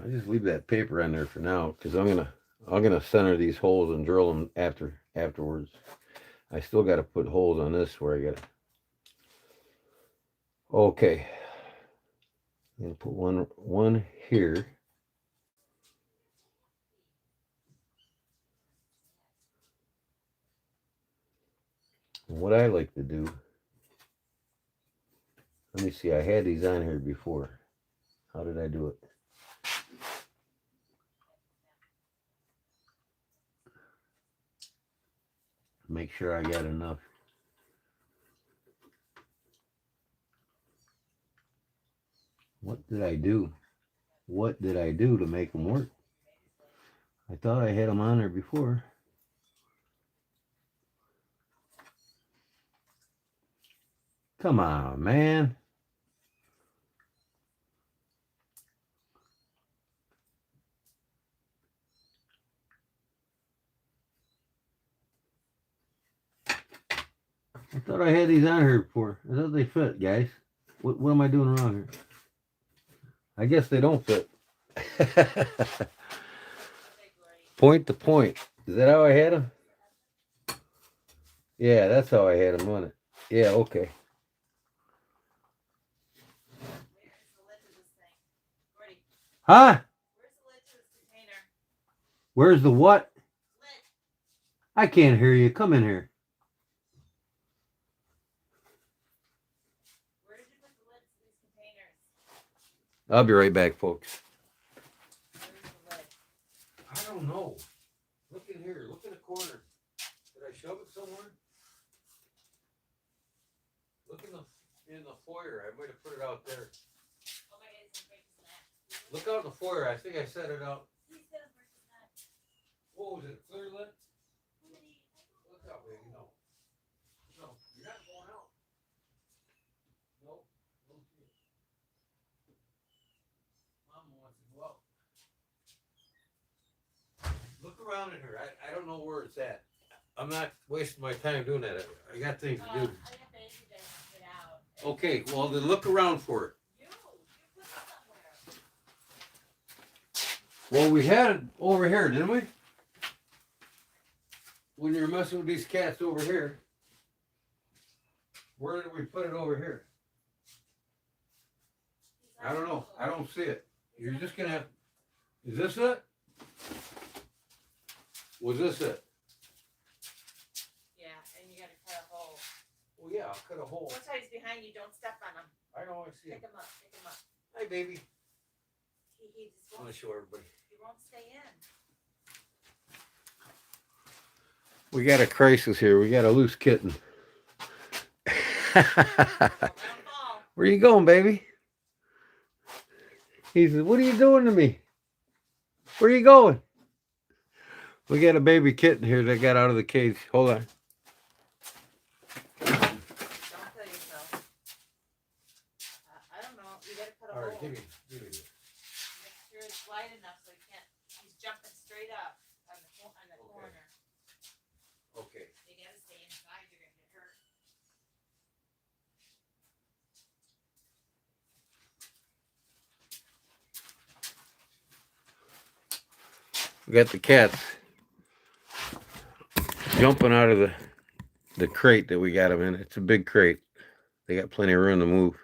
I just leave that paper on there for now because I'm gonna center these holes and drill them afterwards. I still got to put holes on this where I got to. Okay, I'm gonna put one here. And what I like to do. Let me see. I had these on here before. How did I do it? Make sure I got enough. What did I do? What did I do to make them work? I thought I had them on there before. Come on, man. I thought I had these on here before. I thought they fit, guys. What am I doing wrong here? I guess they don't fit. Point to point. Is that how I had them? Yeah, that's how I had them, wasn't it? Yeah, okay. Where's the lid to this thing? Gordy, Huh? where's the lid to this container? Where's the what? Lid. I can't hear you. Come in here. Where did you put the lids to these containers? I'll be right back, folks. Where's the lid? I don't know. Look in here. Look in the corner. Did I shove it somewhere? Look in the foyer. I might have put it out there. Oh my God, it's breaking that. Look out in the foyer. I think I set it out. He's gonna break that. What was it? Clear lit? Somebody, Look out, baby. No. No, you're not going out. Nope. Don't see it. Mama wants to go out. Look around in here. I don't know where it's at. I'm not wasting my time doing that. I got things to do. I got baby to get out. Okay, well then look around for it. You put it somewhere. Well, we had it over here, didn't we? When you were messing with these cats over here. Where did we put it over here? I don't know. I don't see it. You're just gonna have. Is this it? Was this it? Yeah, and you gotta cut a hole. Well, yeah, I'll cut a hole. Watch how he's behind you. Don't step on him. I know I see Pick it. him up. Pick him up. Hi, baby. He just I want won't. to show everybody. He won't stay in. We got a crisis here. We got a loose kitten. Don't fall. Where you going, baby? He says, "What are you doing to me? Where are you going?" We got a baby kitten here that got out of the cage. Hold on. Don't kill yourself. I don't know. You gotta cut a All hole. right, give me this. Make sure it's wide enough so he can't. He's jumping straight up on the Okay. corner. Okay. You gotta stay inside. You're gonna get hurt. We got the cats jumping out of the crate that we got them in. It's a big crate. They got plenty of room to move.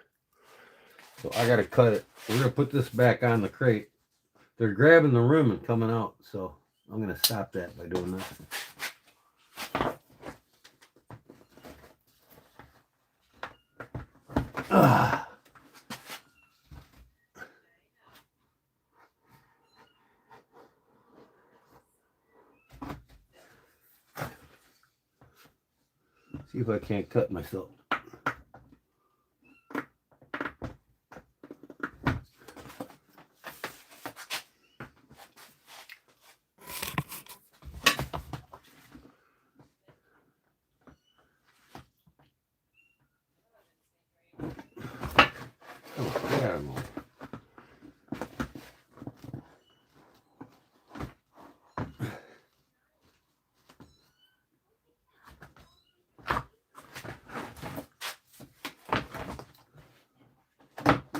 So I got to cut it. We're going to put this back on the crate. They're grabbing the rim and coming out. So I'm going to stop that by doing this. Ah. See if I can't cut myself. Oh, get out of my way.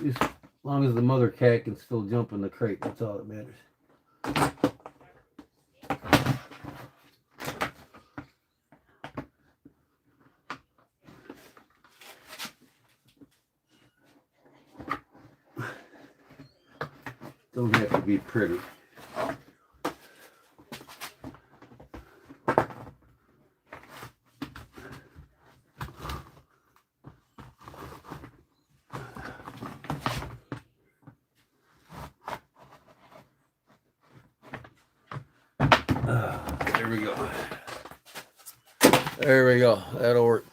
As long as the mother cat can still jump in the crate, that's all that matters. Don't have to be pretty. There we go. There we go. That'll work.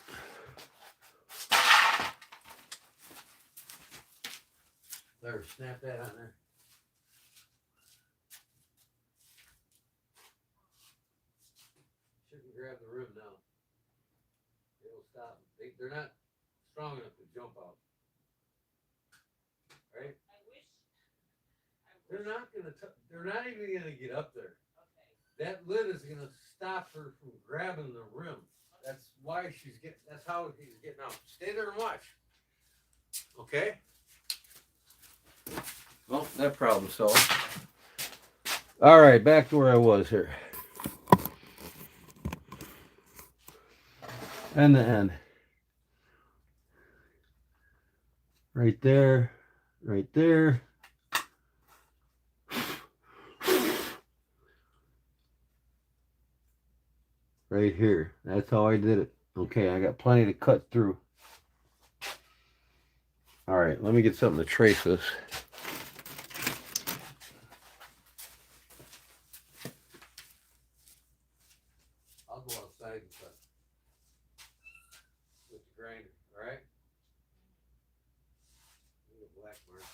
There, snap that on there. grab the rim now. It'll stop them. They're not strong enough to jump out. Right? They're not gonna. They're not even gonna get up there. Okay. That lid is gonna stop her from grabbing the rim. That's why she's getting. That's how he's getting out. Stay there and watch. Okay. Well, that problem solved. All right, back to where I was here. End to end. Right there. Right there. Right here. That's how I did it. Okay, I got plenty to cut through. All right, let me get something to trace this. I'll go outside and cut with the grinder, all right? Need a black marker.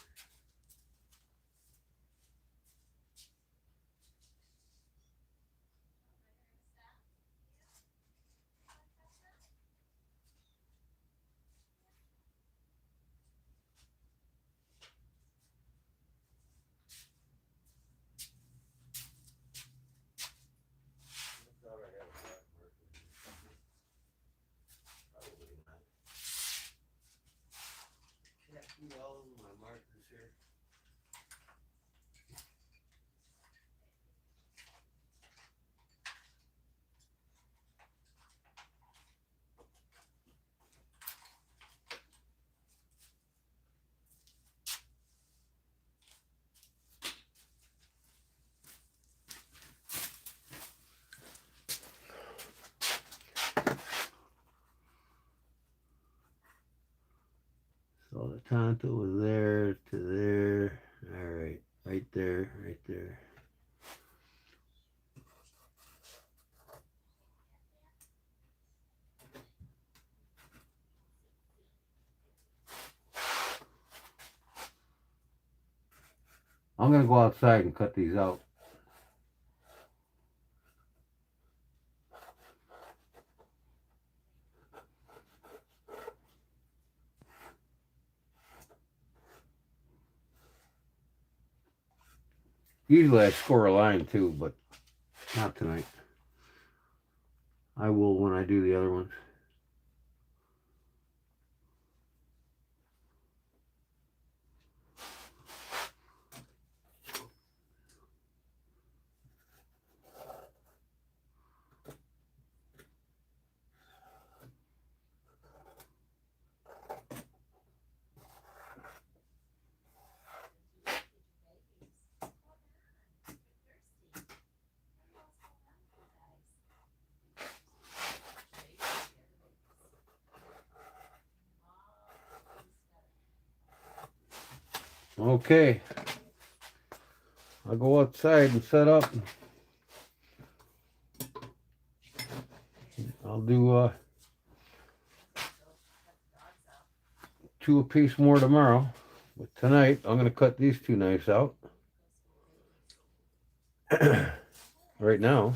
I thought I had a black marker. Probably not. Can't see all of my markers here. So the tonto was there to there. All right, right there, right there. I'm gonna go outside and cut these out. Usually I score a line too, but not tonight. I will when I do the other ones. Okay. I'll go outside and set up. I'll do 2 apiece more tomorrow. But tonight, I'm going to cut these 2 knives out. Right now.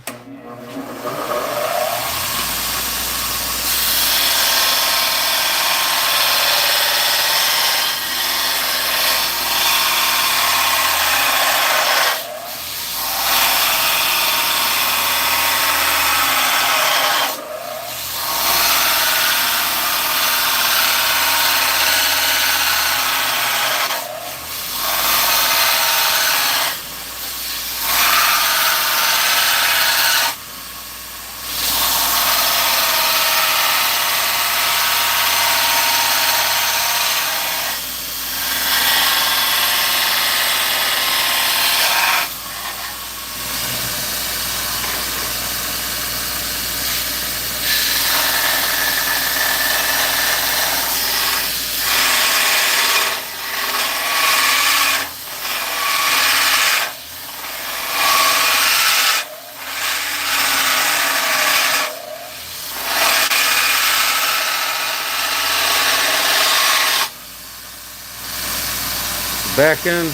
Back end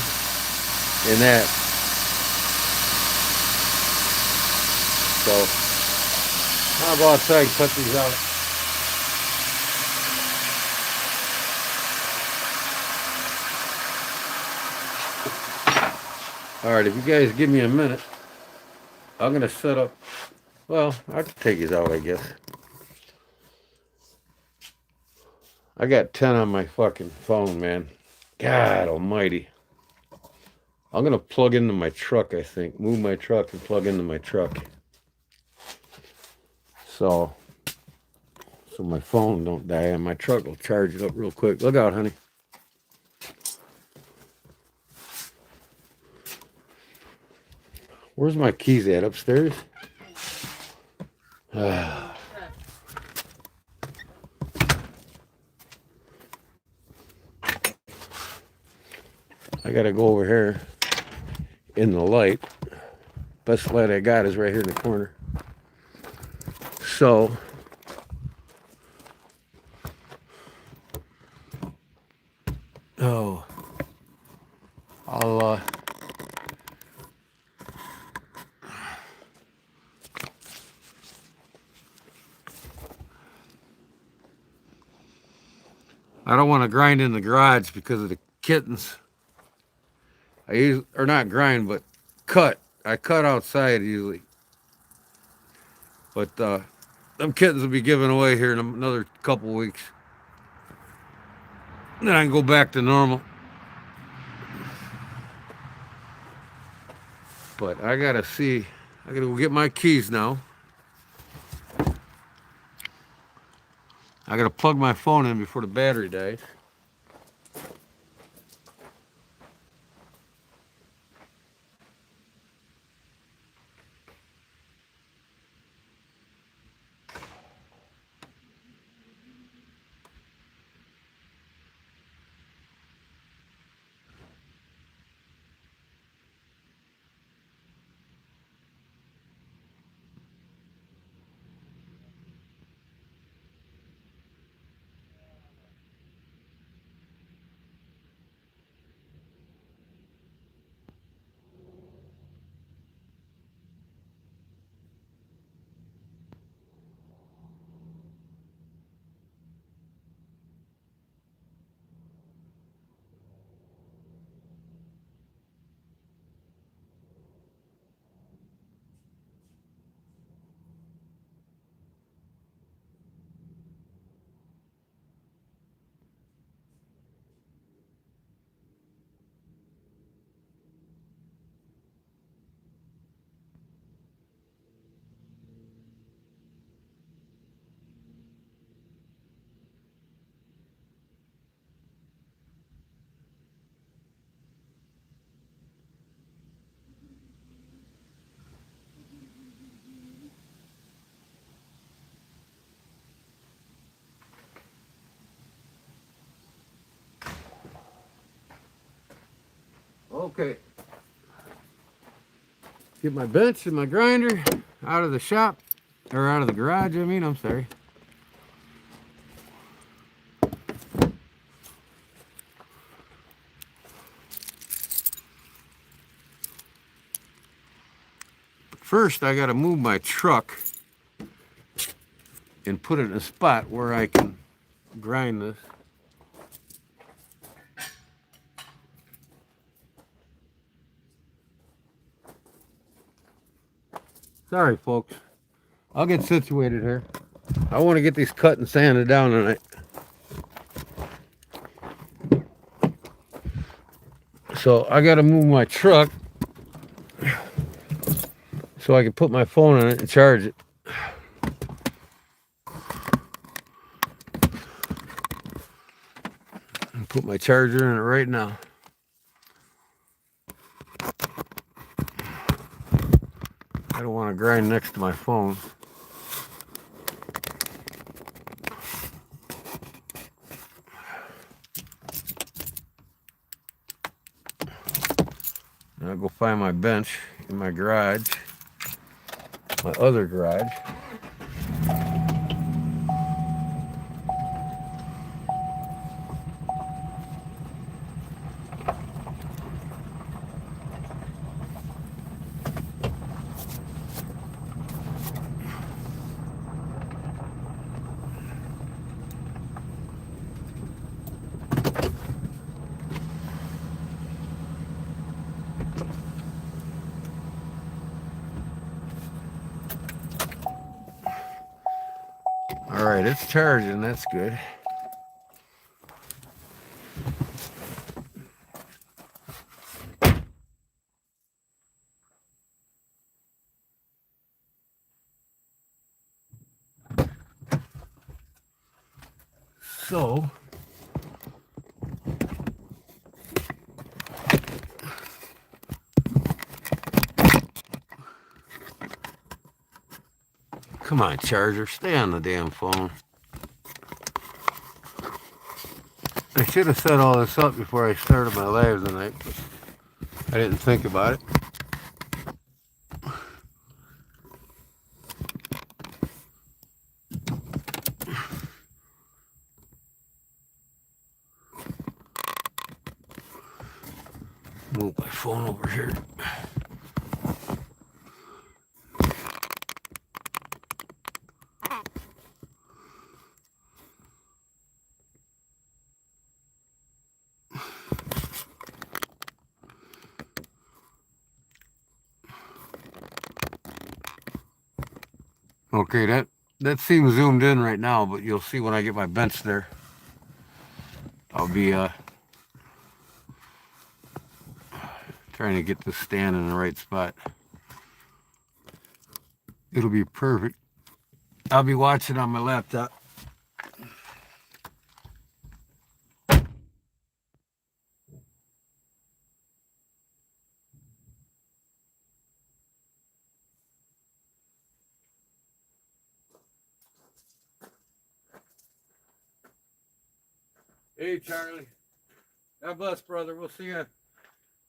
and that. So I'll go outside and cut these out. Alright, if you guys give me a minute, I'm gonna set up. Well, I can take these out, I guess. I got 10 on my fucking phone, man. God almighty. I'm gonna plug into my truck, I think. Move my truck and plug into my truck. So my phone don't die and my truck will charge it up real quick. Look out, honey. Where's my keys at? Upstairs? I gotta go over here in the light. Best light I got is right here in the corner. So I'll I don't want to grind in the garage because of the kittens. I use, or not grind, but cut. I cut outside usually. But them kittens will be given away here in another couple weeks. Then I can go back to normal. But I gotta see. I gotta go get my keys now. I gotta plug my phone in before the battery dies. Okay. Get my bench and my grinder out of the shop, or out of the garage, I mean, I'm sorry. First, I gotta move my truck and put it in a spot where I can grind this. Sorry, folks. I'll get situated here. I want to get these cut and sanded down tonight. So I got to move my truck so I can put my phone on it and charge it. And put my charger in it right now. I don't want to grind next to my phone. I'll go find my bench in my garage, my other garage. right, it's charging. That's good. So, come on, charger, stay on the damn phone. I should have set all this up before I started my live tonight, but I didn't think about it. Move my phone over here. Okay, that seems zoomed in right now, but you'll see when I get my bench there. I'll be trying to get this stand in the right spot. It'll be perfect. I'll be watching on my laptop. Hey, Charlie. God bless, brother. We'll see you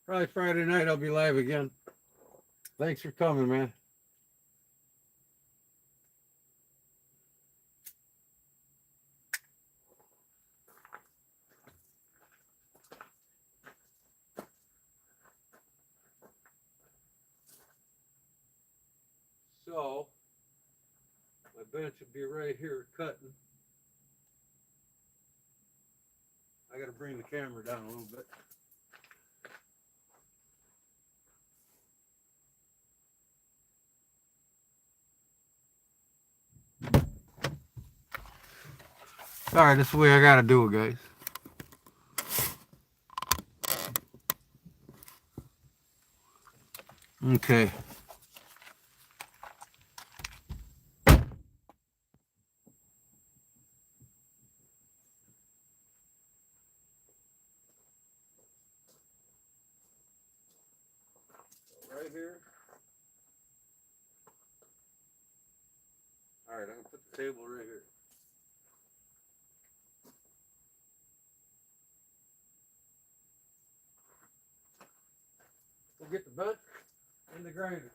probably Friday night. I'll be live again. Thanks for coming, man. So, my bench will be right here cutting. I got to bring the camera down a little bit. All right, that's the way I got to do it, guys. Okay. Right here. All right, I'm gonna put the table right here. We'll get the bench and the grinder.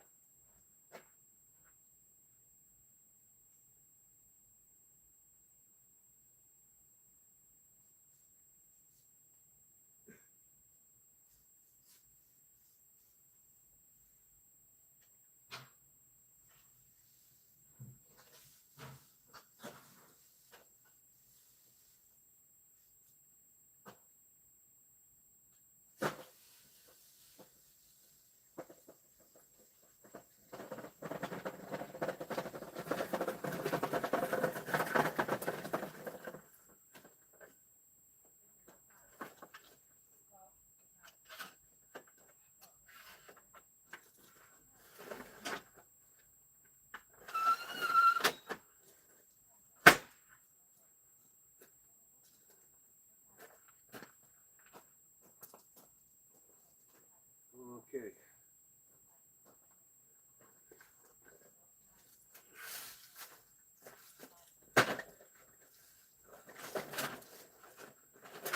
Okay.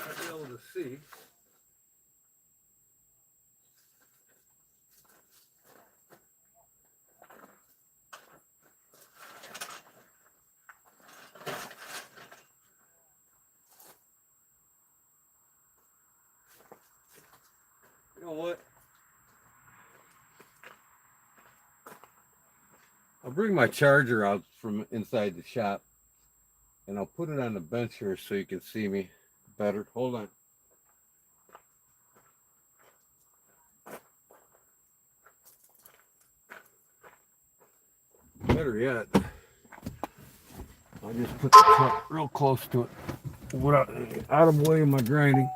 I'll be able to see. You know what? I'll bring my charger out from inside the shop and I'll put it on the bench here so you can see me better. Hold on. Better yet, I just put the truck real close to it, without out of the way of my grinding.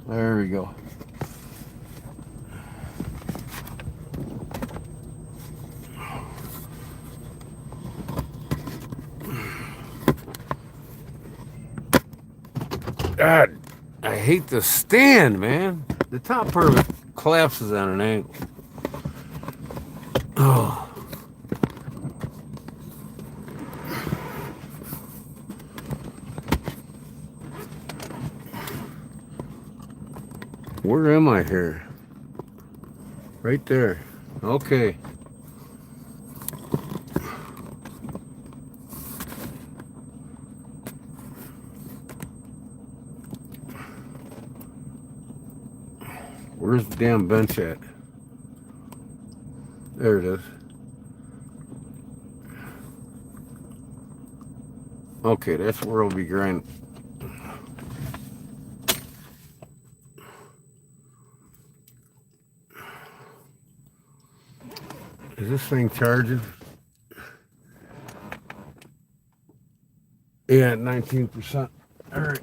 There we go. God, I hate the stand, man. The top part of it collapses on an angle. Oh. Where am I here? Right there. Okay. Where's the damn bench at? There it is. Okay, that's where I'll be grinding. Is this thing charging? Yeah, 19%. All right.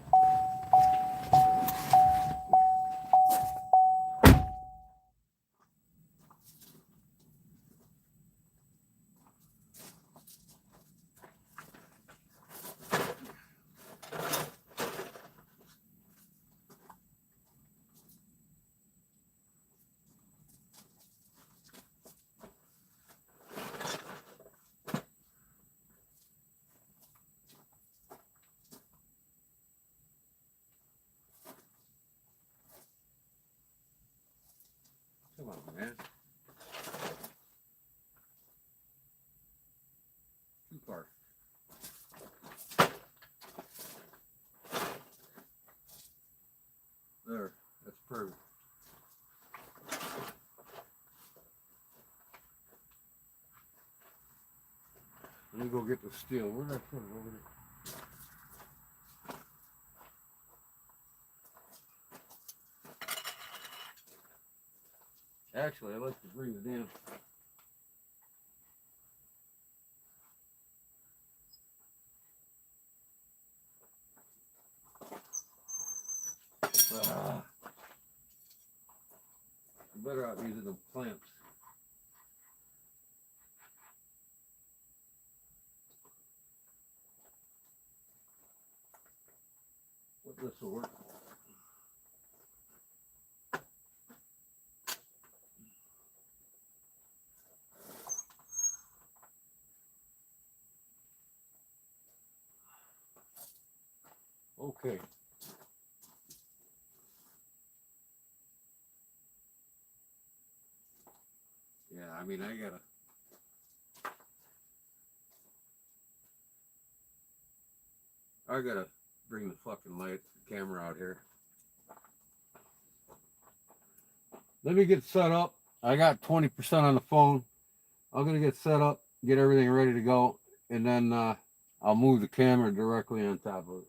Come on, man. Too far. There. That's perfect. Let me go get the steel. Where did I put it? Over there. Actually, I like to bring it in. Ah, I'm better out using the clamps. What this will work. Okay. Yeah, I mean, I gotta bring the fucking light camera out here. Let me get set up. I got 20% on the phone. I'm gonna get set up, get everything ready to go, and then I'll move the camera directly on top of it.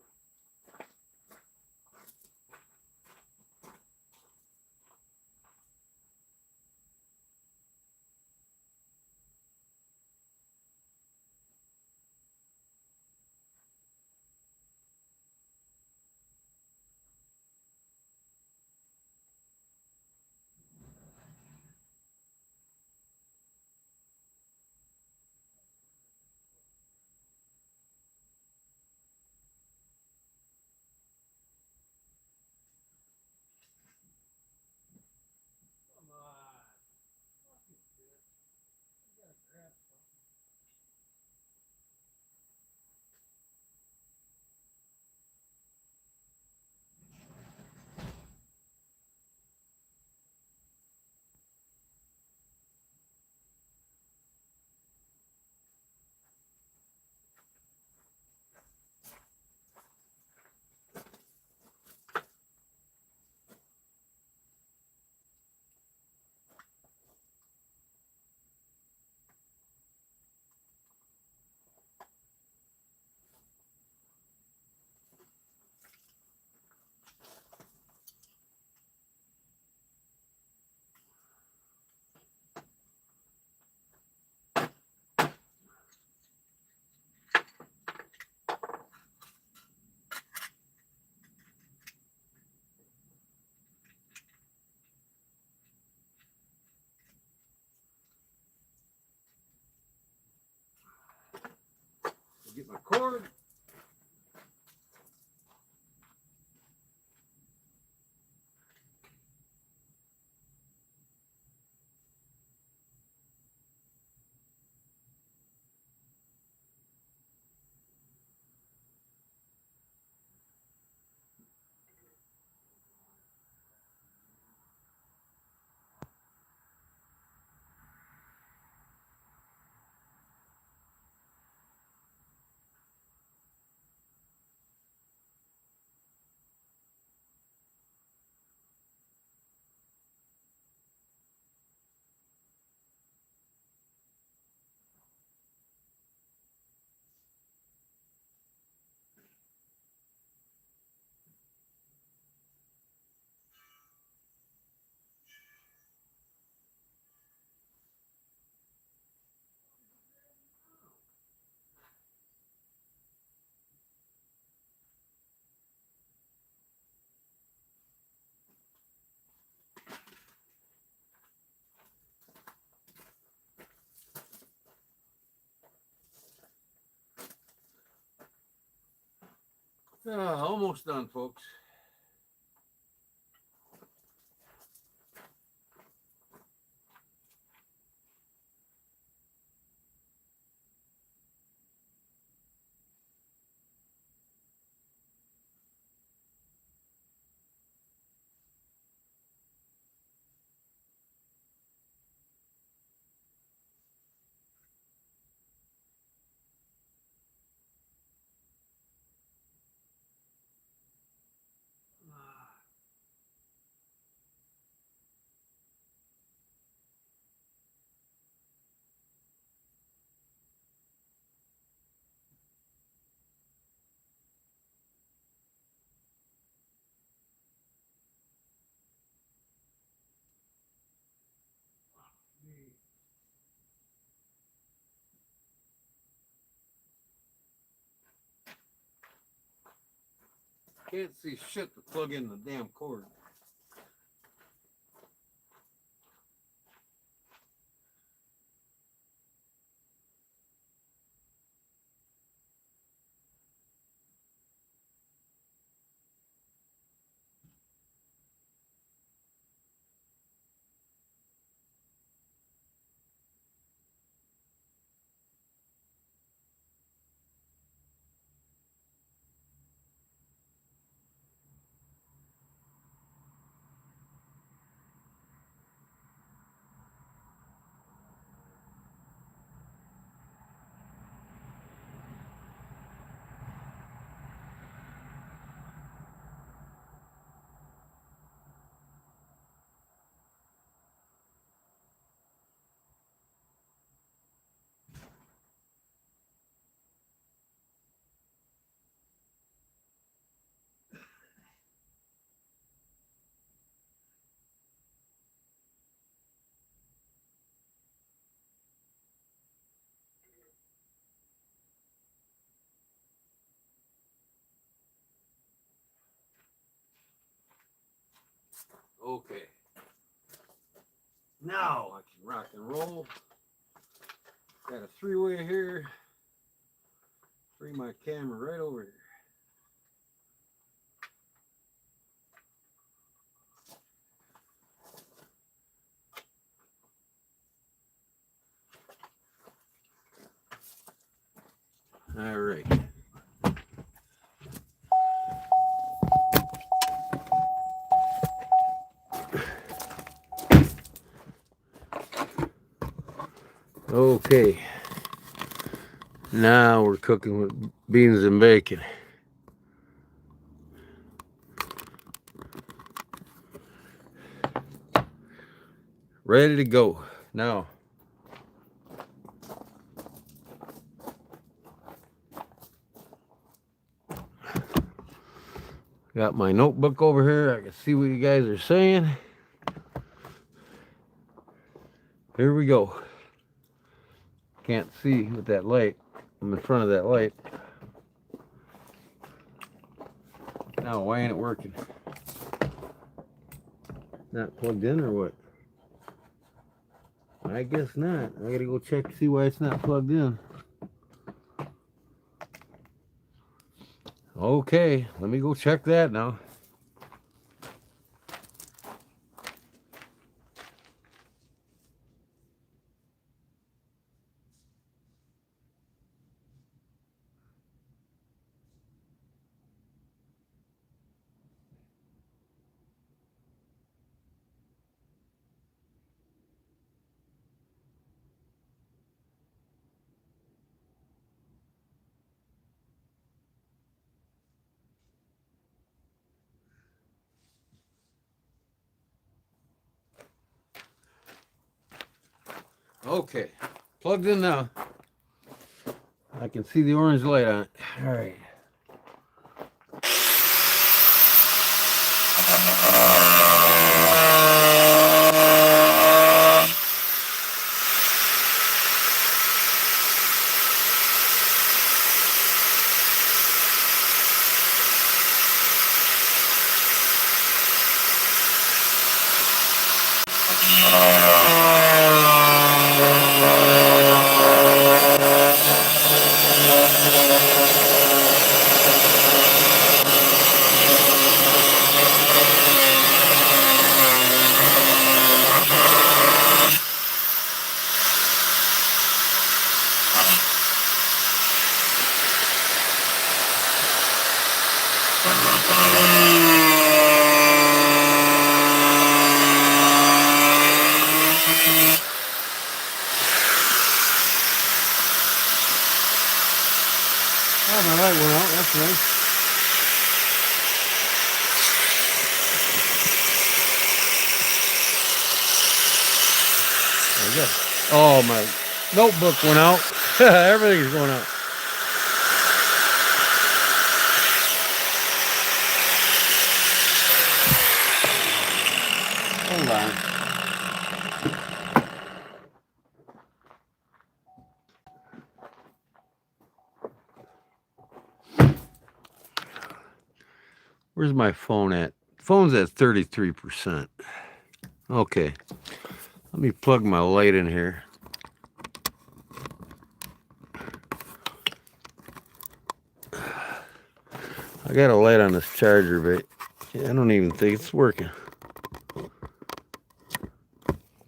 Get my cord. Almost done, folks. Can't see shit to plug in the damn cord. Okay. Now I can rock and roll. Got a three-way here. Bring my camera right over here. All right. Okay. Now we're cooking with beans and bacon. Ready to go. Now, got my notebook over here. I can see what you guys are saying. Here we go. Can't see with that light. I'm in front of that light. Now, why ain't it working? Not plugged in or what? I guess not. I gotta go check to see why it's not plugged in. Okay, let me go check that now. Okay, plugged in now. I can see the orange light on it. All right. Oh, my light went out. That's nice. There we go. Oh, my notebook went out. Everything's going out. Hold on. Where's my phone at? Phone's at 33%. Okay. Let me plug my light in here. I got a light on this charger, but I don't even think it's working.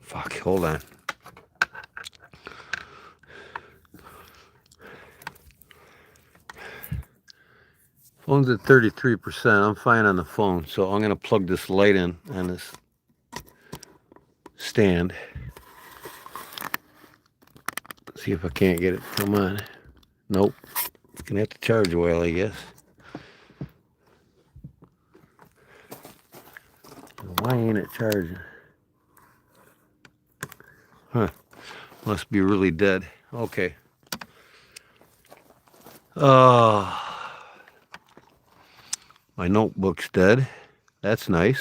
Fuck, hold on. Phone's at 33%. I'm fine on the phone, so I'm gonna plug this light in on this stand. See if I can't get it. Come on. Nope. It's gonna have to charge a while, I guess. Why ain't it charging? Huh. Must be really dead. Okay. My notebook's dead. That's nice.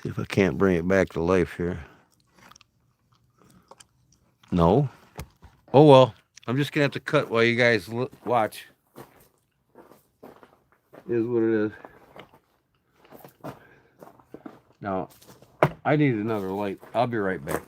See if I can't bring it back to life here. No. Oh well. I'm just gonna have to cut while you guys watch. Is what it is. Now, I need another light. I'll be right back.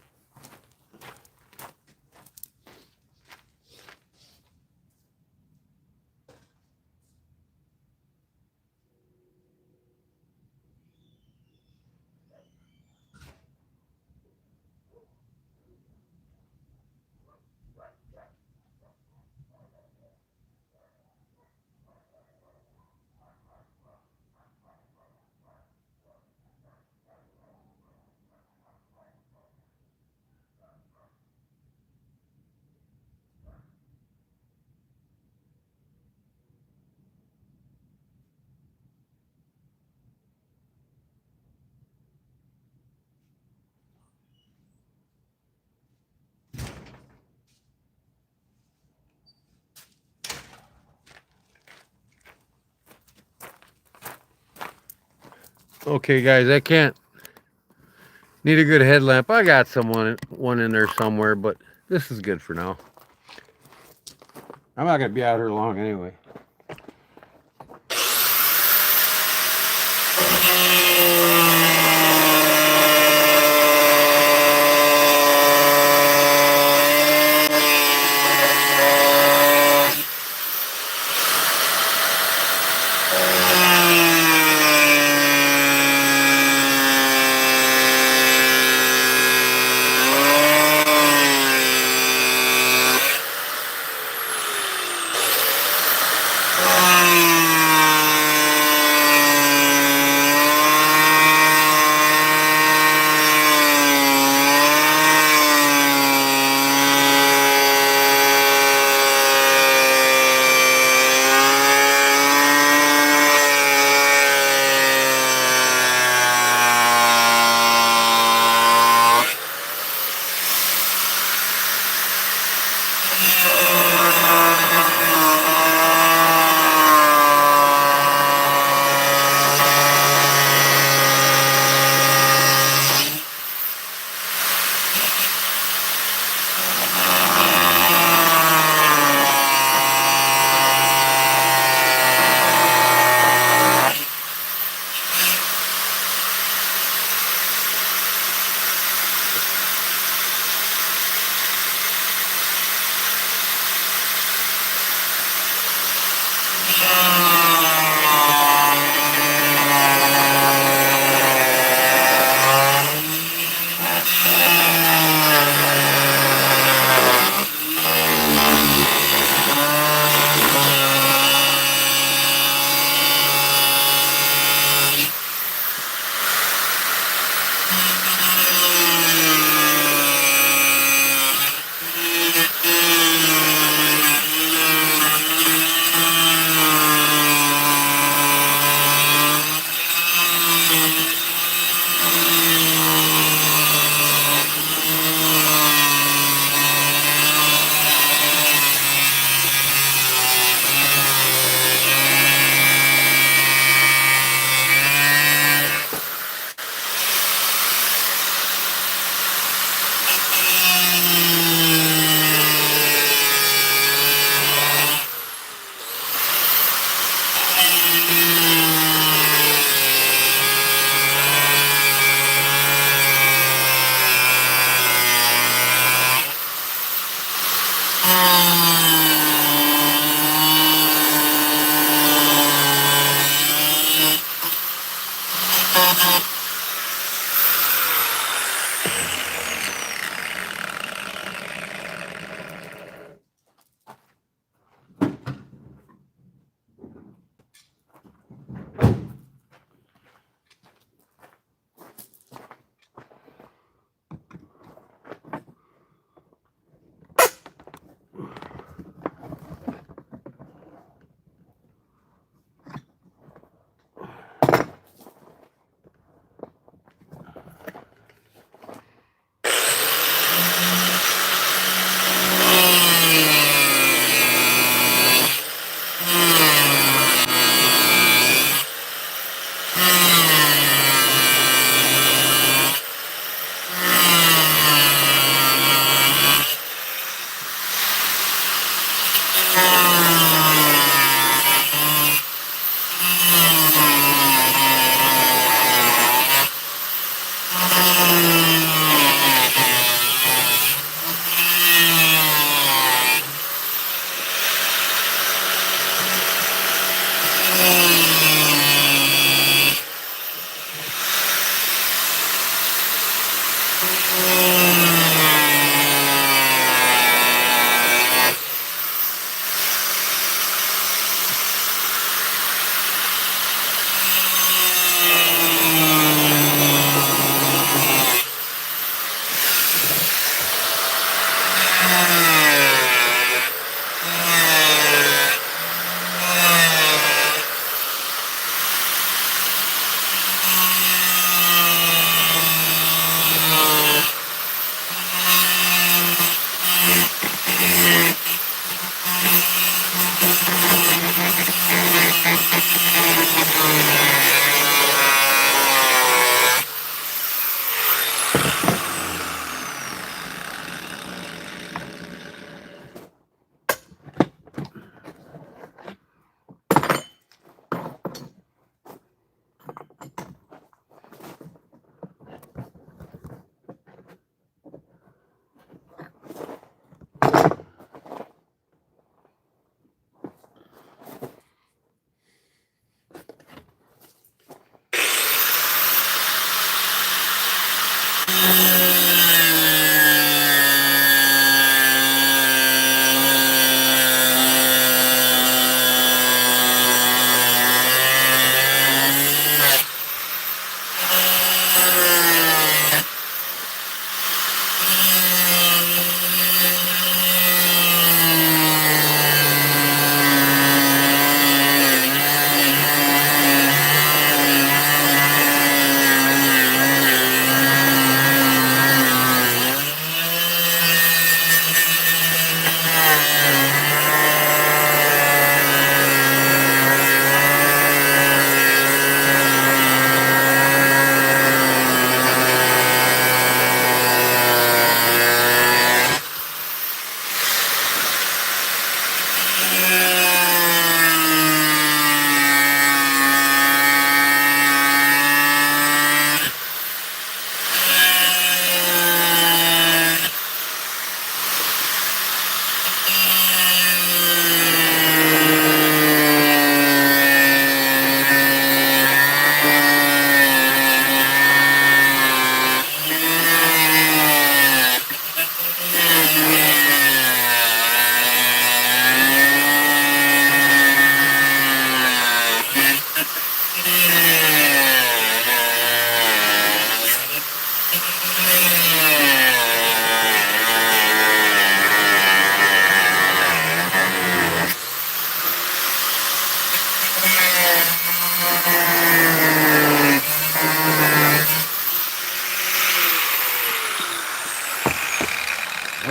Okay, guys, I can't. Need a good headlamp. I got one in there somewhere, but this is good for now. I'm not gonna be out here long anyway.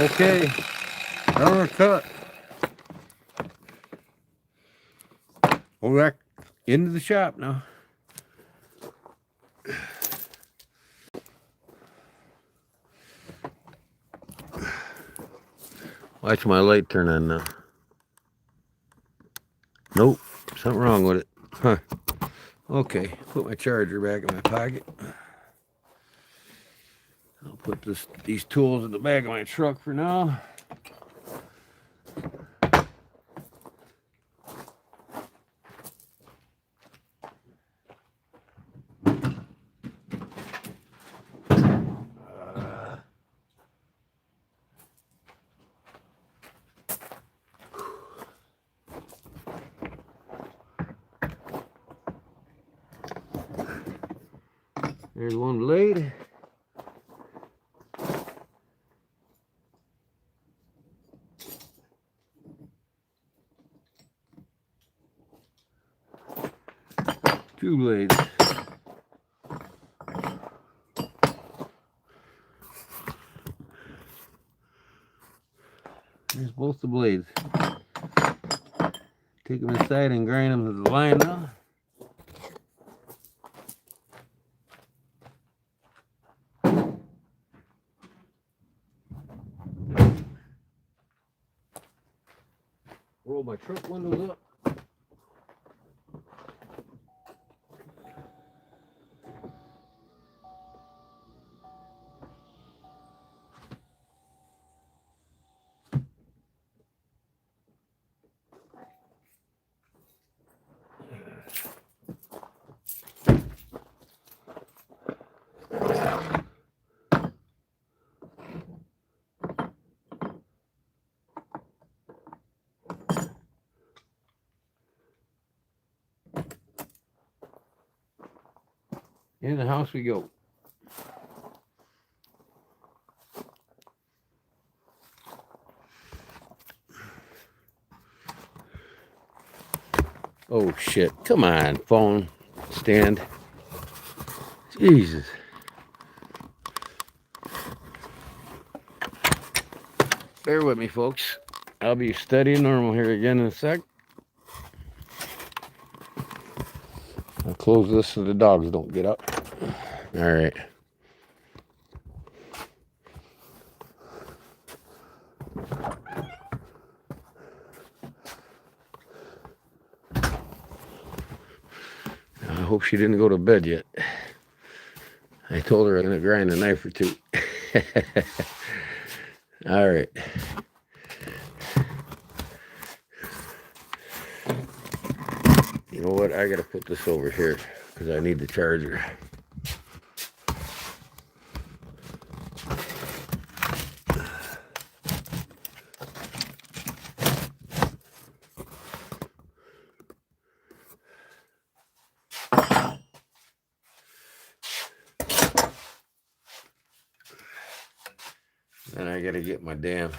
Okay, another cut. We're back into the shop now. Watch my light turn on now. Nope, something wrong with it. Huh. Okay, put my charger back in my pocket. I'll put these tools in the back of my truck for now. There's one blade. Two blades. There's both the blades. Take them inside and grind them to the line now. Roll my truck windows up. In the house we go. Oh shit. Come on, phone stand. Jesus. Bear with me, folks. I'll be steady and normal here again in a sec. I'll close this so the dogs don't get up. All right. I hope she didn't go to bed yet. I told her I'm going to grind a knife or two. All right. You know what? I got to put this over here because I need the charger. And I got to get my damn...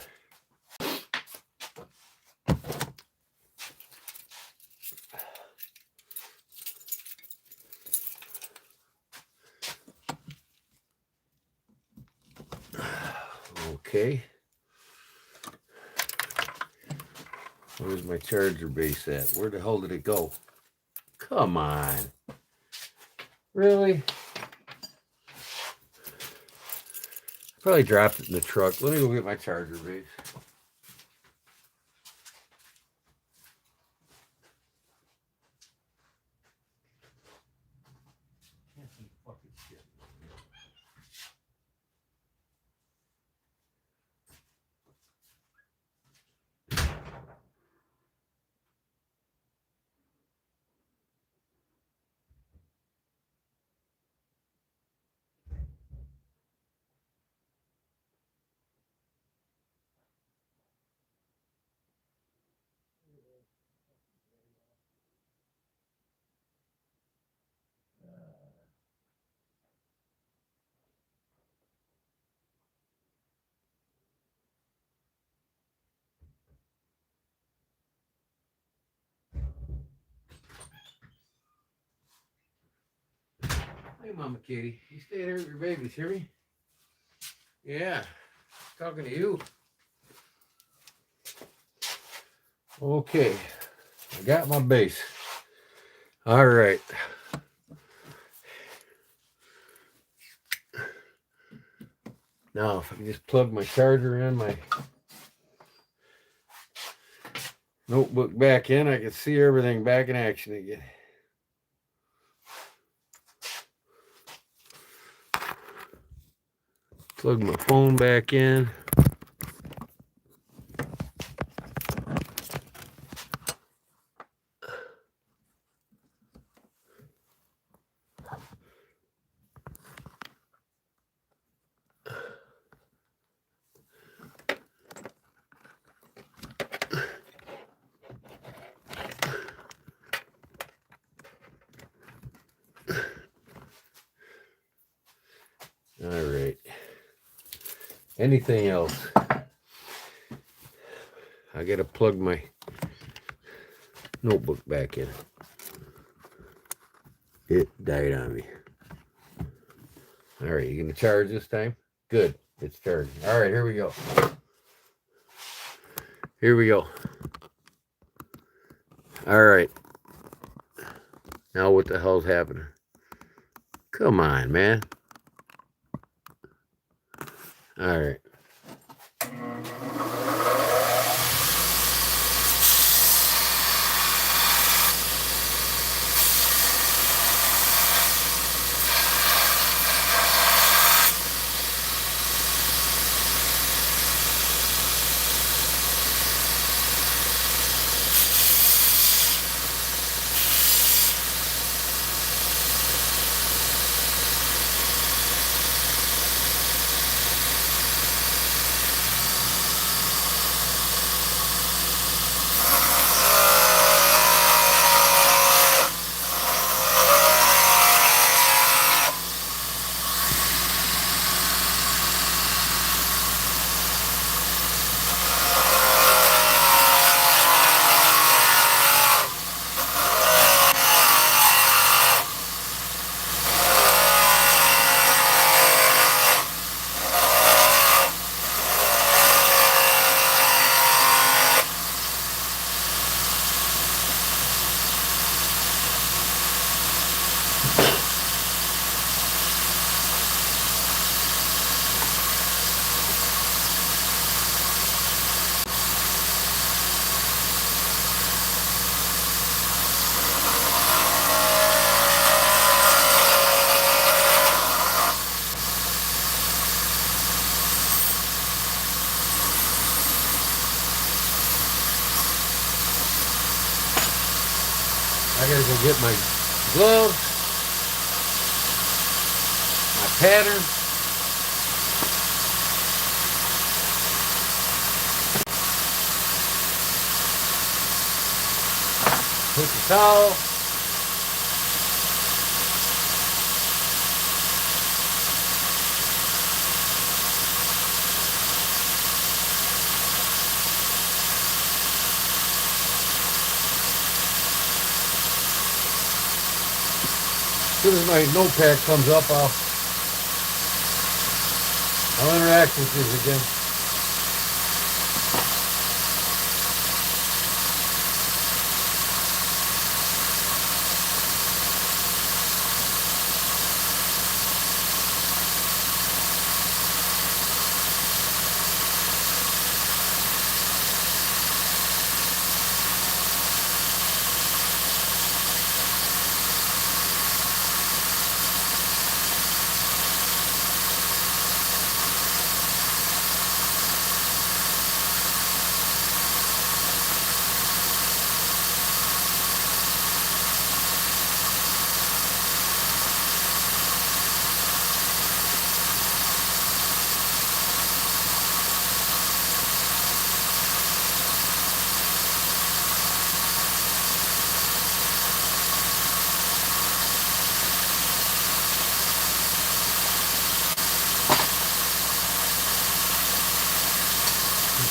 Okay. Where's my charger base at? Where the hell did it go? Come on. Really? Probably dropped it in the truck. Let me go get my charger base. Hey, Mama Kitty. You stay there with your babies, hear me? Yeah. Talking to you. Okay, I got my base. All right. Now, if I can just plug my charger in, my notebook back in, I can see everything back in action again. Plug my phone back in. All right. Anything else? I gotta plug my notebook back in. It died on me. All right, you gonna charge this time? Good, it's charging. All right, here we go. Here we go. All right. Now what the hell's happening? Come on, man. All right. I gotta go get my gloves, my pattern. Paper towel. As soon as my notepad comes up, I'll interact with this again.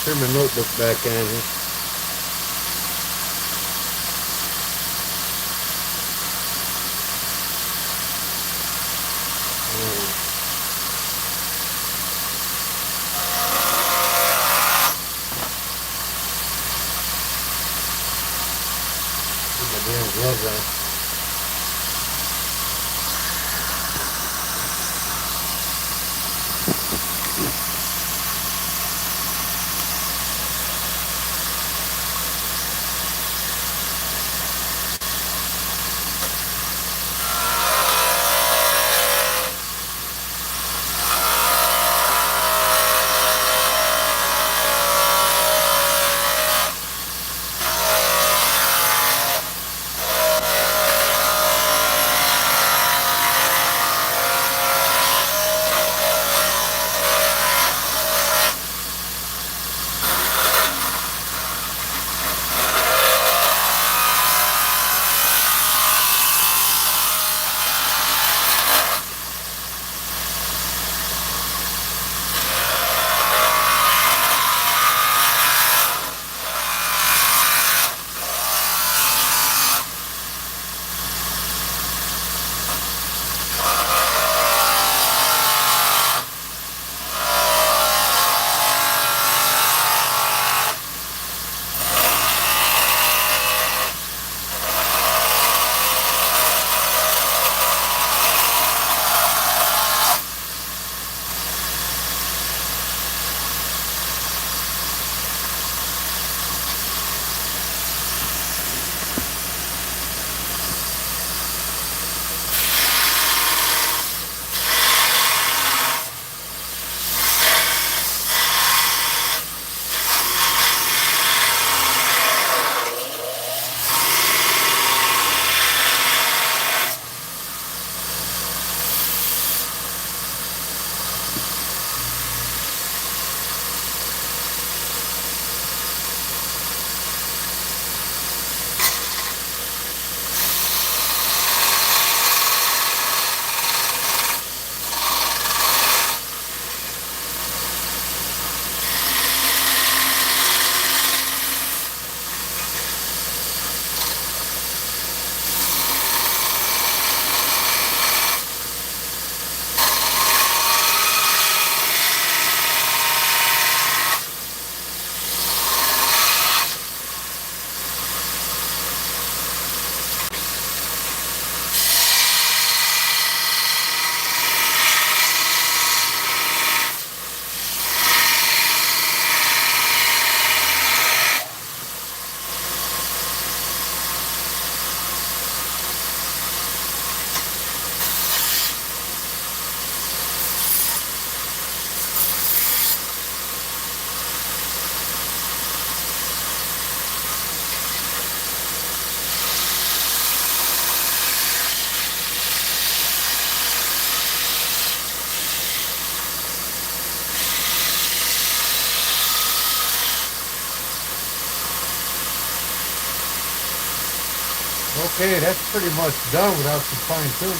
Turn my notebook back on here. fingers on. Okay, that's pretty much done without some fine tuning.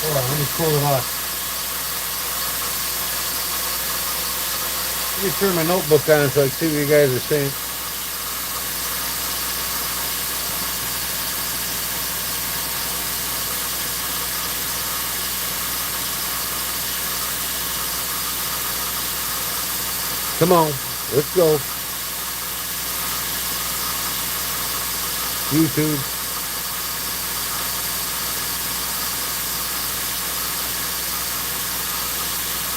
Hold on, let me cool it off. Let me turn my notebook on so I can see what you guys are saying. Come on, let's go. YouTube.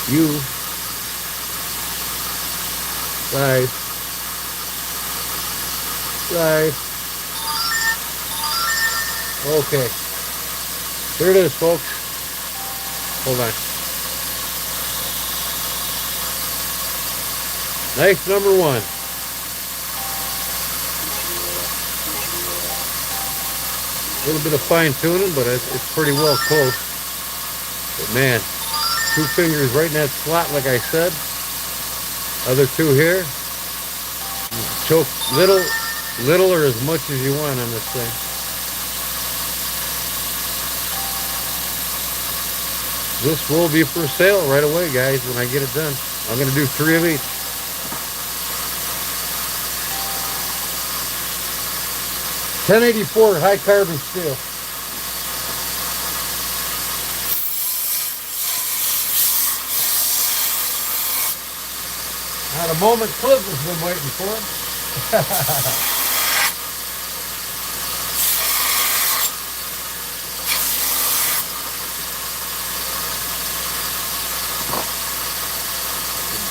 You. Live. Okay. Here it is, folks. Hold on. Knife number 1. A little bit of fine tuning, but it's pretty well close. But man, 2 fingers right in that slot, like I said. Other 2 here. Choke little or as much as you want on this thing. This will be for sale right away, guys, when I get it done. I'm going to do 3 of each. 1084 high carbon steel. Now the moment Cliff has been waiting for.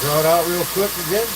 Draw it out real quick again.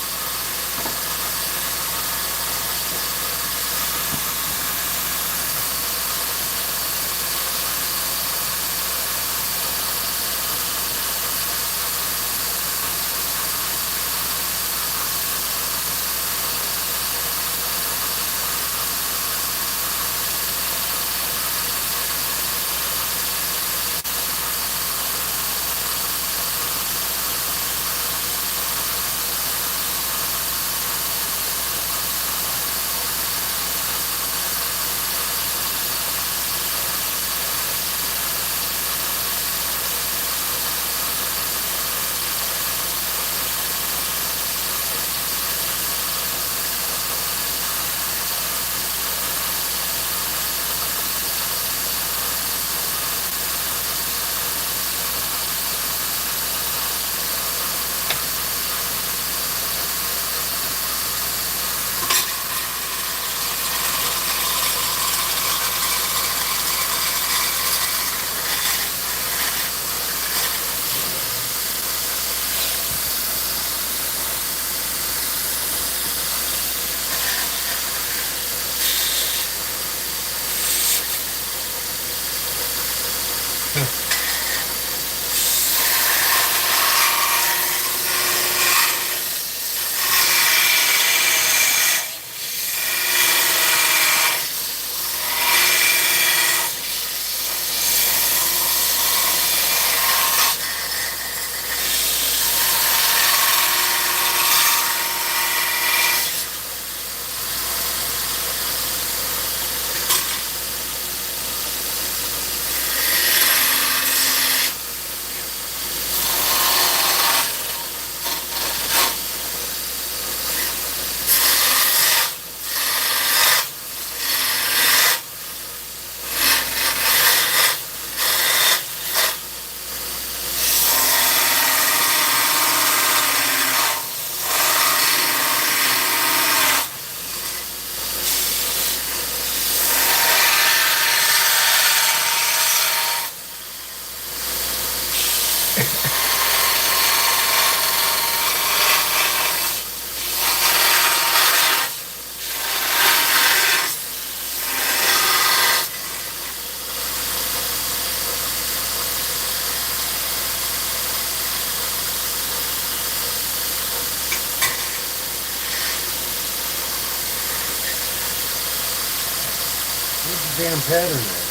What's the damn pattern there?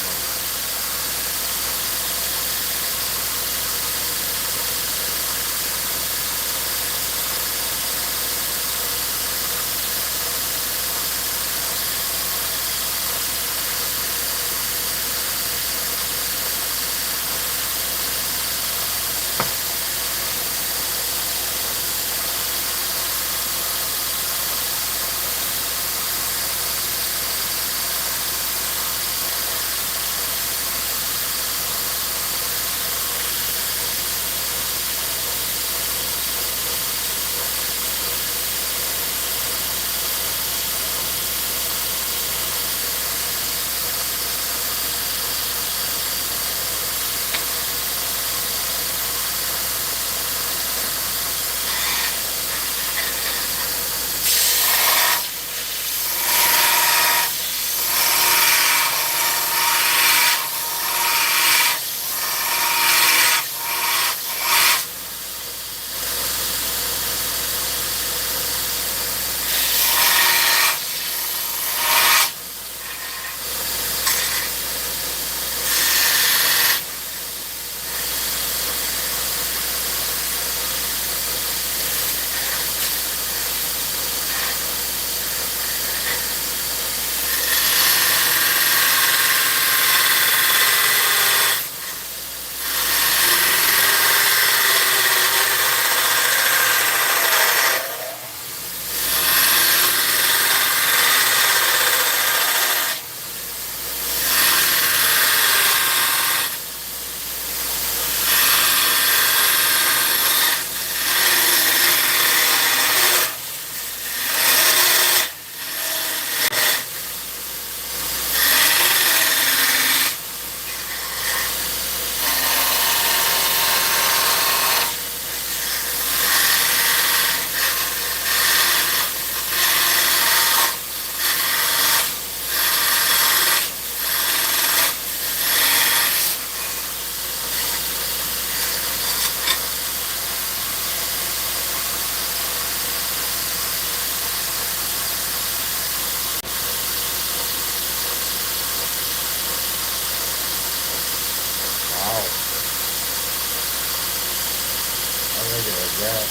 that.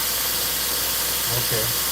Okay.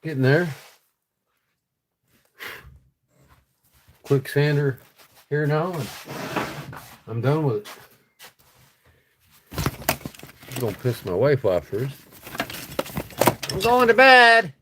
Getting there. Quick sander here now, and I'm done with it. I'm gonna piss my wife off first. I'm going to bed.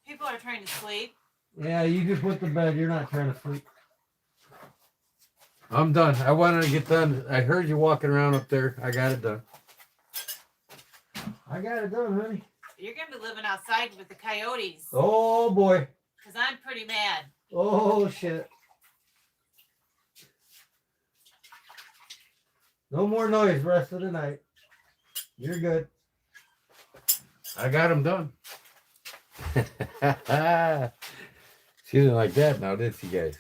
People are trying to sleep. Yeah, you just went to bed. You're not trying to sleep. I'm done. I wanted to get done. I heard you walking around up there. I got it done. I got it done, honey. You're gonna be living outside with the coyotes. Oh boy. Because I'm pretty mad. Oh shit. No more noise rest of the night. You're good. I got him done. She didn't like that now, did she, guys?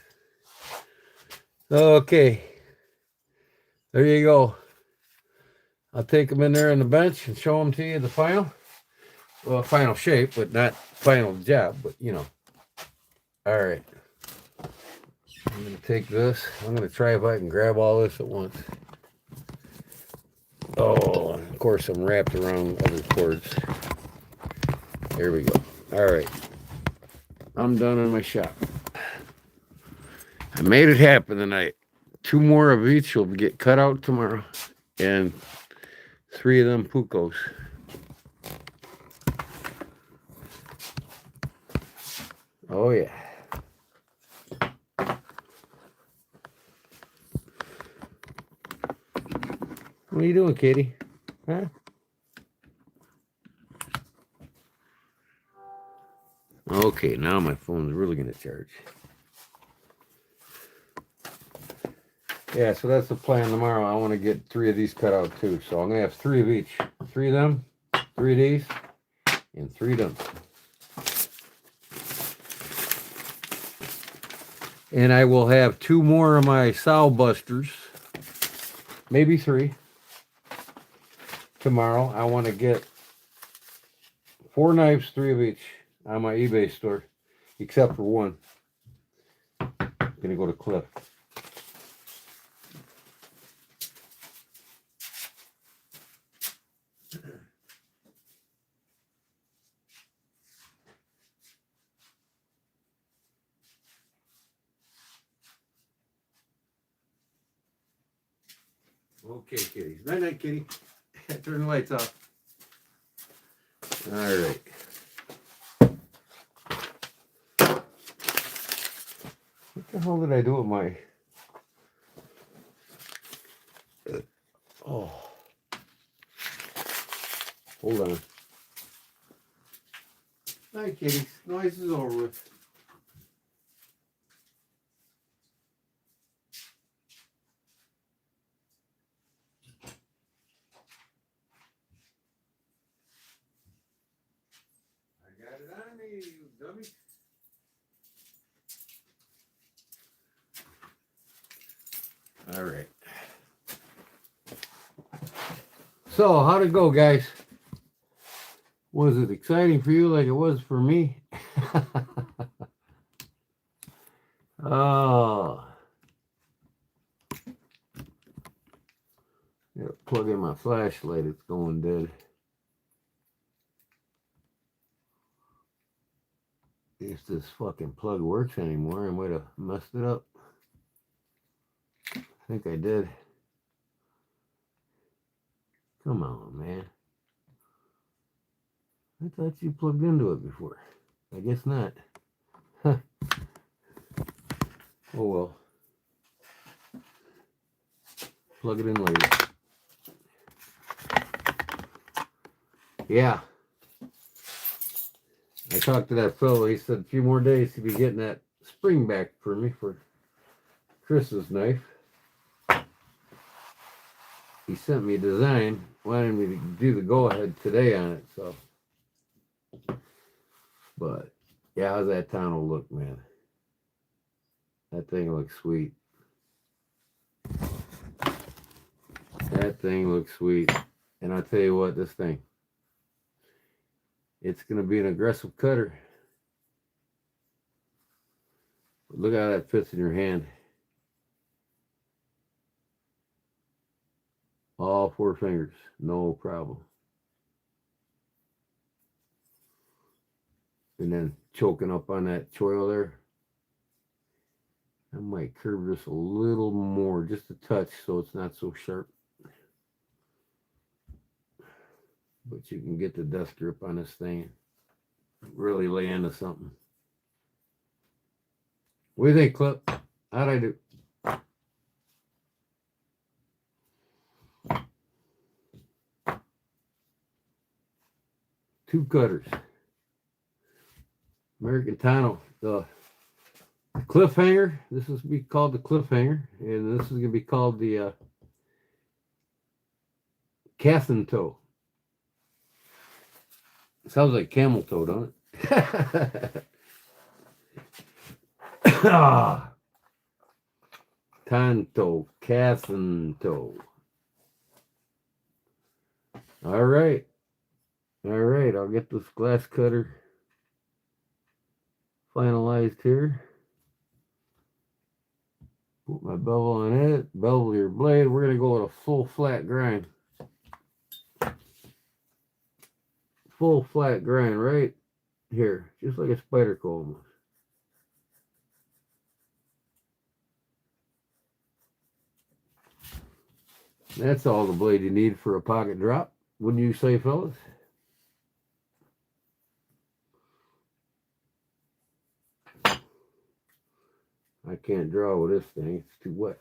Okay. There you go. I'll take them in there on the bench and show them to you the final. Well, final shape, but not final job, but you know. All right. I'm going to take this. I'm going to try if I can grab all this at once. Oh, of course, I'm wrapped around other cords. There we go. All right. I'm done in my shop. I made it happen tonight. 2 more of each will get cut out tomorrow. And 3 of them Pucos. Oh, yeah. What are you doing, Katie? Huh? Okay, now my phone's really going to charge. Yeah, so that's the plan tomorrow. I want to get 3 of these cut out too. So I'm going to have 3 of each. 3 of them, 3 of these, and 3 of them. And I will have 2 more of my sow busters. Maybe 3. Tomorrow. I want to get 4 knives, 3 of each on my eBay store. Except for one. I'm going to go to Cliff. Okay, kitties. Night night, kitty. Turn the lights off. All right. What the hell did I do with my... Oh. Hold on. Night, kitties. Noise is over with. I got it on me, you dummy. All right. So, how'd it go, guys? Was it exciting for you like it was for me? Oh. Gotta plug in my flashlight, it's going dead. If this fucking plug works anymore, I might have messed it up. I think I did. Come on, man. I thought you plugged into it before. I guess not. Huh. Oh well. Plug it in later. Yeah. I talked to that fellow. He said a few more days he'd be getting that spring back for me for Chris's knife. He sent me a design, wanted me to do the go-ahead today on it, so. But, yeah, how's that tunnel look, man? That thing looks sweet. That thing looks sweet. And I'll tell you what, this thing, it's going to be an aggressive cutter. But look how that fits in your hand. All 4 fingers, no problem. And then choking up on that choil there. I might curve this a little more, just a touch, so it's not so sharp. But you can get the death grip on this thing. really lay into something. What do you think, Clip? How'd I do? Two cutters. American Tano. The cliffhanger. This is be called the cliffhanger, and this is gonna be called the Cathin toe. Sounds like camel toe, don't it? Tanto, Cathin toe. All right. All right. I'll get this glass cutter finalized here. Put my bevel on it. Bevel your blade. We're going to go with a full flat grind. Full flat grind right here. Just like a spider comb. That's all the blade you need for a pocket drop. Wouldn't you say, fellas? I can't draw with this thing. It's too wet.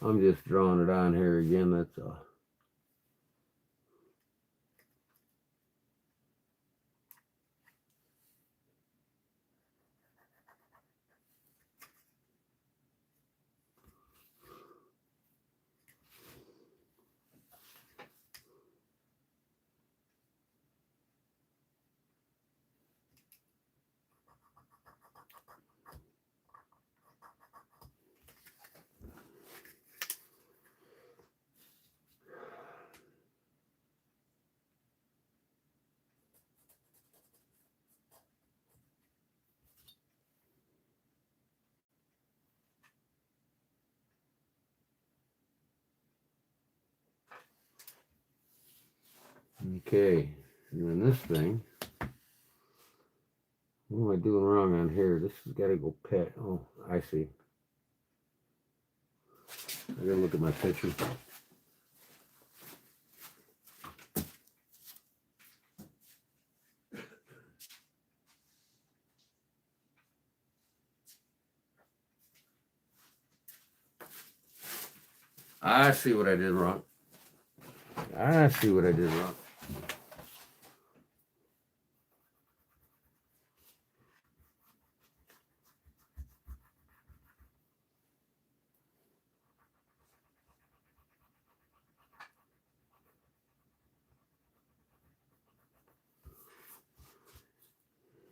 I'm just drawing it on here again. That's all. Okay, and then this thing, what am I doing wrong on here? This has got to go pet. Oh, I see. I gotta look at my picture. I see what I did wrong. I see what I did wrong.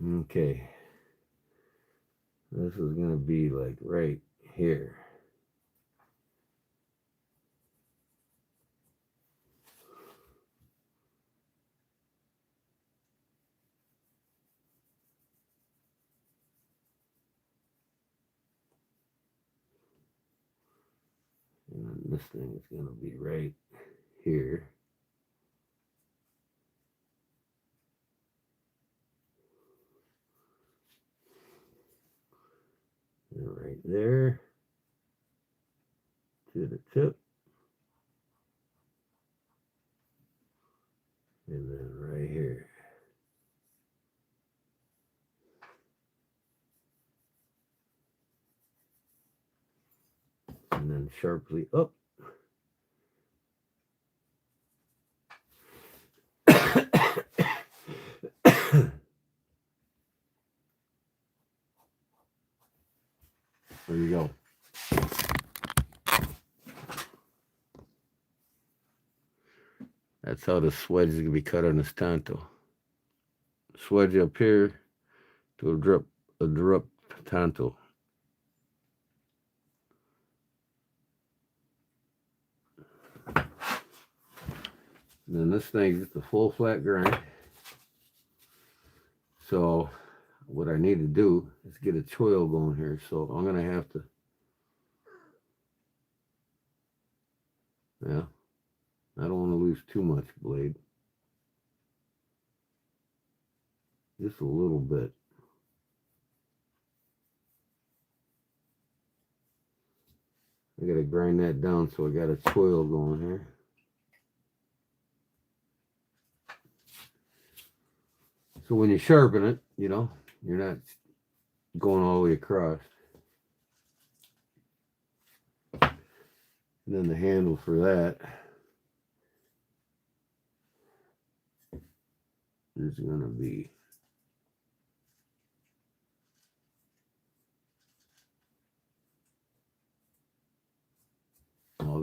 Okay. This is going to be like right here. And then this thing is going to be right here. And right there to the tip. And then right here. And then sharply up. There you go. That's how the swedge is going to be cut on this tanto. Swedge up here to a drop tanto. And then this thing is just a full flat grind. So what I need to do is get a choil going here. So I'm going to have to Yeah. I don't want to lose too much blade. Just a little bit. I gotta grind that down so I got a choil going here. So when you sharpen it, you know, you're not going all the way across. And then the handle for that is gonna be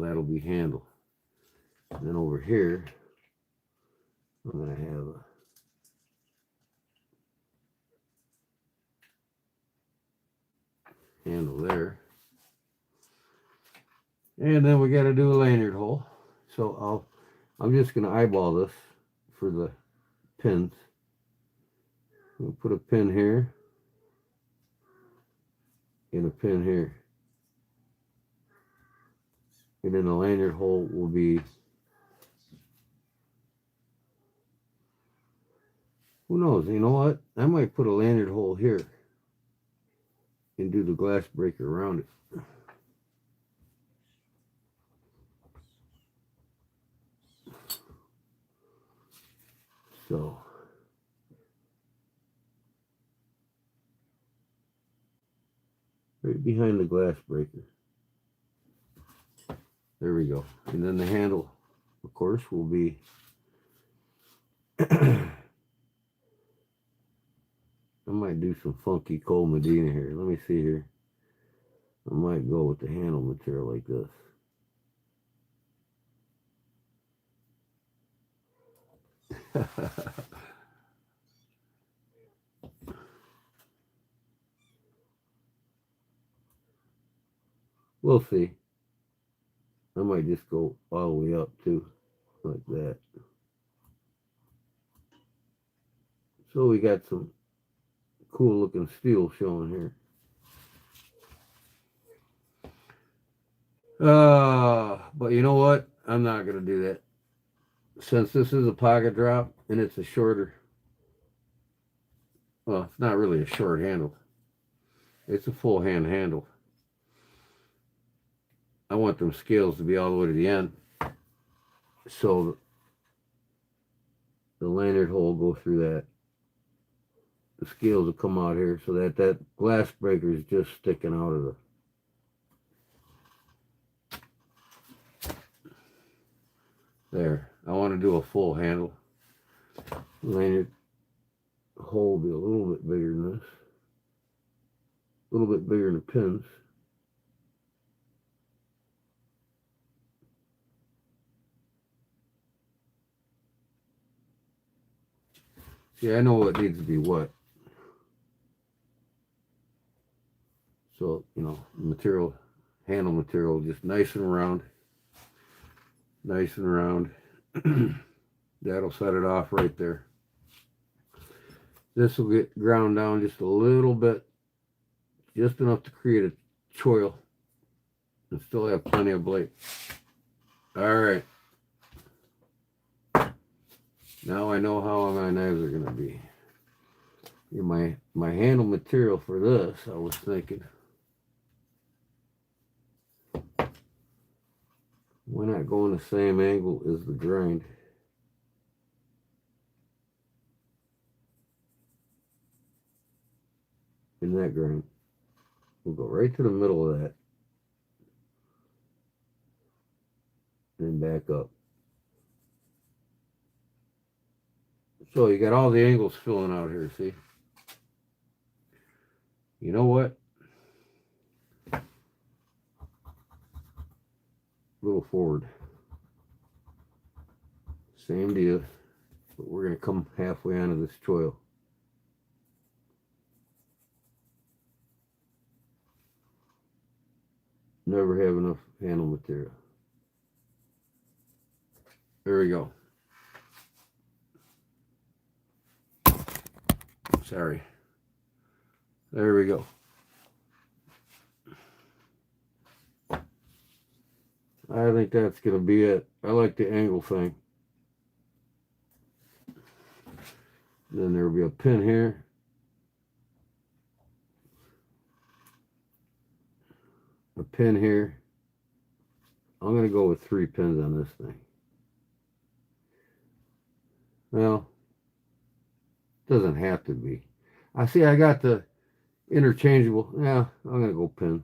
that'll be handle. And then over here, I'm gonna have a handle there. And then we got to do a lanyard hole. So I'm just gonna eyeball this for the pins. We'll put a pin here and a pin here. And then the lanyard hole will be, who knows, you know what? I might put a lanyard hole here and do the glass breaker around it. So right behind the glass breaker. There we go. And then the handle, of course, will be I might do some funky Cole Medina here. Let me see here. I might go with the handle material like this. We'll see. I might just go all the way up too, like that. So we got some cool looking steel showing here. But you know what? I'm not gonna do that. Since this is a pocket drop and it's a shorter, well, it's not really a short handle. It's a full hand handle. I want them scales to be all the way to the end. So the lanyard hole will go through that. The scales will come out here so that that glass breaker is just sticking out of the... There. I want to do a full handle. Lanyard hole will be a little bit bigger than this. A little bit bigger than the pins. See, I know what needs to be what. So, you know, material, handle material, just nice and round. Nice and round. That'll set it off right there. This will get ground down just a little bit. Just enough to create a choil. And still have plenty of blade. Alright. Now I know how my knives are going to be. My handle material for this, I was thinking, why not go in the same angle as the grind? In that grind. We'll go right to the middle of that. And back up. So you got all the angles filling out here, see? You know what? A little forward. Same deal, but we're going to come halfway onto this choil. Never have enough handle material. There we go. Sorry. There we go. I think that's going to be it. I like the angle thing. Then there will be a pin here. A pin here. I'm going to go with 3 pins on this thing. Well, doesn't have to be. I see I got the interchangeable. Yeah, I'm going to go pins.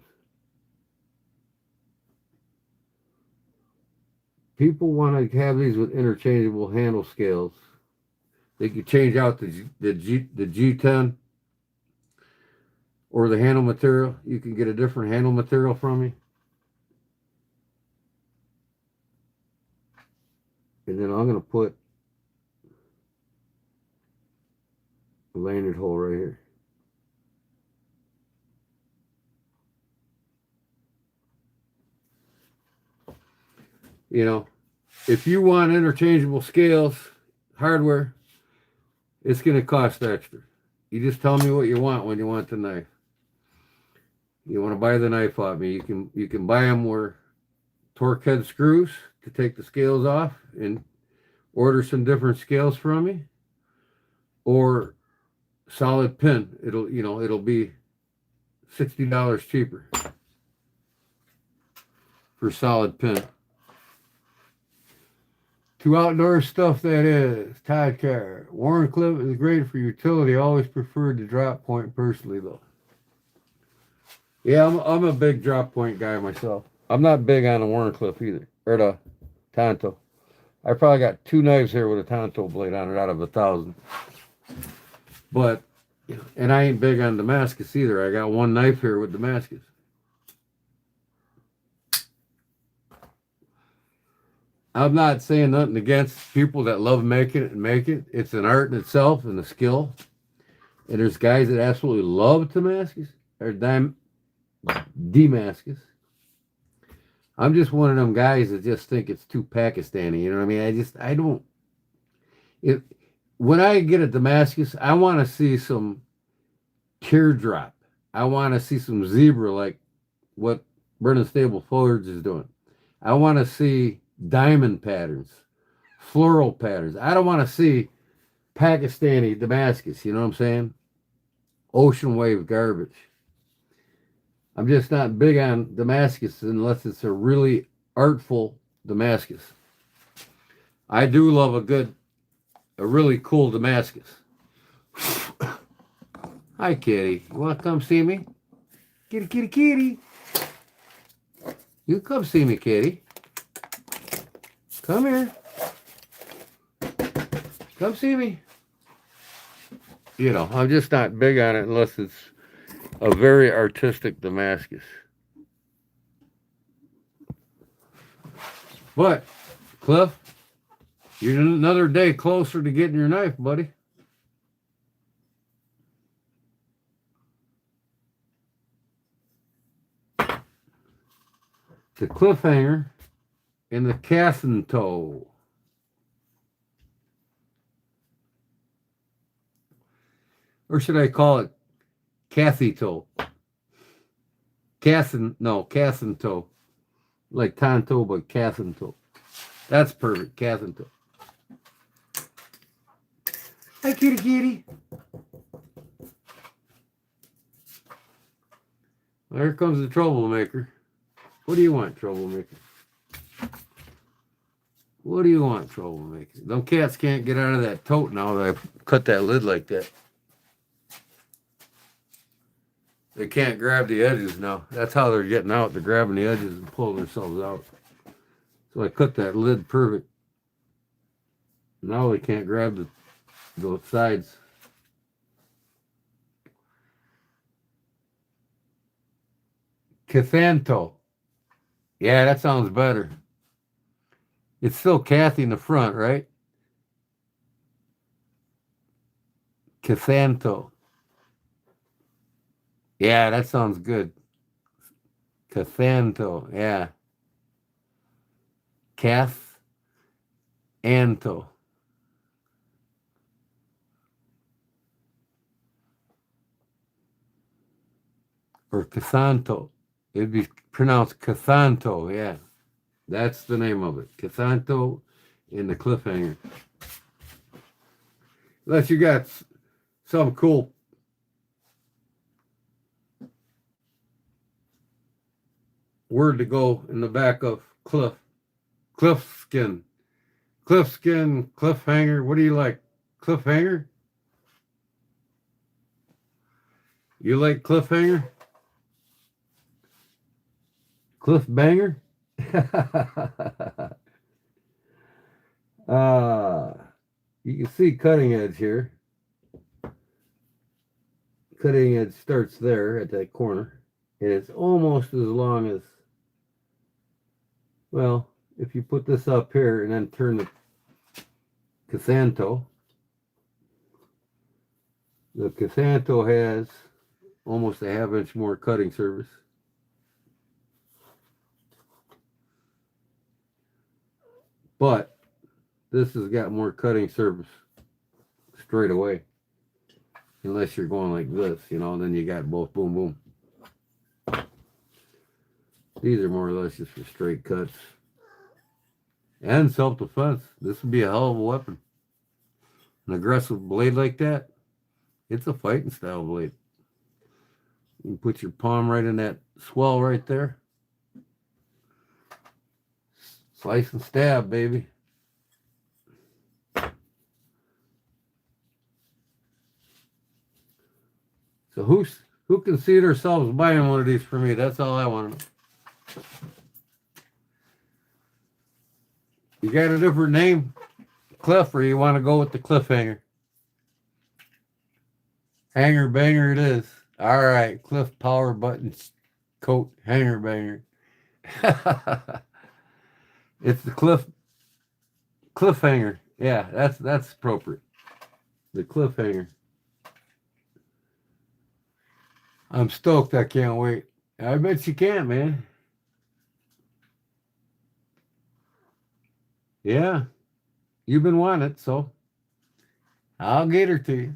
People want to have these with interchangeable handle scales. They could change out the G10 or the handle material. You can get a different handle material from me. And then I'm going to put a lanyard hole right here. You know, if you want interchangeable scales, hardware, it's going to cost extra. You just tell me what you want when you want the knife. You want to buy the knife off me, you can buy them where torque head screws to take the scales off and order some different scales from me, or solid pin. It'll be $60 cheaper for solid pin. To outdoor stuff, that is. Todd Carr. Warren Cliff is great for utility. Always preferred the drop point personally, though. Yeah, I'm a big drop point guy myself. I'm not big on the Warren Cliff either, or the Tonto. I probably got 2 knives here with a Tonto blade on it out of 1,000. But, and I ain't big on Damascus either. I got 1 knife here with Damascus. I'm not saying nothing against people that love making it and make it. It's an art in itself and a skill. And there's guys that absolutely love Damascus or Damascus. I'm just one of them guys that just think it's too Pakistani. You know what I mean? I don't. When I get a Damascus, I want to see some teardrop. I want to see some zebra like what Brennan Stable Forge is doing. I want to see diamond patterns, floral patterns. I don't want to see Pakistani Damascus, you know what I'm saying? Ocean wave garbage. I'm just not big on Damascus unless it's a really artful Damascus. I do love a really cool Damascus. Hi, kitty. You want to come see me? Kitty, kitty, kitty. You come see me, kitty. Come here. Come see me. I'm just not big on it unless it's a very artistic Damascus. But, Cliff, you're another day closer to getting your knife, buddy. The cliffhanger and the casting toe. Or should I call it Kathy toe? Casting toe. Like Tonto, but casting toe. That's perfect, casting toe. Hi, kitty, kitty. Well, here comes the troublemaker. What do you want, troublemaker? What do you want, troublemaker? Them cats can't get out of that tote now that I cut that lid like that. They can't grab the edges now. That's how they're getting out. They're grabbing the edges and pulling themselves out. So I cut that lid perfect. Now they can't grab the sides. Cathanto. Yeah, that sounds better. It's still Kathy in the front, right? Cathanto. Yeah, that sounds good. Cathanto, yeah. Anto. Or Cathanto. It'd be pronounced Cathanto, yeah. That's the name of it. Casanto in the cliffhanger. Unless you got some cool word to go in the back of cliff. Cliff skin. Cliff skin, cliffhanger. What do you like? Cliffhanger? You like cliffhanger? Cliff banger? You can see cutting edge here. Cutting edge starts there at that corner. And it's almost as long as, well, if you put this up here and then turn the Casanto has almost a half-inch more cutting surface. But this has got more cutting surface straight away. Unless you're going like this, you know, then you got both boom, boom. These are more or less just for straight cuts. And self-defense. This would be a hell of a weapon. An aggressive blade like that, it's a fighting style blade. You can put your palm right in that swell right there. Slice and stab, baby. So who can see themselves buying one of these for me? That's all I want to know. You got a different name, Cliff, or you want to go with the cliffhanger? Hanger banger it is. All right, Cliff power buttons coat hanger banger. It's the cliffhanger. Yeah, that's appropriate. The cliffhanger. I'm stoked. I can't wait. I bet you can, man. Yeah, you've been wanting it, so I'll get her to you.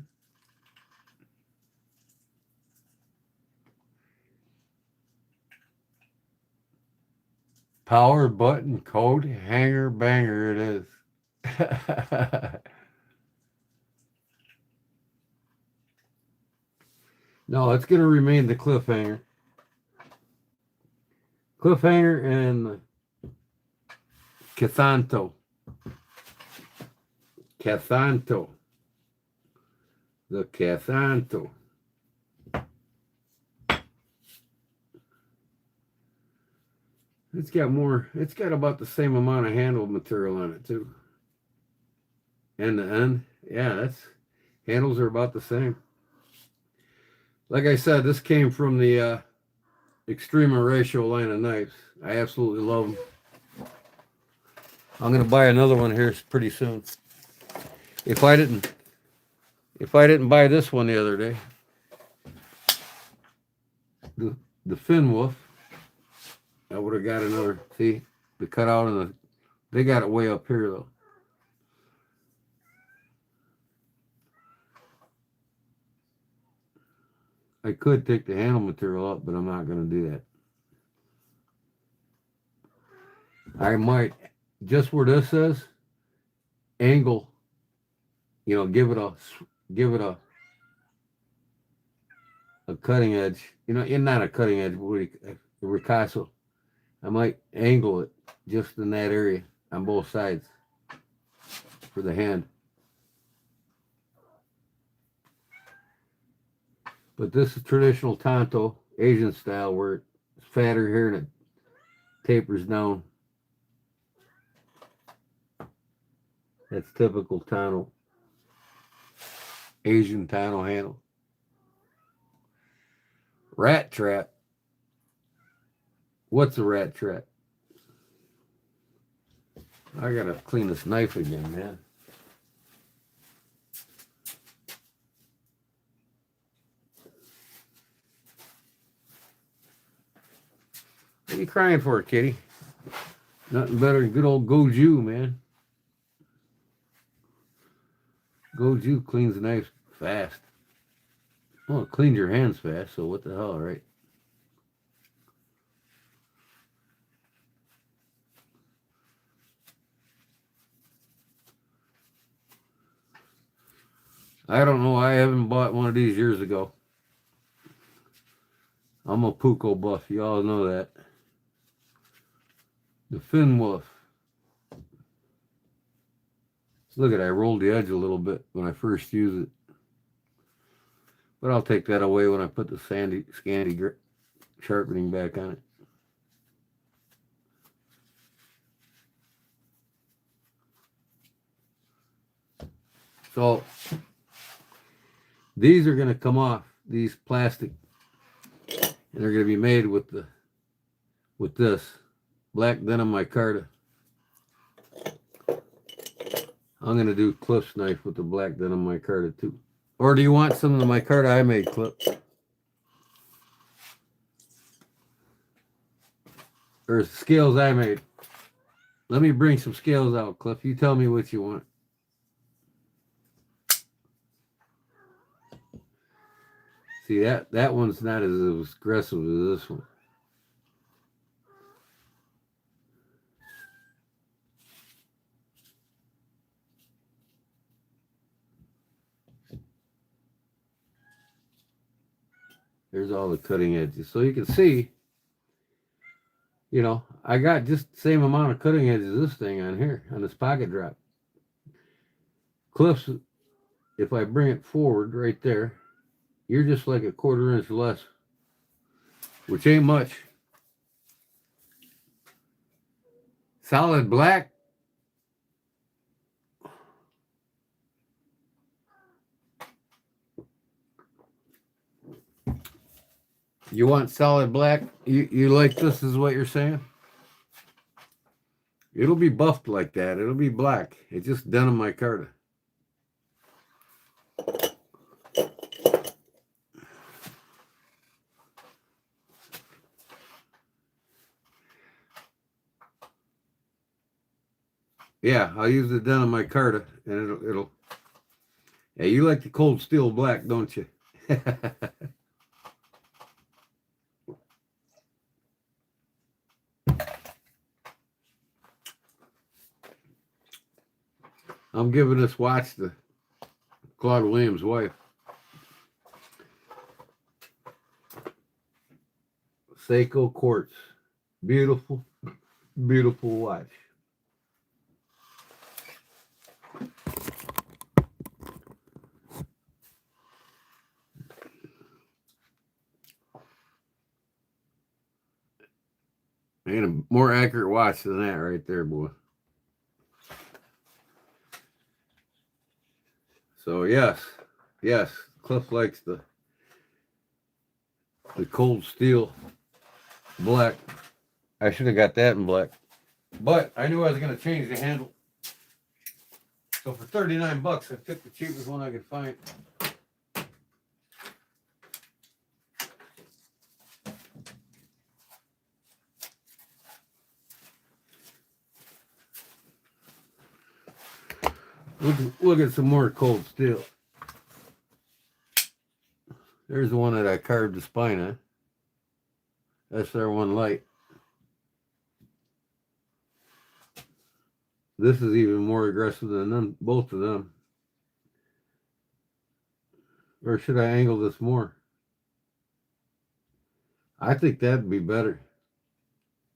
Power button coat hanger banger it is. No, it's going to remain the cliffhanger. Cliffhanger and Casanto. Casanto. The Casanto. It's got about the same amount of handle material on it too. End to end. Yeah, handles are about the same. Like I said, this came from the Extrema Ratio line of knives. I absolutely love them. I'm gonna buy another one here pretty soon. If I didn't buy this one the other day, the Fin Wolf, I would have got another. See the cutout and they got it way up here though. I could take the handle material up, but I'm not going to do that. I might, just where this is, angle, you know, give it a cutting edge. You know, not a cutting edge, but a ricasso. I might angle it just in that area on both sides for the hand. But this is traditional tanto, Asian style, where it's fatter here and it tapers down. That's typical tanto, Asian tanto handle. Rat trap. What's a rat trap? I gotta clean this knife again, man. What are you crying for, kitty? Nothing better than good old Goju, man. Goju cleans the knife fast. Well, it cleans your hands fast, so what the hell, right? I don't know. I haven't bought one of these years ago. I'm a Puko buff. You all know that. The Fin Wolf. Look at I rolled the edge a little bit when I first used it. But I'll take that away when I put the Scandi sharpening back on it. So these are going to come off, these plastic, and they're going to be made with this black denim micarta. I'm going to do Cliff's knife with the black denim micarta too. Or do you want some of the micarta I made, Cliff? Or scales I made? Let me bring some scales out, Cliff. You tell me what you want. See, that one's not as aggressive as this one. There's all the cutting edges. So you can see, I got just the same amount of cutting edges as this thing on here, on this pocket drop. Cliff's, if I bring it forward right there, you're just like a 1/4 inch less, which ain't much. Solid black. You want solid black? You like this is what you're saying? It'll be buffed like that. It'll be black. It's just denim micarta. Yeah, I'll use the denim micarta, and it'll. Yeah, you like the cold steel black, don't you? I'm giving this watch to Claude Williams' wife. Seiko quartz. Beautiful, beautiful watch. Ain't a more accurate watch than that right there, boy. So yes, Cliff likes the cold steel black. I should have got that in black, but I knew I was going to change the handle. So for $39, I took the cheapest one I could find. Look at some more cold steel. There's the one that I carved the spine on. That's their one light. This is even more aggressive than them, both of them. Or should I angle this more? I think that'd be better.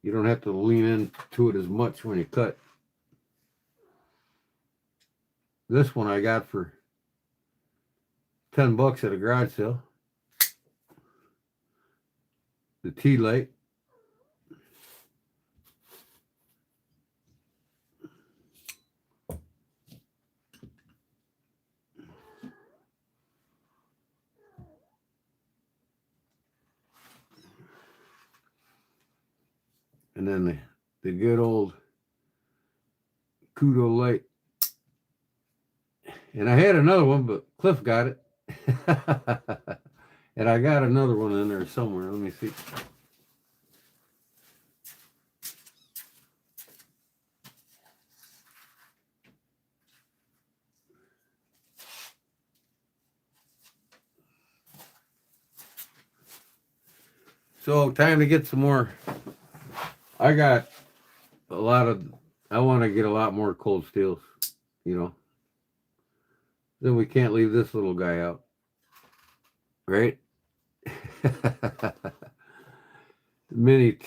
You don't have to lean into it as much when you cut. This one I got for $10 at a garage sale. The tea light. And then the good old Kudo light. And I had another one, but Cliff got it. And I got another one in there somewhere. Let me see. So time to get some more. I got a lot of, I want to get a lot more cold steels, then we can't leave this little guy out. Right? Mini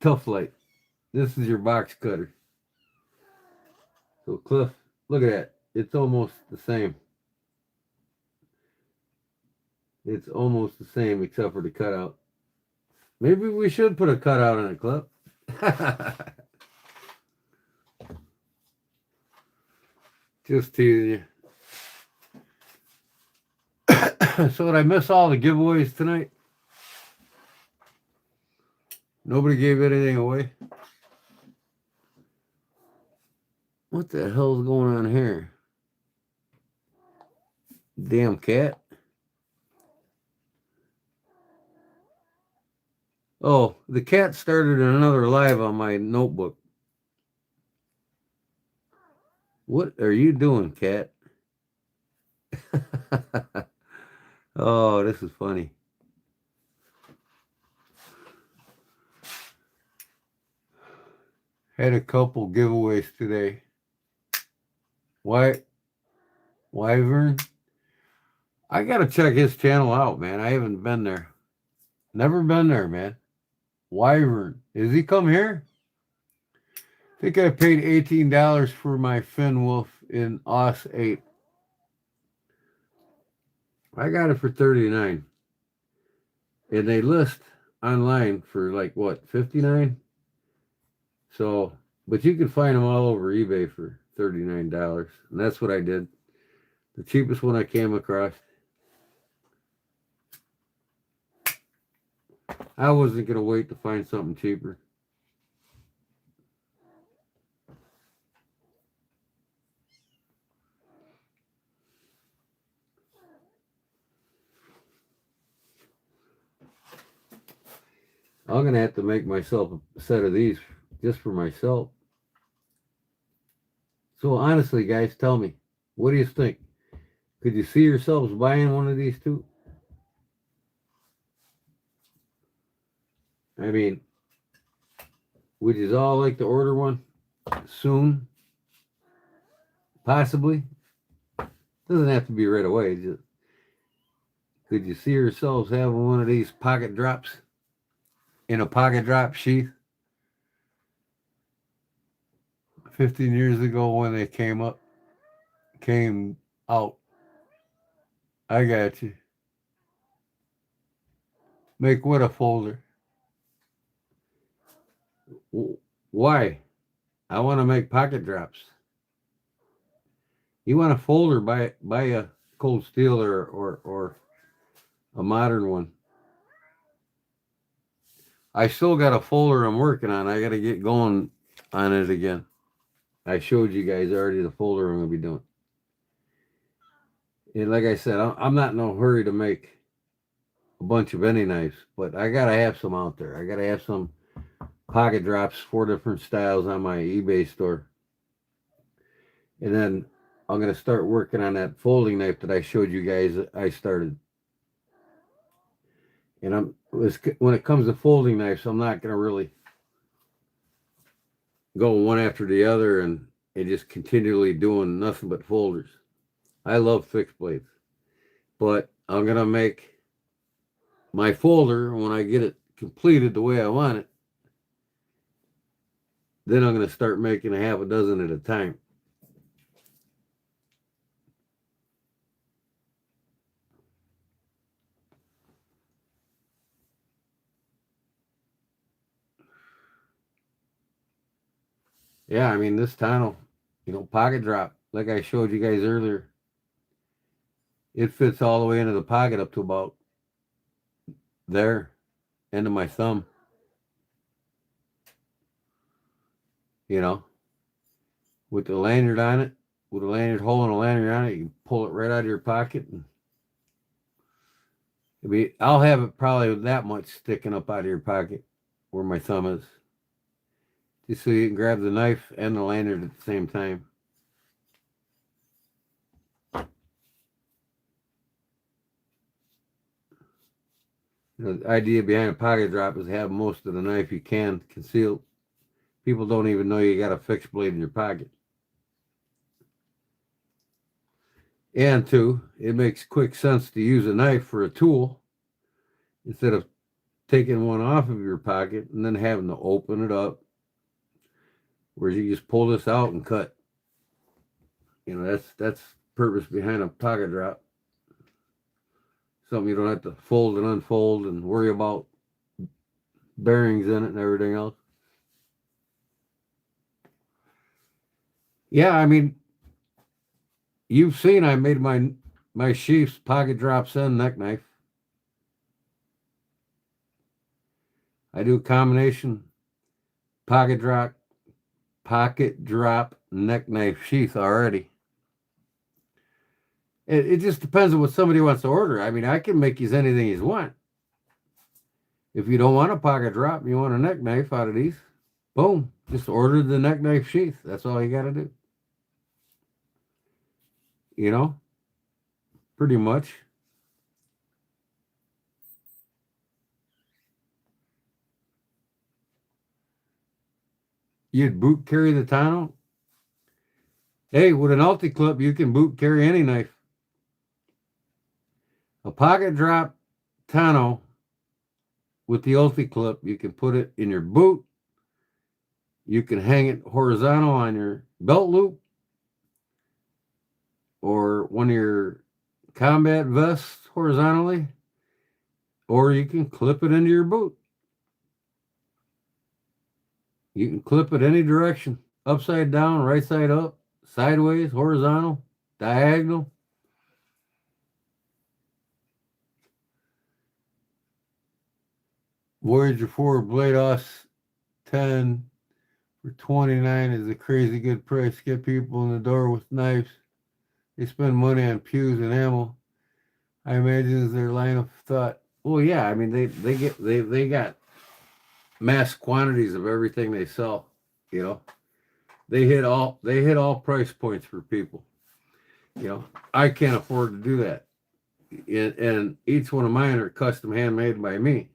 Tough Light. This is your box cutter. So Cliff, look at that. It's almost the same. It's almost the same except for the cutout. Maybe we should put a cutout on it, Cliff. Just teasing you. So did I miss all the giveaways tonight? Nobody gave anything away? What the hell's going on here? Damn cat. Oh, the cat started another live on my notebook. What are you doing, cat? Oh, this is funny. Had a couple giveaways today. Wyvern? I gotta check his channel out, man. I haven't been there. Never been there, man. Wyvern. Is he come here? I think I paid $18 for my Finn Wolf in Os 8. I got it for $39. And they list online for like what, $59? So, but you can find them all over eBay for $39. And that's what I did. The cheapest one I came across. I wasn't going to wait to find something cheaper. I'm going to have to make myself a set of these just for myself. So honestly, guys, tell me, what do you think? Could you see yourselves buying one of these too? I mean, would you all like to order one soon? Possibly. Doesn't have to be right away. Just, could you see yourselves having one of these pocket drops in a pocket drop sheath? 15 years ago when they came out. I got you. Make what a folder? Why? I want to make pocket drops. You want a folder? Buy a Cold Steel or a modern one. I still got a folder I'm working on. I got to get going on it again. I showed you guys already the folder I'm going to be doing. And like I said, I'm not in no hurry to make a bunch of any knives, but I got to have some out there. I got to have some pocket drops, 4 different styles on my eBay store. And then I'm going to start working on that folding knife that I showed you guys I started. And when it comes to folding knives, I'm not going to really go one after the other and just continually doing nothing but folders. I love fixed blades. But I'm going to make my folder when I get it completed the way I want it. Then I'm going to start making a half a dozen at a time. Yeah, I mean, this tunnel, pocket drop, like I showed you guys earlier, it fits all the way into the pocket up to about there, end of my thumb. With the lanyard on it, with a lanyard hole and a lanyard on it, you can pull it right out of your pocket. And I'll have it probably that much sticking up out of your pocket where my thumb is. Just so you can grab the knife and the lanyard at the same time. The idea behind a pocket drop is to have most of the knife you can concealed. People don't even know you got a fixed blade in your pocket. And two, it makes quick sense to use a knife for a tool instead of taking one off of your pocket and then having to open it up. Whereas you just pull this out and cut. You know, that's purpose behind a pocket drop. Something you don't have to fold and unfold and worry about bearings in it and everything else. Yeah, I mean, you've seen I made my sheaths pocket drops and neck knife. I do a combination pocket drop neck knife sheath already. It just depends on what somebody wants to order. I mean, I can make you anything you want. If you don't want a pocket drop, you want a neck knife out of these, boom, just order the neck knife sheath. That's all you got to do. You know, pretty much. You'd boot carry the Tano. Hey, with an ulti clip, you can boot carry any knife. A pocket drop Tano with the ulti clip, you can put it in your boot. You can hang it horizontal on your belt loop or one of your combat vests horizontally, or you can clip it into your boot. You can clip it any direction, upside down, right side up, sideways, horizontal, diagonal. Voyager 4 Blade Os 10 for $29 is a crazy good price. Get people in the door with knives. They spend money on pews and ammo. I imagine is their line of thought. Well, yeah, I mean they got mass quantities of everything they sell. You know, they hit all price points for people. You know, I can't afford to do that, and each one of mine are custom handmade by me.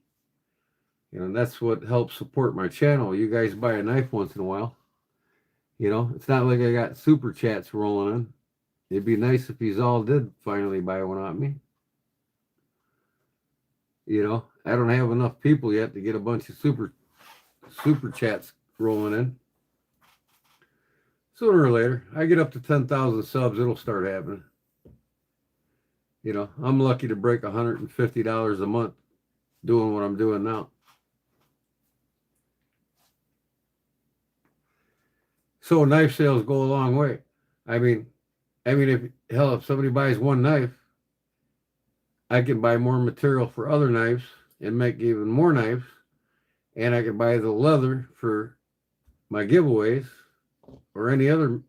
You know, that's what helps support my channel. You guys buy a knife once in a while. You know, it's not like I got super chats rolling in. It'd be nice if you all did finally buy one on me. You know, I don't have enough people yet to get a bunch of super chats rolling in. Sooner or later, I get up to 10,000 subs, it'll start happening. You know, I'm lucky to break $150 a month doing what I'm doing now. So knife sales go a long way. I mean, if somebody buys one knife, I can buy more material for other knives and make even more knives, and I can buy the leather for my giveaways or any other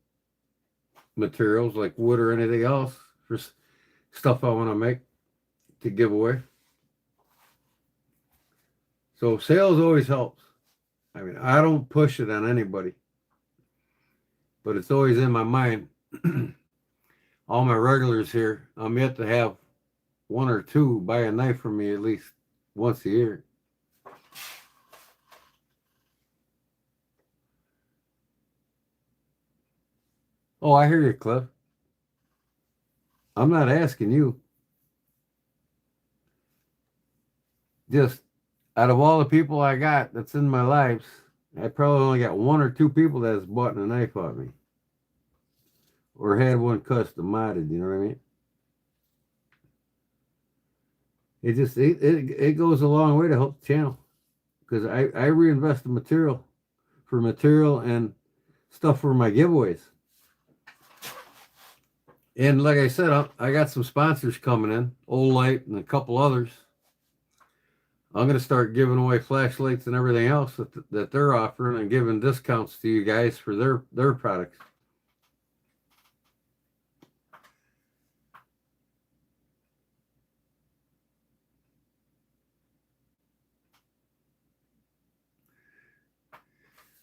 materials like wood or anything else for stuff I want to make to give away. So sales always helps. I mean, I don't push it on anybody, but it's always in my mind. All my regulars here, I'm yet to have one or two buy a knife from me at least once a year. Oh, I hear you, Cliff. I'm not asking you. Just out of all the people I got that's in my lives, I probably only got one or two people that has bought a knife off me or had one custom modded. You know what I mean? It goes a long way to help the channel because I reinvest the material and stuff for my giveaways. And like I said, I got some sponsors coming in, Olight and a couple others. I'm going to start giving away flashlights and everything else that they're offering and giving discounts to you guys for their products.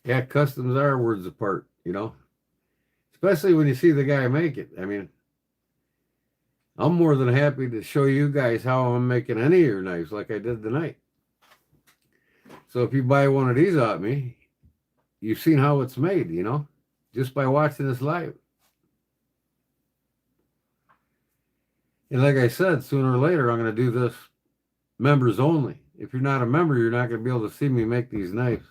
Yeah, customs are words apart, you know, especially when you see the guy make it. I mean, I'm more than happy to show you guys how I'm making any of your knives like I did tonight. So if you buy one of these off me, you've seen how it's made, you know, just by watching this live. And like I said, sooner or later, I'm going to do this members only. If you're not a member, you're not going to be able to see me make these knives.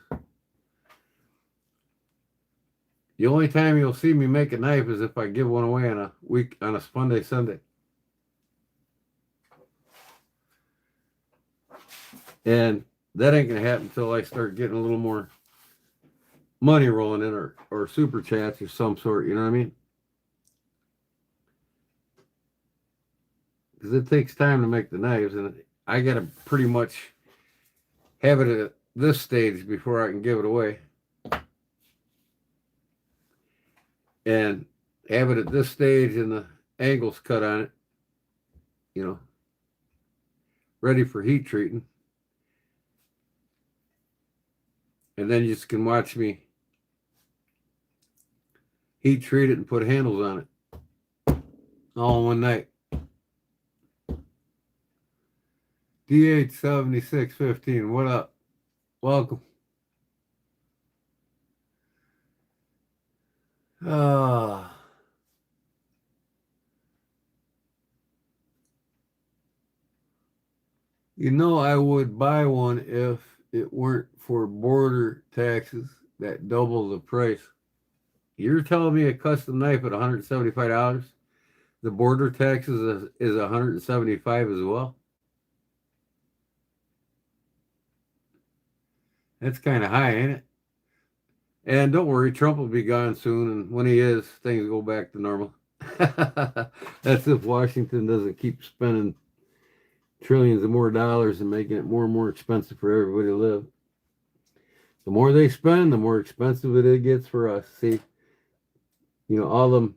The only time you'll see me make a knife is if I give one away on a Sunday, Sunday. And that ain't going to happen until I start getting a little more money rolling in or super chats or some sort, you know what I mean? Because it takes time to make the knives, and I got to pretty much have it at this stage before I can give it away. And have it at this stage and the angles cut on it, you know, ready for heat treating. And then you just can watch me heat treat it and put handles on it all in one night. DH7615, what up? Welcome. You know, I would buy one if it weren't for border taxes that double the price. You're telling me a custom knife at $175? The border taxes is $175 as well? That's kind of high, ain't it? And don't worry, Trump will be gone soon, and when he is, things go back to normal. That's if Washington doesn't keep spending trillions of more dollars and making it more and more expensive for everybody to live. The more they spend, the more expensive it gets for us. See, you know,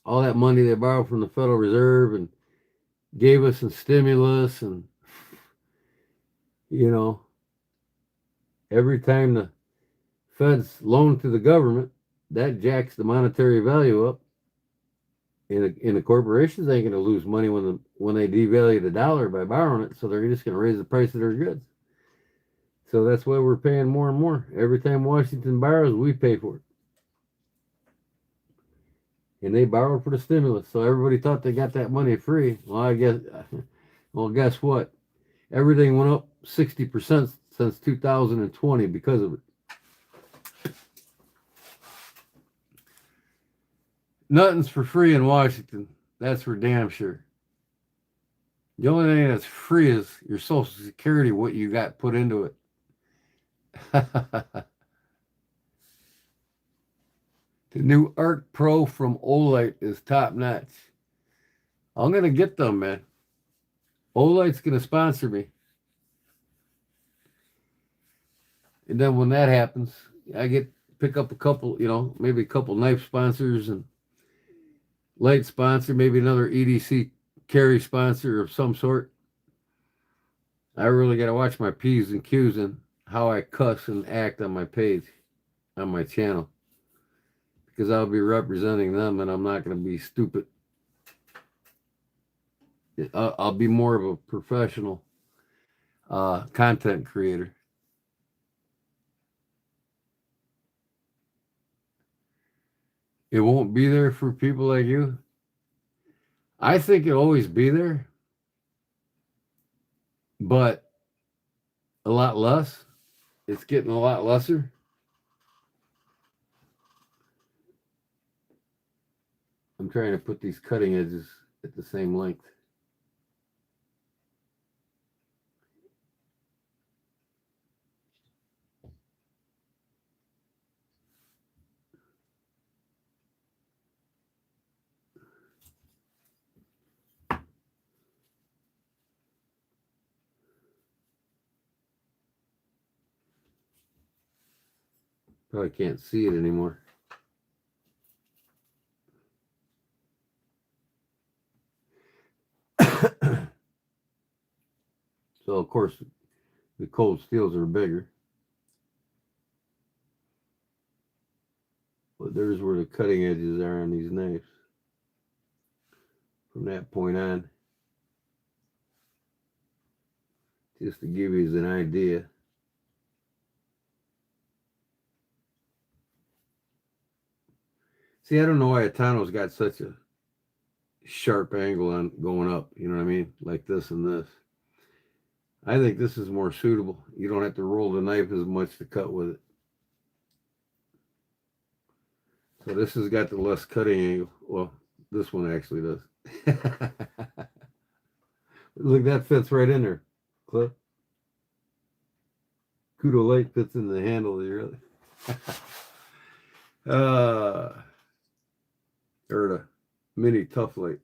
all that money they borrowed from the Federal Reserve and gave us in stimulus, and you know, every time the Feds loan to the government, that jacks the monetary value up. In the corporations, they ain't going to lose money when they devalue the dollar by borrowing it, so they're just going to raise the price of their goods. So that's why we're paying more and more. Every time Washington borrows, we pay for it. And they borrowed for the stimulus, so everybody thought they got that money free. Well, guess what? Everything went up 60% since 2020 because of it. Nothing's for free in Washington. That's for damn sure. The only thing that's free is your Social Security, what you got put into it. The new Arc Pro from Olight is top notch. I'm going to get them, man. Olight's going to sponsor me. And then when that happens, I pick up a couple, you know, maybe a couple knife sponsors and light sponsor, maybe another EDC carry sponsor of some sort. I really got to watch my P's and Q's and how I cuss and act on my page, on my channel. Because I'll be representing them and I'm not going to be stupid. I'll be more of a professional content creator. It won't be there for people like you. I think it'll always be there, but a lot less. It's getting a lot lesser. I'm trying to put these cutting edges at the same length. Probably can't see it anymore. So, of course, the cold steels are bigger. But there's where the cutting edges are on these knives. From that point on. Just to give you an idea. See, I don't know why Atano's got such a sharp angle on going up. You know what I mean? Like this and this. I think this is more suitable. You don't have to roll the knife as much to cut with it. So this has got the less cutting angle. Well, this one actually does. Look, that fits right in there. Clip. Kudo light fits in the handle there, really. Or the mini tough light.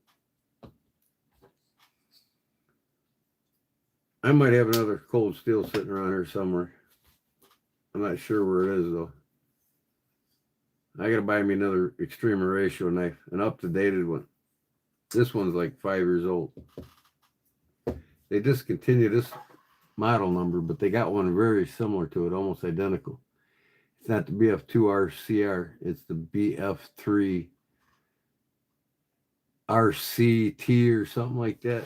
I might have another cold steel sitting around here somewhere. I'm not sure where it is though. I gotta buy me another extreme ratio knife, an up-to-dated one. This one's like 5 years old. They discontinued this model number, but they got one very similar to it, almost identical. It's not the BF2RCR, it's the BF3 RCT or something like that.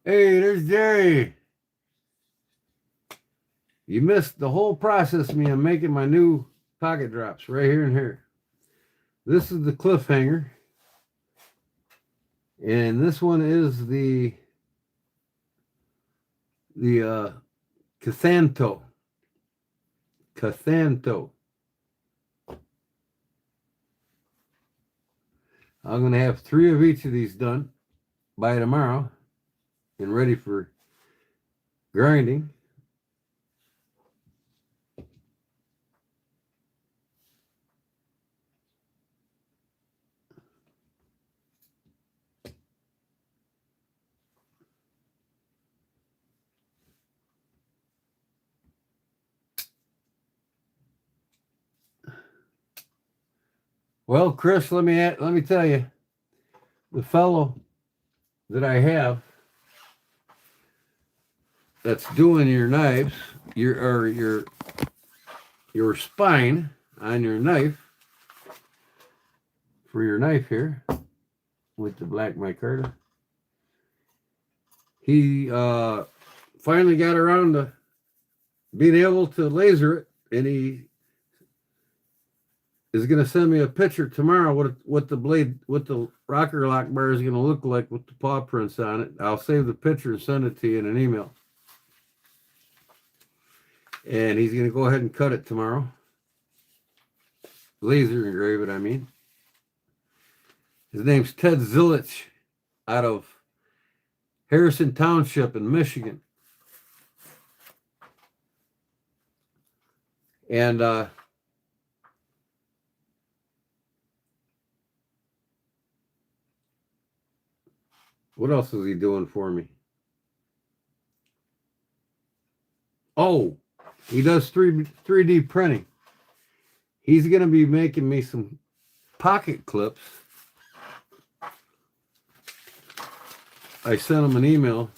Hey, there's Jerry. You missed the whole process of me. I'm making my new pocket drops right here and here. This is the cliffhanger. And this one is the Cathanto. Cathanto. I'm going to have 3 of each of these done by tomorrow and ready for grinding. Well, Chris, let me tell you, the fellow that I have that's doing your knives, your spine on your knife for your knife here with the black micarta. He finally got around to being able to laser it, and he is going to send me a picture tomorrow what the blade, what the rocker lock bar is going to look like with the paw prints on it. I'll save the picture and send it to you in an email. And he's going to go ahead and cut it tomorrow. Laser engrave it, I mean. His name's Ted Zilich out of Harrison Township in Michigan. And what else is he doing for me? Oh, he does 3D printing. He's going to be making me some pocket clips. I sent him an email